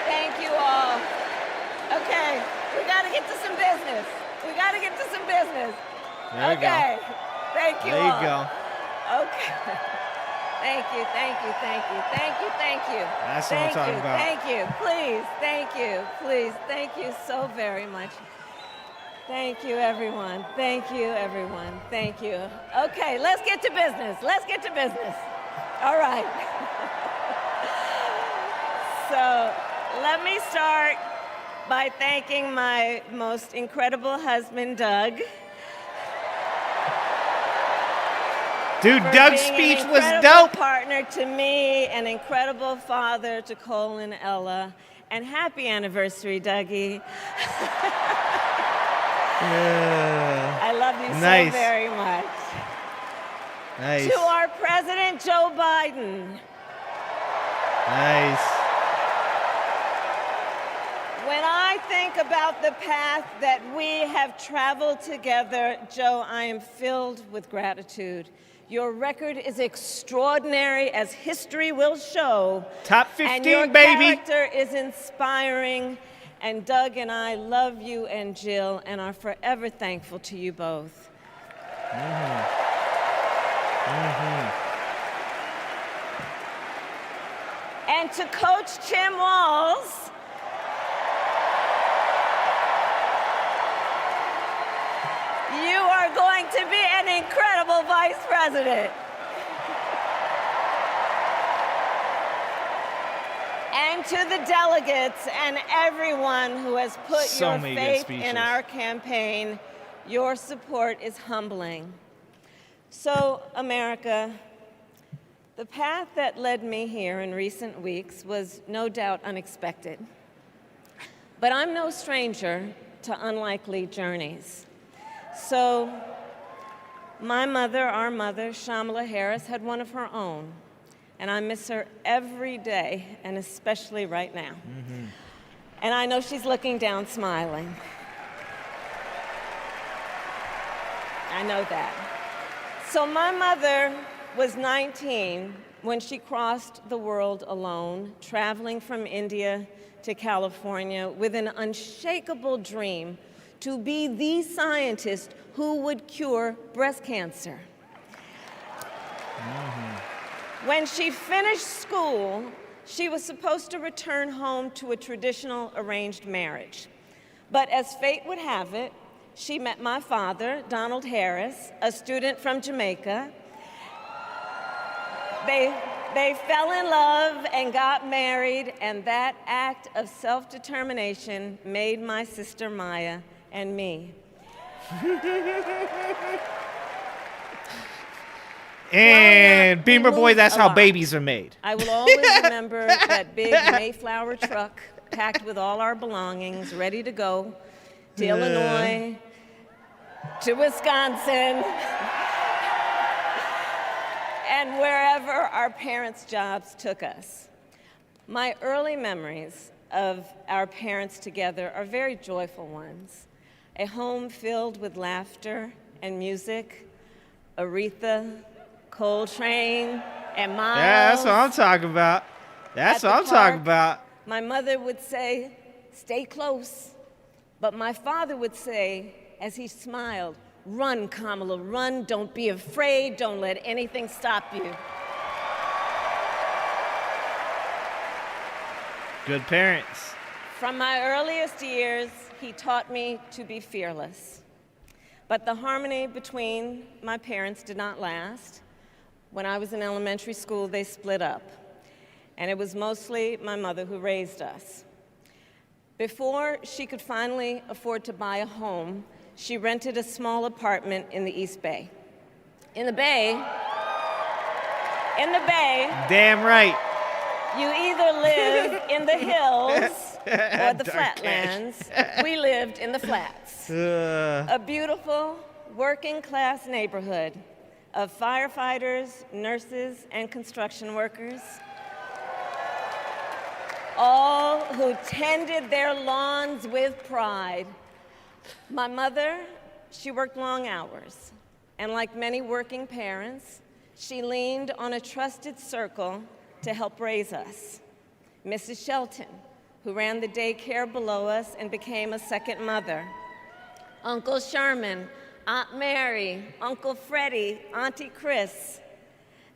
Thank you all. Okay, we got to get to some business. We got to get to some business. There we go. Okay. Thank you There all. you go. Okay. Thank you, thank you, thank you, thank you, thank you. That's what I'm talking about. Thank you, please, thank you so very much. Thank you, everyone. Thank you, everyone. Thank you. Okay, let's get to business. All right. So let me start by thanking my most incredible husband, Doug. Dude, for Doug's being speech an was incredible dope. Partner to me, an incredible father to Cole and Ella, and happy anniversary, Dougie. I love you Nice. so very much. Nice. To our President Joe Biden. Nice. When I think about the path that we have traveled together, Joe, I am filled with gratitude. Your record is extraordinary, as history will show. Top 15, and your baby. character is inspiring. And Doug and I love you and Jill and are forever thankful to you both. And to Coach Tim Walz, you are going to be an incredible vice president. And to the delegates and everyone who has put So your many good faith speeches. in our campaign, your support is humbling. So, America, the path that led me here in recent weeks was no doubt unexpected. But I'm no stranger to unlikely journeys. So, my mother, our mother, Kamala Harris, had one of her own. And I miss her every day, and especially right now. And I know she's looking down, smiling. I know that. So my mother was 19 when she crossed the world alone, traveling from India to California with an unshakable dream to be the scientist who would cure breast cancer. When she finished school, she was supposed to return home to a traditional arranged marriage. But as fate would have it, she met my father, Donald Harris, a student from Jamaica. They fell in love and got married, and that act of self-determination made my sister Maya and me. And Beamer Boy, that's how babies are made. I will always remember that big Mayflower truck packed with all our belongings, ready to go to Illinois, to Wisconsin, and wherever our parents' jobs took us. My early memories of our parents together are very joyful ones. A home filled with laughter and music, Aretha, Coltrane, and Miles. Yeah, that's what I'm talking about. That's what I'm talking about. My mother would say, "Stay close." But my father would say, as he smiled, "Run, Kamala, run. Don't be afraid. Don't let anything stop you." Good parents. From my earliest years, he taught me to be fearless. But the harmony between my parents did not last. When I was in elementary school, they split up. And it was mostly my mother who raised us. Before she could finally afford to buy a home, she rented a small apartment in the East Bay. In the Bay, Damn right. you either live in the hills or the flatlands. We lived in the flats. A beautiful, working-class neighborhood of firefighters, nurses, and construction workers, all who tended their lawns with pride. My mother, she worked long hours, and like many working parents, she leaned on a trusted circle to help raise us. Mrs. Shelton, who ran the daycare below us and became a second mother. Uncle Sherman, Aunt Mary, Uncle Freddie, Auntie Chris.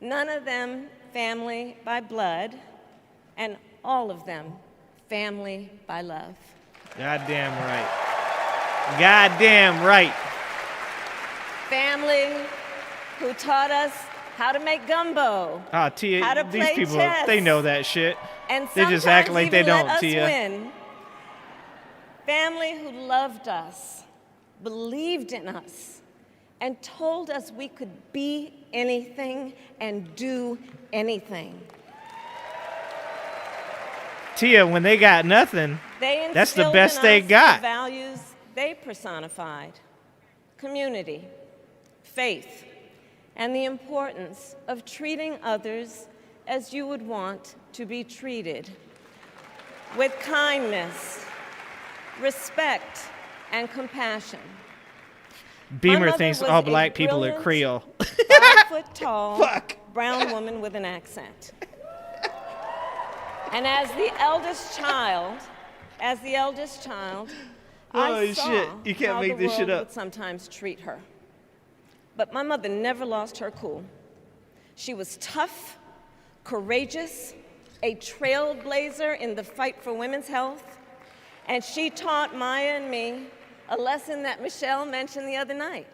none of them family by blood, and all of them family by love. Goddamn right. Goddamn right. Family who taught us how to make gumbo, Tia, how to these play people, chess, they know that shit. and They just act sometimes like they even let don't, us Tia. win. Family who loved us, believed in us, and told us we could be anything and do anything. Tia, when they got nothing, They that's the instilled best in they us got. The values they personified: community, faith, and the importance of treating others as you would want to be treated, with kindness, respect, and compassion. Beamer mother thinks was all a black people are brilliant, Creole. 5-foot-tall, brown woman with an accent. And as the eldest child, I Holy saw shit, you can't how make the this shit world up. would sometimes treat her. But my mother never lost her cool. She was tough, courageous, a trailblazer in the fight for women's health, and she taught Maya and me a lesson that Michelle mentioned the other night.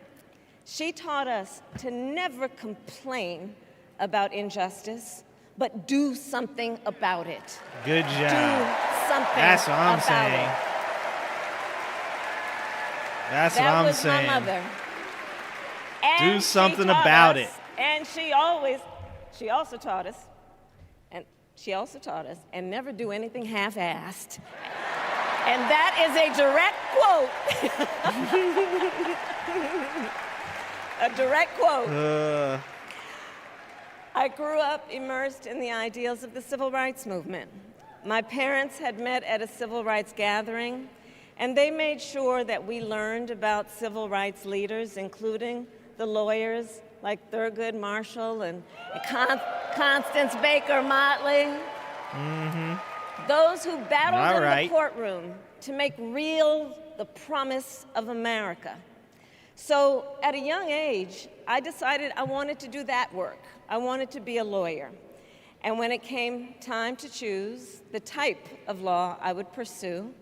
She taught us to never complain about injustice, but do something about it. Good job. Do something That's what I'm about saying. it. That's That what I'm was saying. my mother. Do And she something taught about us, it. And she also taught us, and never do anything half-assed. And that is a direct quote. A direct quote. I grew up immersed in the ideals of the civil rights movement. My parents had met at a civil rights gathering, and they made sure that we learned about civil rights leaders, including the lawyers like Thurgood Marshall and Constance Baker Motley. Those who battled in the courtroom to make real the promise of America. So at a young age, I decided I wanted to do that work. I wanted to be a lawyer. And when it came time to choose the type of law I would pursue,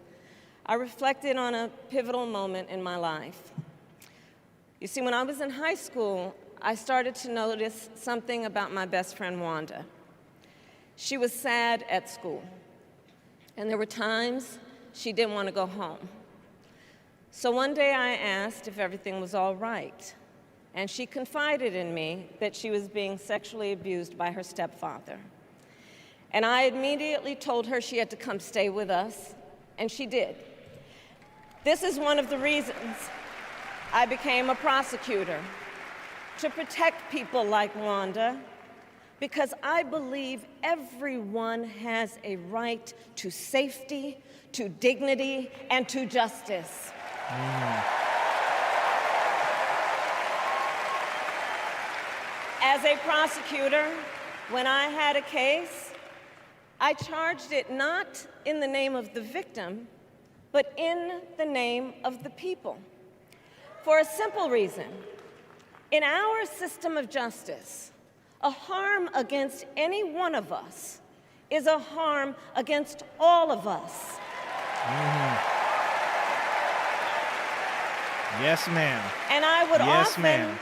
I reflected on a pivotal moment in my life. You see, when I was in high school, I started to notice something about my best friend, Wanda. She was sad at school, and there were times she didn't want to go home. So one day I asked if everything was all right, and she confided in me that she was being sexually abused by her stepfather. And I immediately told her she had to come stay with us, and she did. This is one of the reasons I became a prosecutor, to protect people like Wanda, because I believe everyone has a right to safety, to dignity, and to justice. As a prosecutor, when I had a case, I charged it not in the name of the victim, but in the name of the people. For a simple reason. In our system of justice, a harm against any one of us is a harm against all of us. Yes, ma'am. And I would Yes, often ma'am.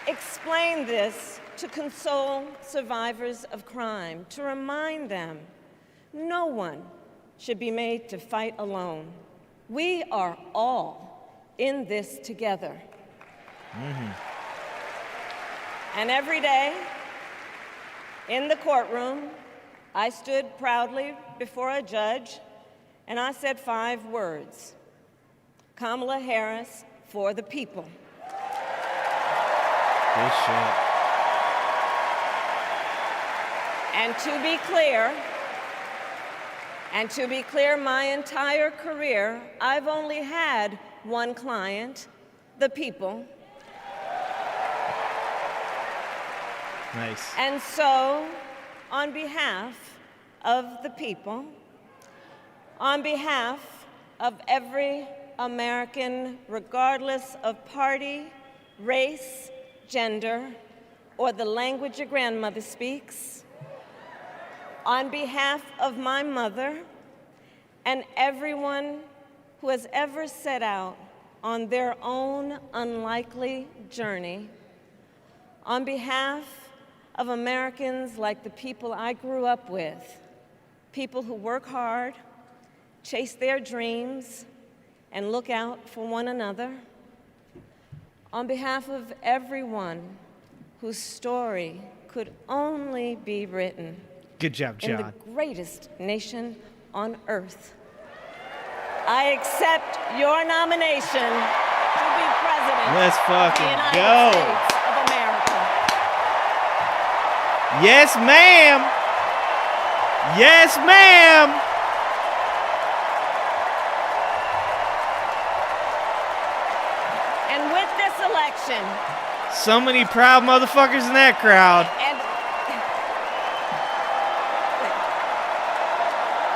explain this to console survivors of crime, to remind them no one should be made to fight alone. We are all in this together. And every day in the courtroom, I stood proudly before a judge and I said 5 words: Kamala Harris for the people. Good shit. And to be clear, my entire career, I've only had one client, the people. Nice. And so, on behalf of the people, on behalf of every American, regardless of party, race, gender, or the language your grandmother speaks, on behalf of my mother and everyone who has ever set out on their own unlikely journey, on behalf of Americans like the people I grew up with, people who work hard, chase their dreams, and look out for one another, on behalf of everyone whose story could only be written Good job, in John. the greatest nation on earth, I accept your nomination to be president Let's of the fucking United go. States of America. Yes, ma'am. Yes, ma'am. And with this election, So many proud motherfuckers in that crowd.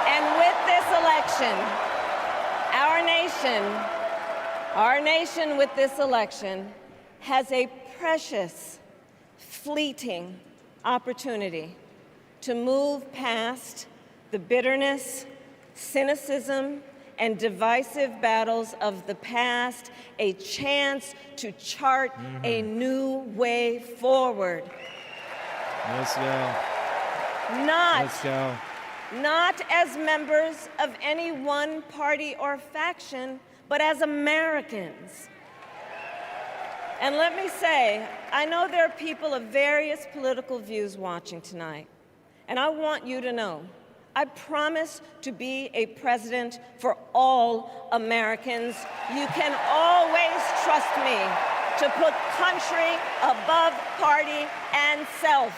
and with this election, our nation with this election has a precious, fleeting opportunity to move past the bitterness, cynicism, and divisive battles of the past, a chance to chart a new way forward. Let's go. Let's go. Not as members of any one party or faction, but as Americans. And let me say, I know there are people of various political views watching tonight, and I want you to know, I promise to be a president for all Americans. You can always trust me to put country above party and self,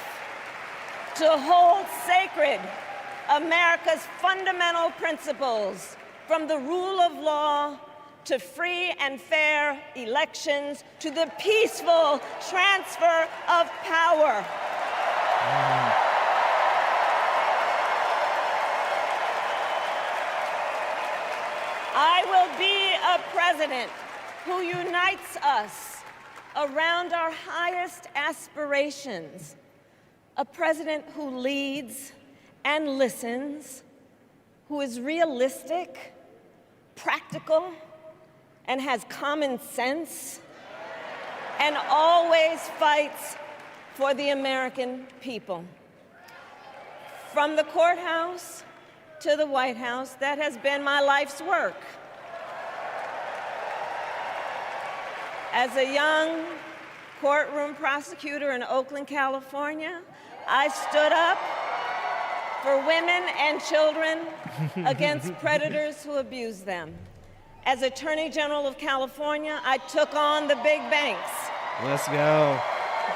to hold sacred America's fundamental principles, from the rule of law to free and fair elections to the peaceful transfer of power. I will be a president who unites us around our highest aspirations, a president who leads and listens, who is realistic, practical, and has common sense, and always fights for the American people. From the courthouse to the White House, that has been my life's work. As a young courtroom prosecutor in Oakland, California, I stood up for women and children against predators who abuse them. As Attorney General of California, I took on the big banks. Let's go.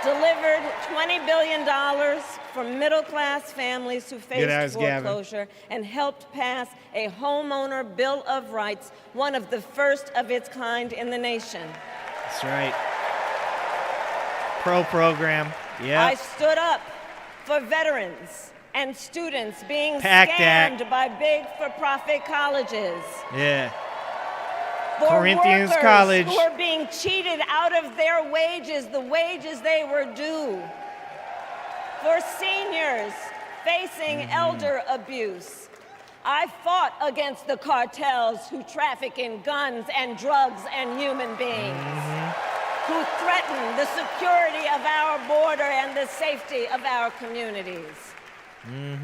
Delivered $20 billion for middle-class families who faced foreclosure, and helped pass a homeowner bill of rights, one of the first of its kind in the nation. That's right. Pro-program. Yeah. I stood up for veterans and students being PACT scammed Act. by big for-profit colleges. Yeah. For Corinthians workers College. who are being cheated out of their wages, the wages they were due. For seniors facing elder abuse. I fought against the cartels who traffic in guns and drugs and human beings, who threaten the security of our border and the safety of our communities.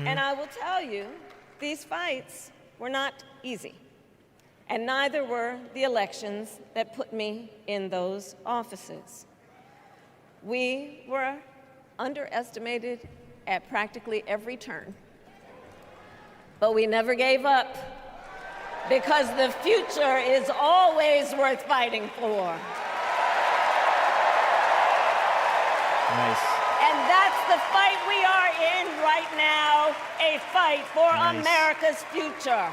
And I will tell you, these fights were not easy. And neither were the elections that put me in those offices. We were underestimated at practically every turn. But we never gave up, because the future is always worth fighting for. Nice. And that's the fight we are in right now, a fight for America's future.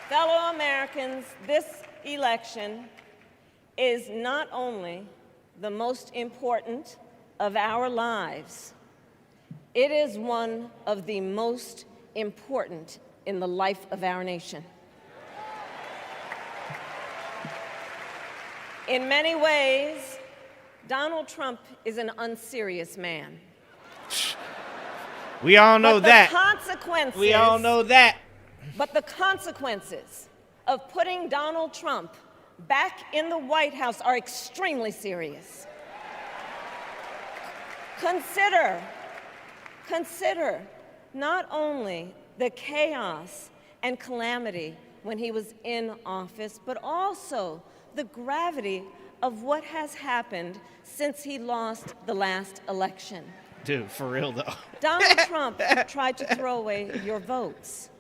Fellow Americans, this election is not only the most important of our lives, it is one of the most important in the life of our nation. In many ways, Donald Trump is an unserious man. We all know that. The consequences. We all know that. But the consequences of putting Donald Trump back in the White House are extremely serious. Consider not only the chaos and calamity when he was in office, but also the gravity of what has happened since he lost the last election. Dude, for real though. Donald Trump tried to throw away your votes.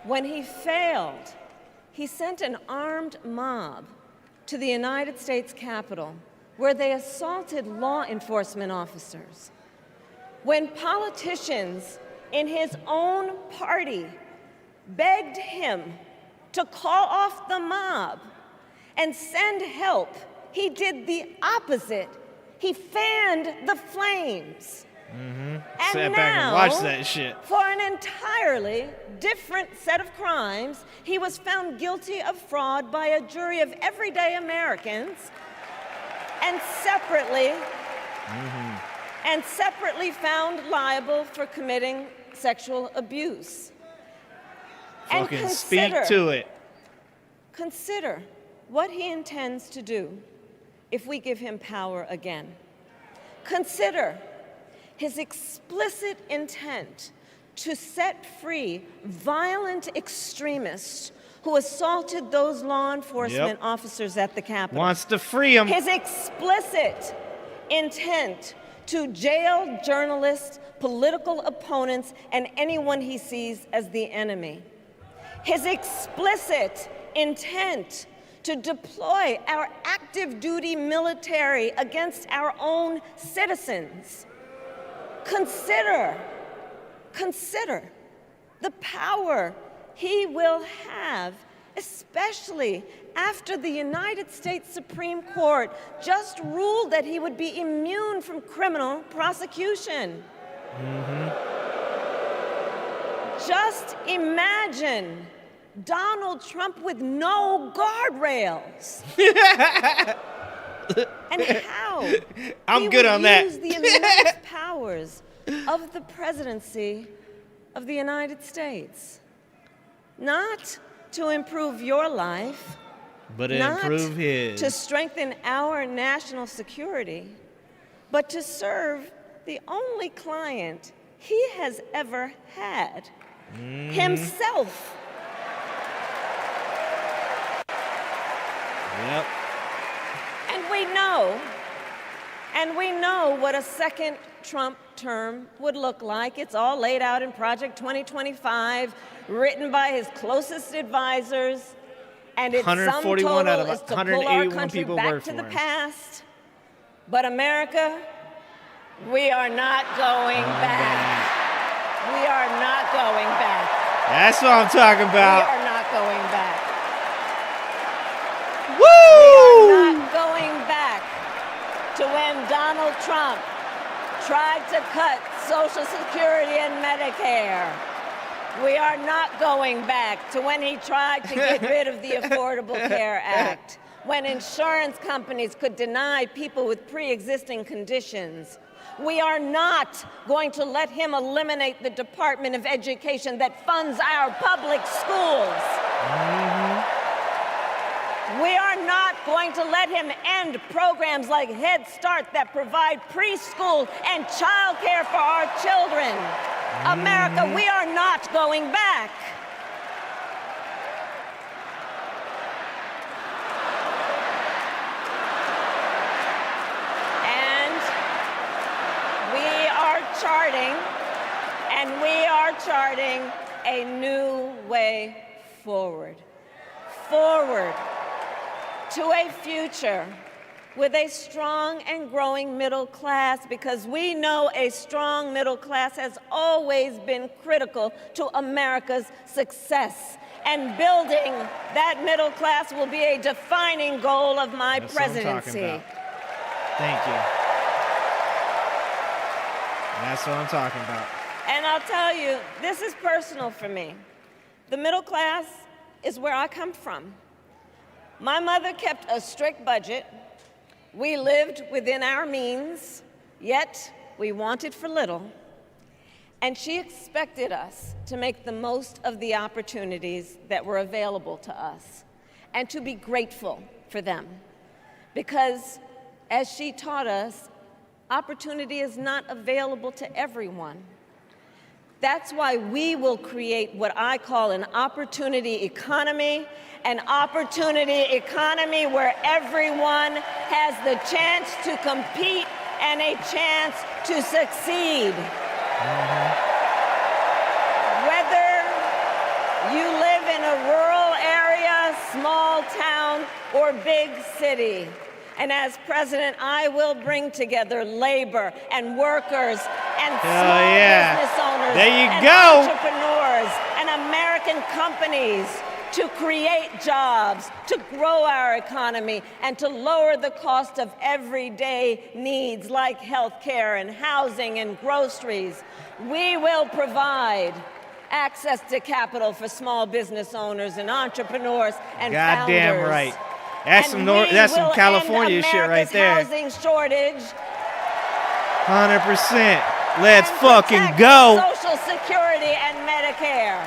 When he failed, he sent an armed mob to the United States Capitol where they assaulted law enforcement officers. When politicians in his own party begged him to call off the mob and send help, he did the opposite. He fanned the flames. Mm-hmm. And Sat now, back and watched that shit. for an entirely different set of crimes, he was found guilty of fraud by a jury of everyday Americans and separately found liable for committing sexual abuse. Fucking speak to it. Consider what he intends to do if we give him power again. Consider his explicit intent to set free violent extremists who assaulted those law enforcement officers at the Capitol. Wants to free them. His explicit intent to jail journalists, political opponents, and anyone he sees as the enemy. His explicit intent to deploy our active duty military against our own citizens. Consider the power he will have, especially after the United States Supreme Court just ruled that he would be immune from criminal prosecution. Just imagine Donald Trump with no guardrails. And how I'm good on that. use the immense powers of the presidency of the United States. Not to improve your life, But to not improve his. to strengthen our national security, but to serve the only client he has ever had, himself. Yep. And we know what a second Trump term would look like. It's all laid out in Project 2025, written by his closest advisors, and its sum 141 total out of is to pull our 181 country people back work to for the him. past. But America, we are not going back. We are not going back. That's what I'm talking We about. are not going back. Woo! We are not going back to when Donald Trump tried to cut Social Security and Medicare. We are not going back to when he tried to get rid of the Affordable Care Act, when insurance companies could deny people with pre-existing conditions. We are not going to let him eliminate the Department of Education that funds our public schools. We are not going to let him end programs like Head Start that provide preschool and childcare for our children. America, we are not going back. And we are charting a new way forward. Forward to a future with a strong and growing middle class, because we know a strong middle class has always been critical to America's success. And building that middle class will be a defining goal of my That's what I'm presidency. talking about. Thank you. That's what I'm talking about. And I'll tell you, this is personal for me. The middle class is where I come from. My mother kept a strict budget. We lived within our means, yet we wanted for little. And she expected us to make the most of the opportunities that were available to us and to be grateful for them. Because, as she taught us, opportunity is not available to everyone. That's why we will create what I call an opportunity economy where everyone has the chance to compete and a chance to succeed. Whether you live in a rural area, small town, or big city. And as president, I will bring together labor and workers and small business owners and entrepreneurs and American companies to create jobs, to grow our economy, and to lower the cost of everyday needs like health care and housing and groceries. We will provide access to capital for small business owners and entrepreneurs and founders. Goddamn right. That's some California shit right there. Housing shortage. 100%. Let's fucking go. Social Security and Medicare.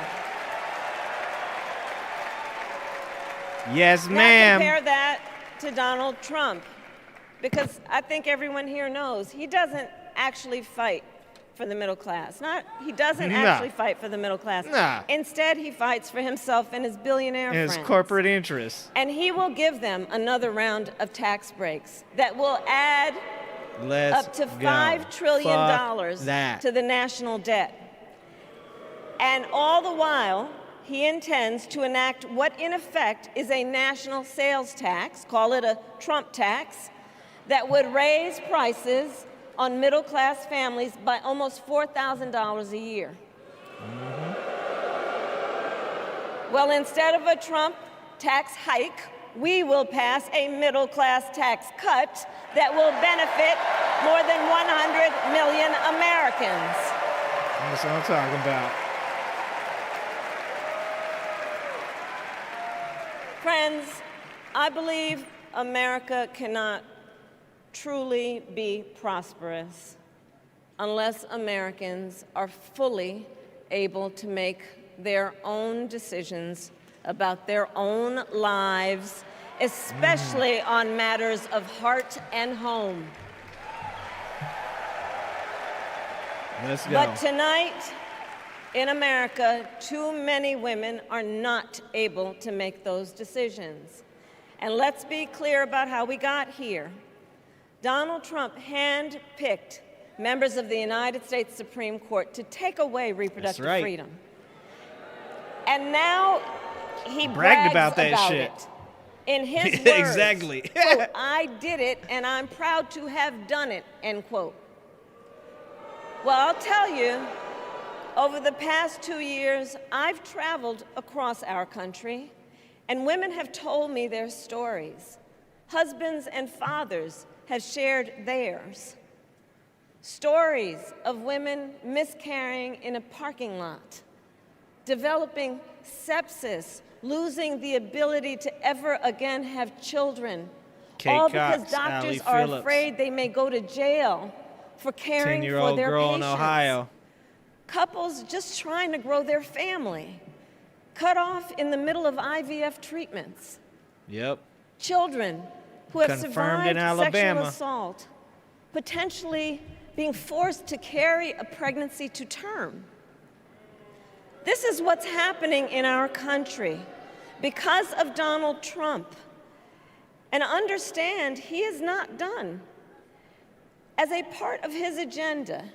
Yes, Now ma'am. compare that to Donald Trump, because I think everyone here knows he doesn't actually fight for the middle class. He doesn't actually fight for the middle class. Nah. Instead, he fights for himself and his billionaire friends. His corporate interests. And he will give them another round of tax breaks that will add up to $5 trillion to the national debt. And all the while, he intends to enact what in effect is a national sales tax, call it a Trump tax, that would raise prices on middle-class families by almost $4,000 a year. Well, instead of a Trump tax hike, we will pass a middle-class tax cut that will benefit more than 100 million Americans. That's what I'm talking about. Friends, I believe America cannot truly be prosperous unless Americans are fully able to make their own decisions about their own lives, especially on matters of heart and home. Let's go. But tonight, in America, too many women are not able to make those decisions. And let's be clear about how we got here. Donald Trump handpicked members of the United States Supreme Court to take away reproductive freedom. And now he brags about that shit. it. In his words, Exactly. quote, I did it and I'm proud to have done it, end quote. Well, I'll tell you, over the past 2 years, I've traveled across our country, and women have told me their stories. Husbands and fathers have shared theirs. Stories of women miscarrying in a parking lot, developing sepsis, losing the ability to ever again have children, all because doctors are afraid they may go to jail for caring for their girl patients. in Ohio. Couples just trying to grow their family, cut off in the middle of IVF treatments. Yep. Children who have Confirmed in survived Alabama. sexual assault, potentially being forced to carry a pregnancy to term. This is what's happening in our country because of Donald Trump. And understand, he is not done. As a part of his agenda,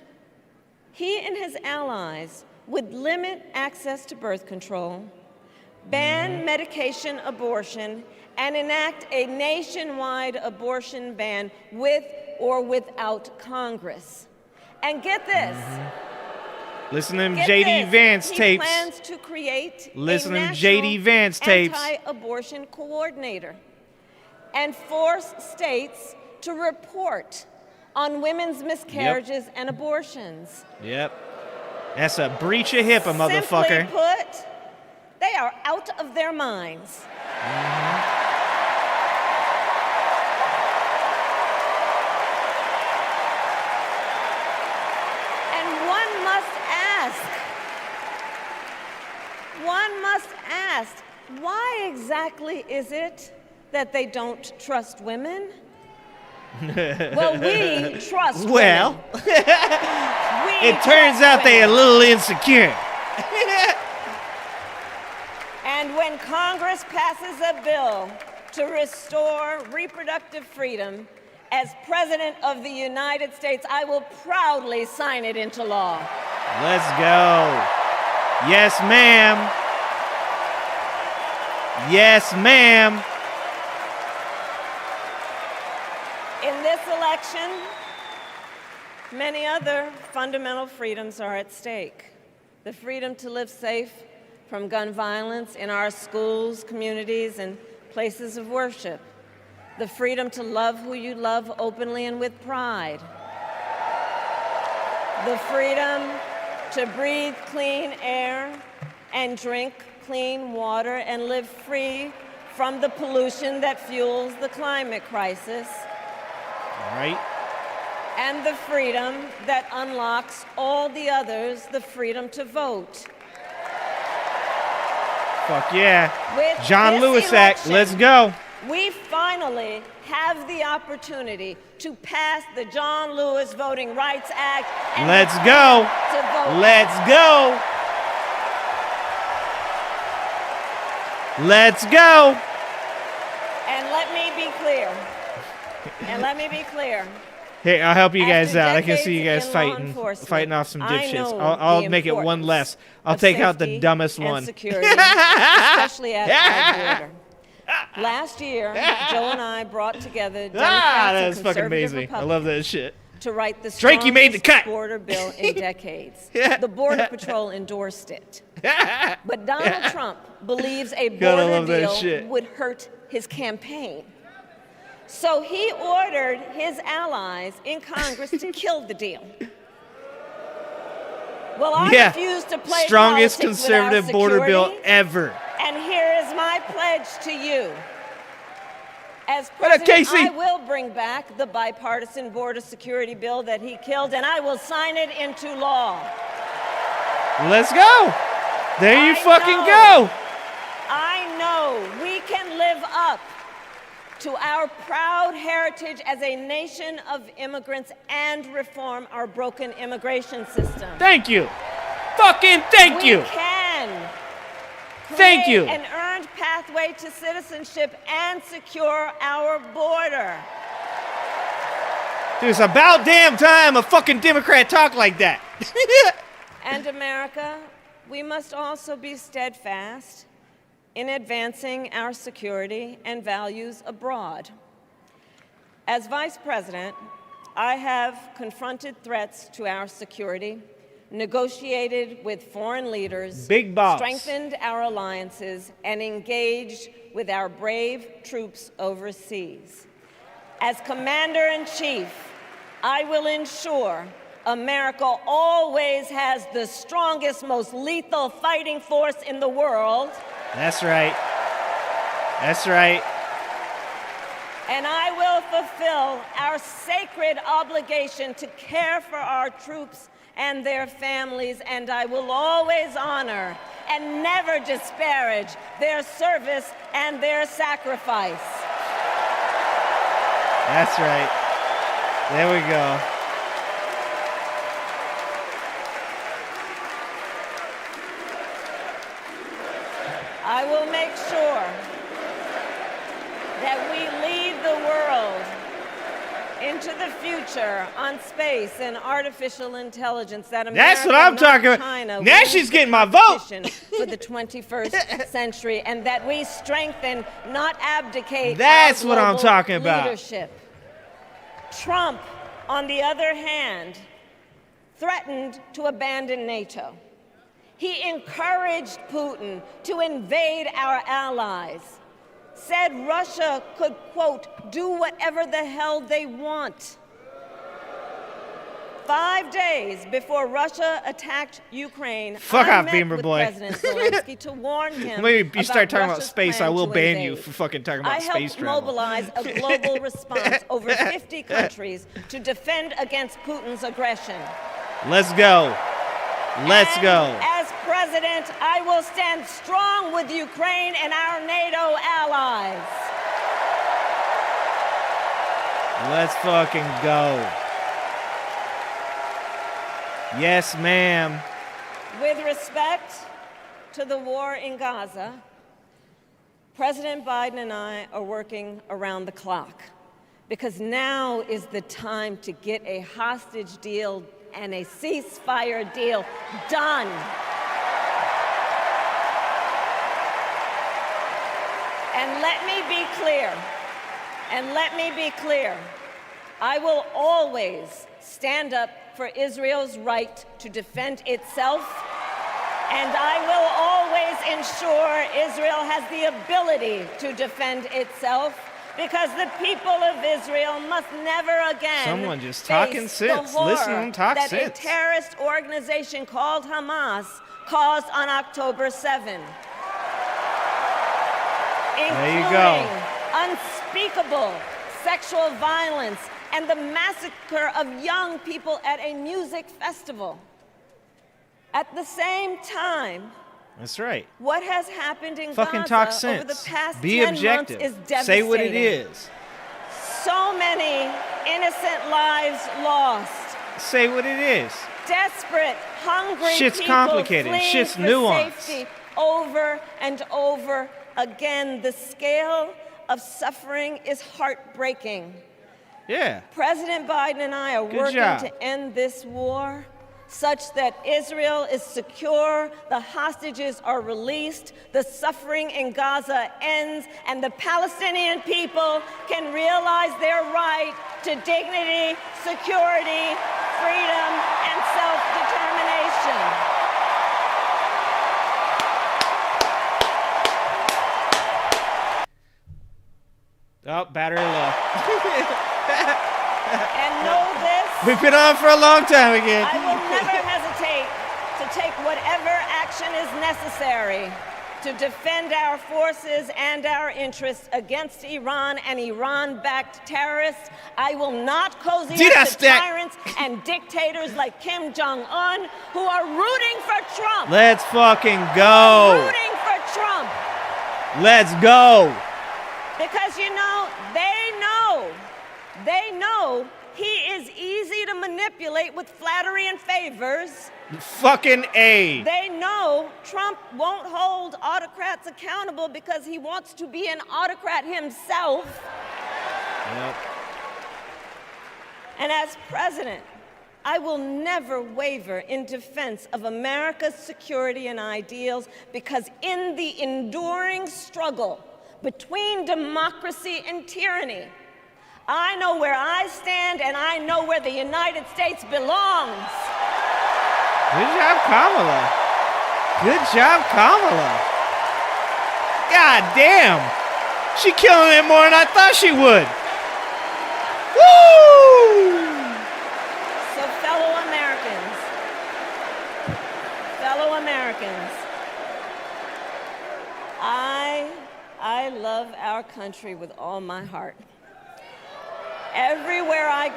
he and his allies would limit access to birth control, ban medication abortion, and enact a nationwide abortion ban with or without Congress. And get this. Listen to them J.D. Vance tapes. He plans to create Listen a to them J.D. Vance tapes. anti-abortion coordinator and force states to report on women's miscarriages and abortions. Yep. That's a breach of HIPAA, motherfucker. Simply put, they are out of their minds. ask, why exactly is it that they don't trust women? Well, we trust women. It turns out they're a little insecure. And when Congress passes a bill to restore reproductive freedom, as President of the United States, I will proudly sign it into law. Let's go. Yes, ma'am. Yes, ma'am. In this election, many other fundamental freedoms are at stake. The freedom to live safe from gun violence in our schools, communities, and places of worship. The freedom to love who you love openly and with pride. The freedom to breathe clean air and drink clean water and live free from the pollution that fuels the climate crisis. Right. And the freedom that unlocks all the others, the freedom to vote. Fuck yeah. With John this Lewis Act, election, let's go. We finally have the opportunity to pass the John Lewis Voting Rights Act. And Let's go. To vote. Let's go. Let's go. And let me be clear. Hey, I'll help you guys After out. I can see you decades guys in law fighting enforcement, off some I dipshits. know I'll the make it one importance less. I'll of take out the safety dumbest and one. security, especially at our border. Last year, Joe and I brought together Democrats and that's fucking conservative amazing. I love that shit. to write the Drake, you made the strongest cut. border bill in decades. The Border Patrol endorsed it. But Donald Trump believes a Gotta border love that deal shit. would hurt his campaign. So he ordered his allies in Congress to kill the deal. Well, I refuse to play Strongest politics conservative without border bill security. ever. And here is my pledge to you. As What up, president, Casey? I will bring back the bipartisan border security bill that he killed, and I will sign it into law. Let's go. There you fucking know. go. I know we can live up to our proud heritage as a nation of immigrants and reform our broken immigration system. Thank you. Fucking thank you. We can Thank create you. an earned pathway to citizenship and secure our border. Dude, it's about damn time a fucking Democrat talk like that. And America, we must also be steadfast in advancing our security and values abroad. As Vice President, I have confronted threats to our security, negotiated with foreign leaders, Big boss. strengthened our alliances, and engaged with our brave troops overseas. As Commander-in-Chief, I will ensure America always has the strongest, most lethal fighting force in the world. That's right. That's right. And I will fulfill our sacred obligation to care for our troops and their families, and I will always honor and never disparage their service and their sacrifice. That's right. There we go. I will make sure that we lead the world into the future on space and artificial intelligence. That America, That's what I'm not talking about. China, Now wins she's the getting my vote. competition for the 21st century, and that we strengthen, not abdicate. That's our what I'm global talking about. Leadership. Trump, on the other hand, threatened to abandon NATO. He encouraged Putin to invade our allies, said Russia could, quote, do whatever the hell they want. 5 days before Russia attacked Ukraine, Fuck I off, met Beamer with boy. President Zelensky to warn him Maybe you start about talking about Russia's space, plan I will to ban you invade. for fucking talking about I space helped travel. mobilize a global response over 50 countries to defend against Putin's aggression. Let's go. Let's go. As president, I will stand strong with Ukraine and our NATO allies. Let's fucking go. Yes, ma'am. With respect to the war in Gaza, President Biden and I are working around the clock because now is the time to get a hostage deal and a ceasefire deal done. And let me be clear, I will always stand up for Israel's right to defend itself, and I will always ensure Israel has the ability to defend itself, because the people of Israel must never again Someone just talking face sense. the horror Listen to them talk that sense. a terrorist organization called Hamas caused on October 7. There you go. Unspeakable sexual violence and the massacre of young people at a music festival. At the same time, That's right. what has happened in Fucking Gaza talk over sense. the past Be 10 objective. months is devastating. Say what it is. So many innocent lives lost. Say what it is. Desperate, hungry Shit's people complicated. fleeing Shit's for nuanced. safety over and over again. The scale of suffering is heartbreaking. Yeah. President Biden and I are working job. to end this war such that Israel is secure, the hostages are released, the suffering in Gaza ends, and the Palestinian people can realize their right to dignity, security, freedom, and self-determination. Oh, battery low. And know this. We've been on for a long time again. I will never hesitate to take whatever action is necessary to defend our forces and our interests against Iran and Iran-backed terrorists. I will not cozy up to tyrants and dictators like Kim Jong-un who are rooting for Trump. Let's fucking go. Rooting for Trump. Let's go. Because, you know, they know he is easy to manipulate with flattery and favors. Fucking A. They know Trump won't hold autocrats accountable because he wants to be an autocrat himself. Yep. And as president, I will never waver in defense of America's security and ideals, because in the enduring struggle between democracy and tyranny, I know where I stand and I know where the United States belongs. Good job, Kamala. Good job, Kamala. God damn. She killing it more than I thought she would. Woo! So fellow Americans, I love our country with all my heart. Everywhere I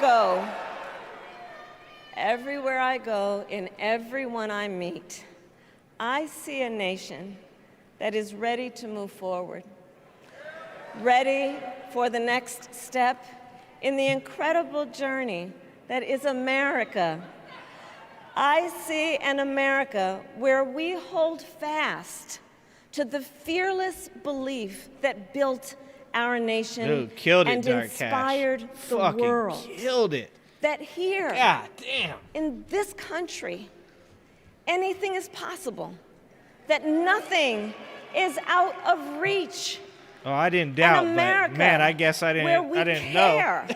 go, in everyone I meet, I see a nation that is ready to move forward, ready for the next step in the incredible journey that is America. I see an America where we hold fast to the fearless belief that built our nation. Dude, killed it, and Dark inspired Cash. the Fucking world. killed it. That here, God damn. in this country, anything is possible. That nothing is out of reach. Oh, I didn't doubt, An America but man, I guess I where we didn't know. care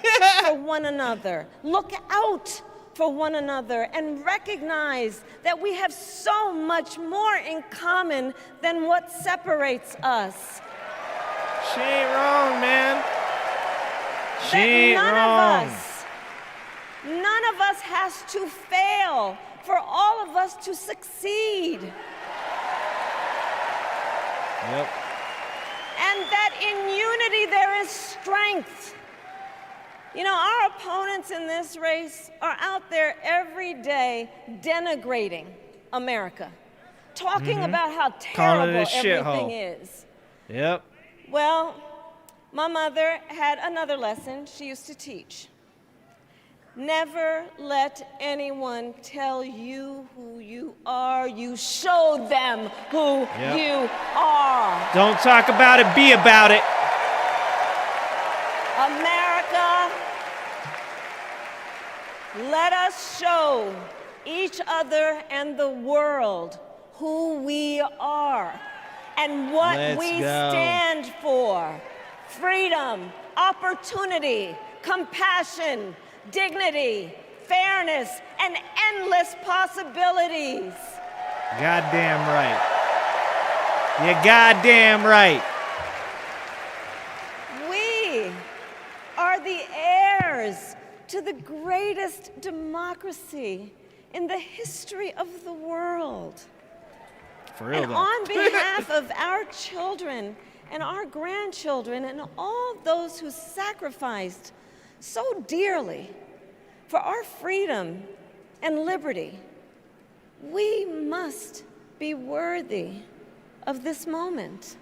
for one another, look out for one another, and recognize that we have so much more in common than what separates us. She ain't wrong, man. She ain't wrong. None of us has to fail for all of us to succeed. Yep. And that in unity there is strength. You know, our opponents in this race are out there every day denigrating America, talking about how Calling it terrible a shithole. everything is. Yep. Well, my mother had another lesson she used to teach. Never let anyone tell you who you are. You show them who you are. Don't talk about it, be about it. America, let us show each other and the world who we are and what Let's we go. stand for. Freedom, opportunity, compassion, dignity, fairness, and endless possibilities. Goddamn right. You're goddamn right. We are the heirs to the greatest democracy in the history of the world. For real, And though. on behalf of our children and our grandchildren and all those who sacrificed so dearly for our freedom and liberty, we must be worthy of this moment.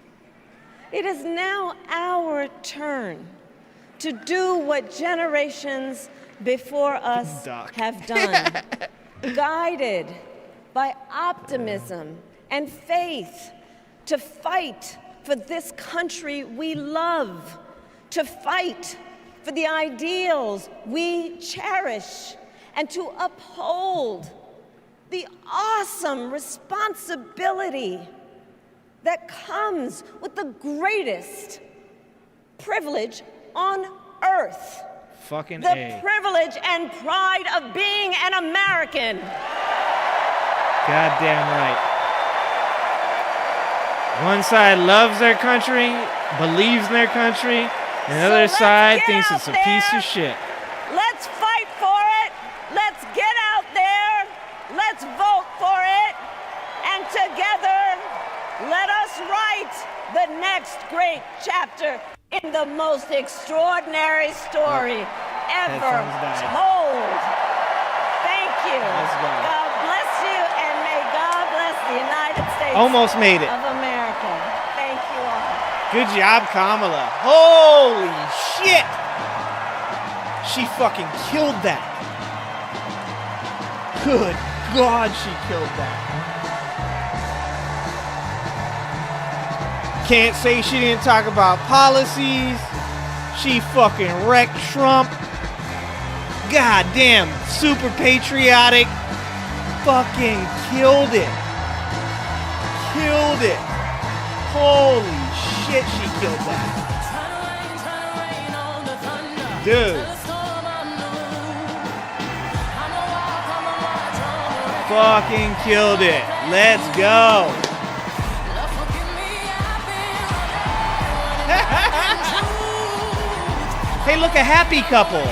It is now our turn to do what generations before us have done, guided by optimism and faith, to fight for this country we love, to fight for the ideals we cherish, and to uphold the awesome responsibility that comes with the greatest privilege on earth. Fucking The A. privilege and pride of being an American. Goddamn right. One side loves their country, believes in their country, and the other side thinks it's a piece of shit. Let's fight for it. Let's get out there. Let's vote for it. And together, let us write the next great chapter in the most extraordinary story ever told. Thank you. Let's go. God bless you, and may God bless the United States Almost made it. of America. Thank you all. Good job, Kamala. Holy shit. She fucking killed that. Good God, she killed that. Can't say she didn't talk about policies. She fucking wrecked Trump. God damn, super patriotic. Fucking killed it. Killed it. Holy shit, she killed that. Dude. Fucking killed it. Let's go. Hey, look, a happy couple.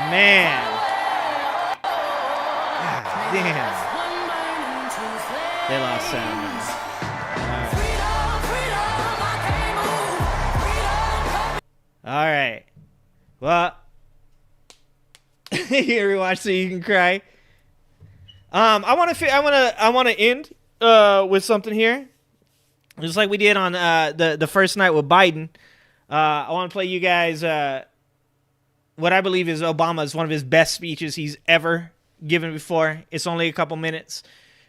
Man. God damn. They lost sound. All right. Well, here we watch so you can cry. I want to end with something here, just like we did on the first night with Biden. I want to play you guys what I believe is Obama's one of his best speeches he's ever given before. It's only a couple minutes.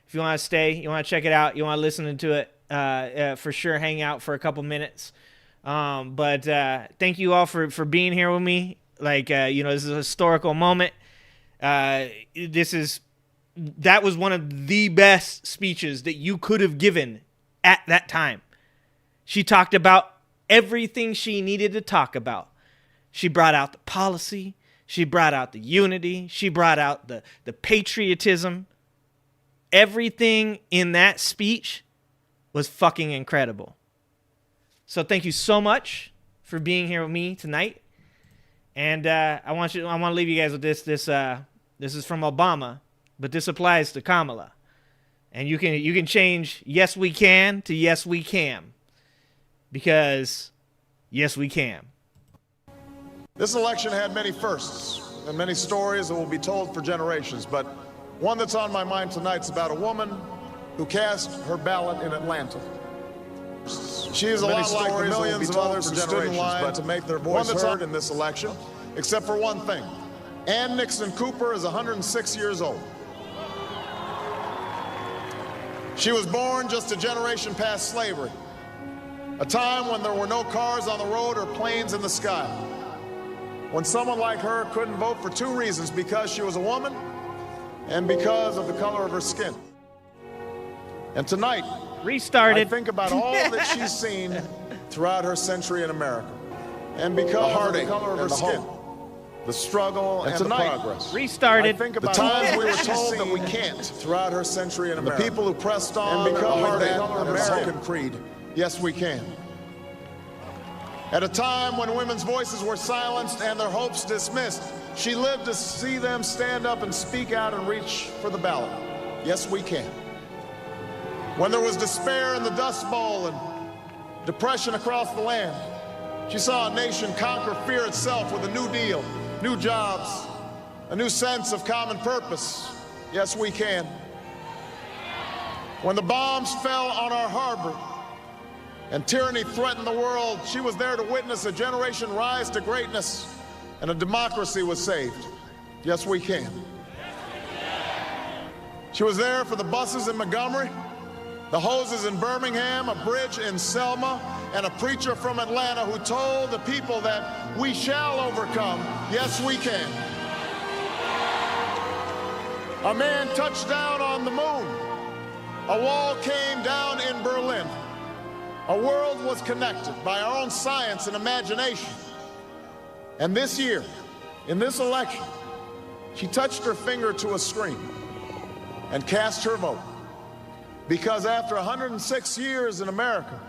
If you want to stay, you want to check it out, you want to listen to it, for sure, hang out for a couple minutes. But thank you all for being here with me. Like, this is a historical moment. That was one of the best speeches that you could have given at that time. She talked about everything she needed to talk about. She brought out the policy. She brought out the unity. She brought out the patriotism. Everything in that speech was fucking incredible. So thank you so much for being here with me tonight. And I want to leave you guys with this. This is from Obama, but this applies to Kamala. And you can change yes we can to yes we can. Because yes we can. This election had many firsts and many stories that will be told for generations, but one that's on my mind tonight is about a woman who cast her ballot in Atlanta. She is a lot like the millions of others who stood in line to make their voice heard in this election, except for one thing. Ann Nixon Cooper is 106 years old. She was born just a generation past slavery, a time when there were no cars on the road or planes in the sky, when someone like her couldn't vote for two reasons: because she was a woman and because of the color of her skin. And tonight, restarted. I think about all that she's seen throughout her century in America, and because of the color of her skin, the struggle and the progress. Restarted. I think about the times we were told that we can't throughout her century in America. The people who pressed on, and because of that American creed, yes, we can. At a time when women's voices were silenced and their hopes dismissed, she lived to see them stand up and speak out and reach for the ballot. Yes, we can. When there was despair in the Dust Bowl and depression across the land, she saw a nation conquer fear itself with a new deal, new jobs, a new sense of common purpose. Yes, we can. When the bombs fell on our harbor and tyranny threatened the world, she was there to witness a generation rise to greatness and a democracy was saved. Yes, we can. She was there for the buses in Montgomery, the hoses in Birmingham, a bridge in Selma, and a preacher from Atlanta who told the people that we shall overcome. Yes, we can. A man touched down on the moon. A wall came down in Berlin. A world was connected by our own science and imagination. And this year, in this election, she touched her finger to a screen and cast her vote. Because after 106 years in America,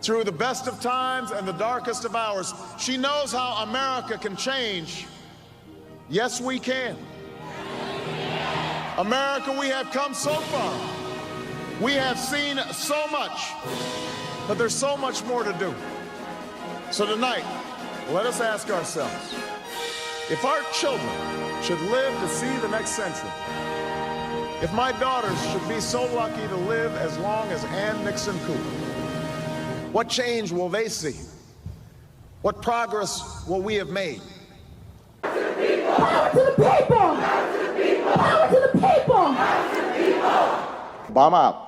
through the best of times and the darkest of hours, she knows how America can change. Yes, we can. America, we have come so far. We have seen so much, but there's so much more to do. So tonight, let us ask ourselves, if our children should live to see the next century, if my daughters should be so lucky to live as long as Ann Nixon Cooper, what change will they see? What progress will we have made? Power to the people! Power to the people! Power to the people! Bomb out.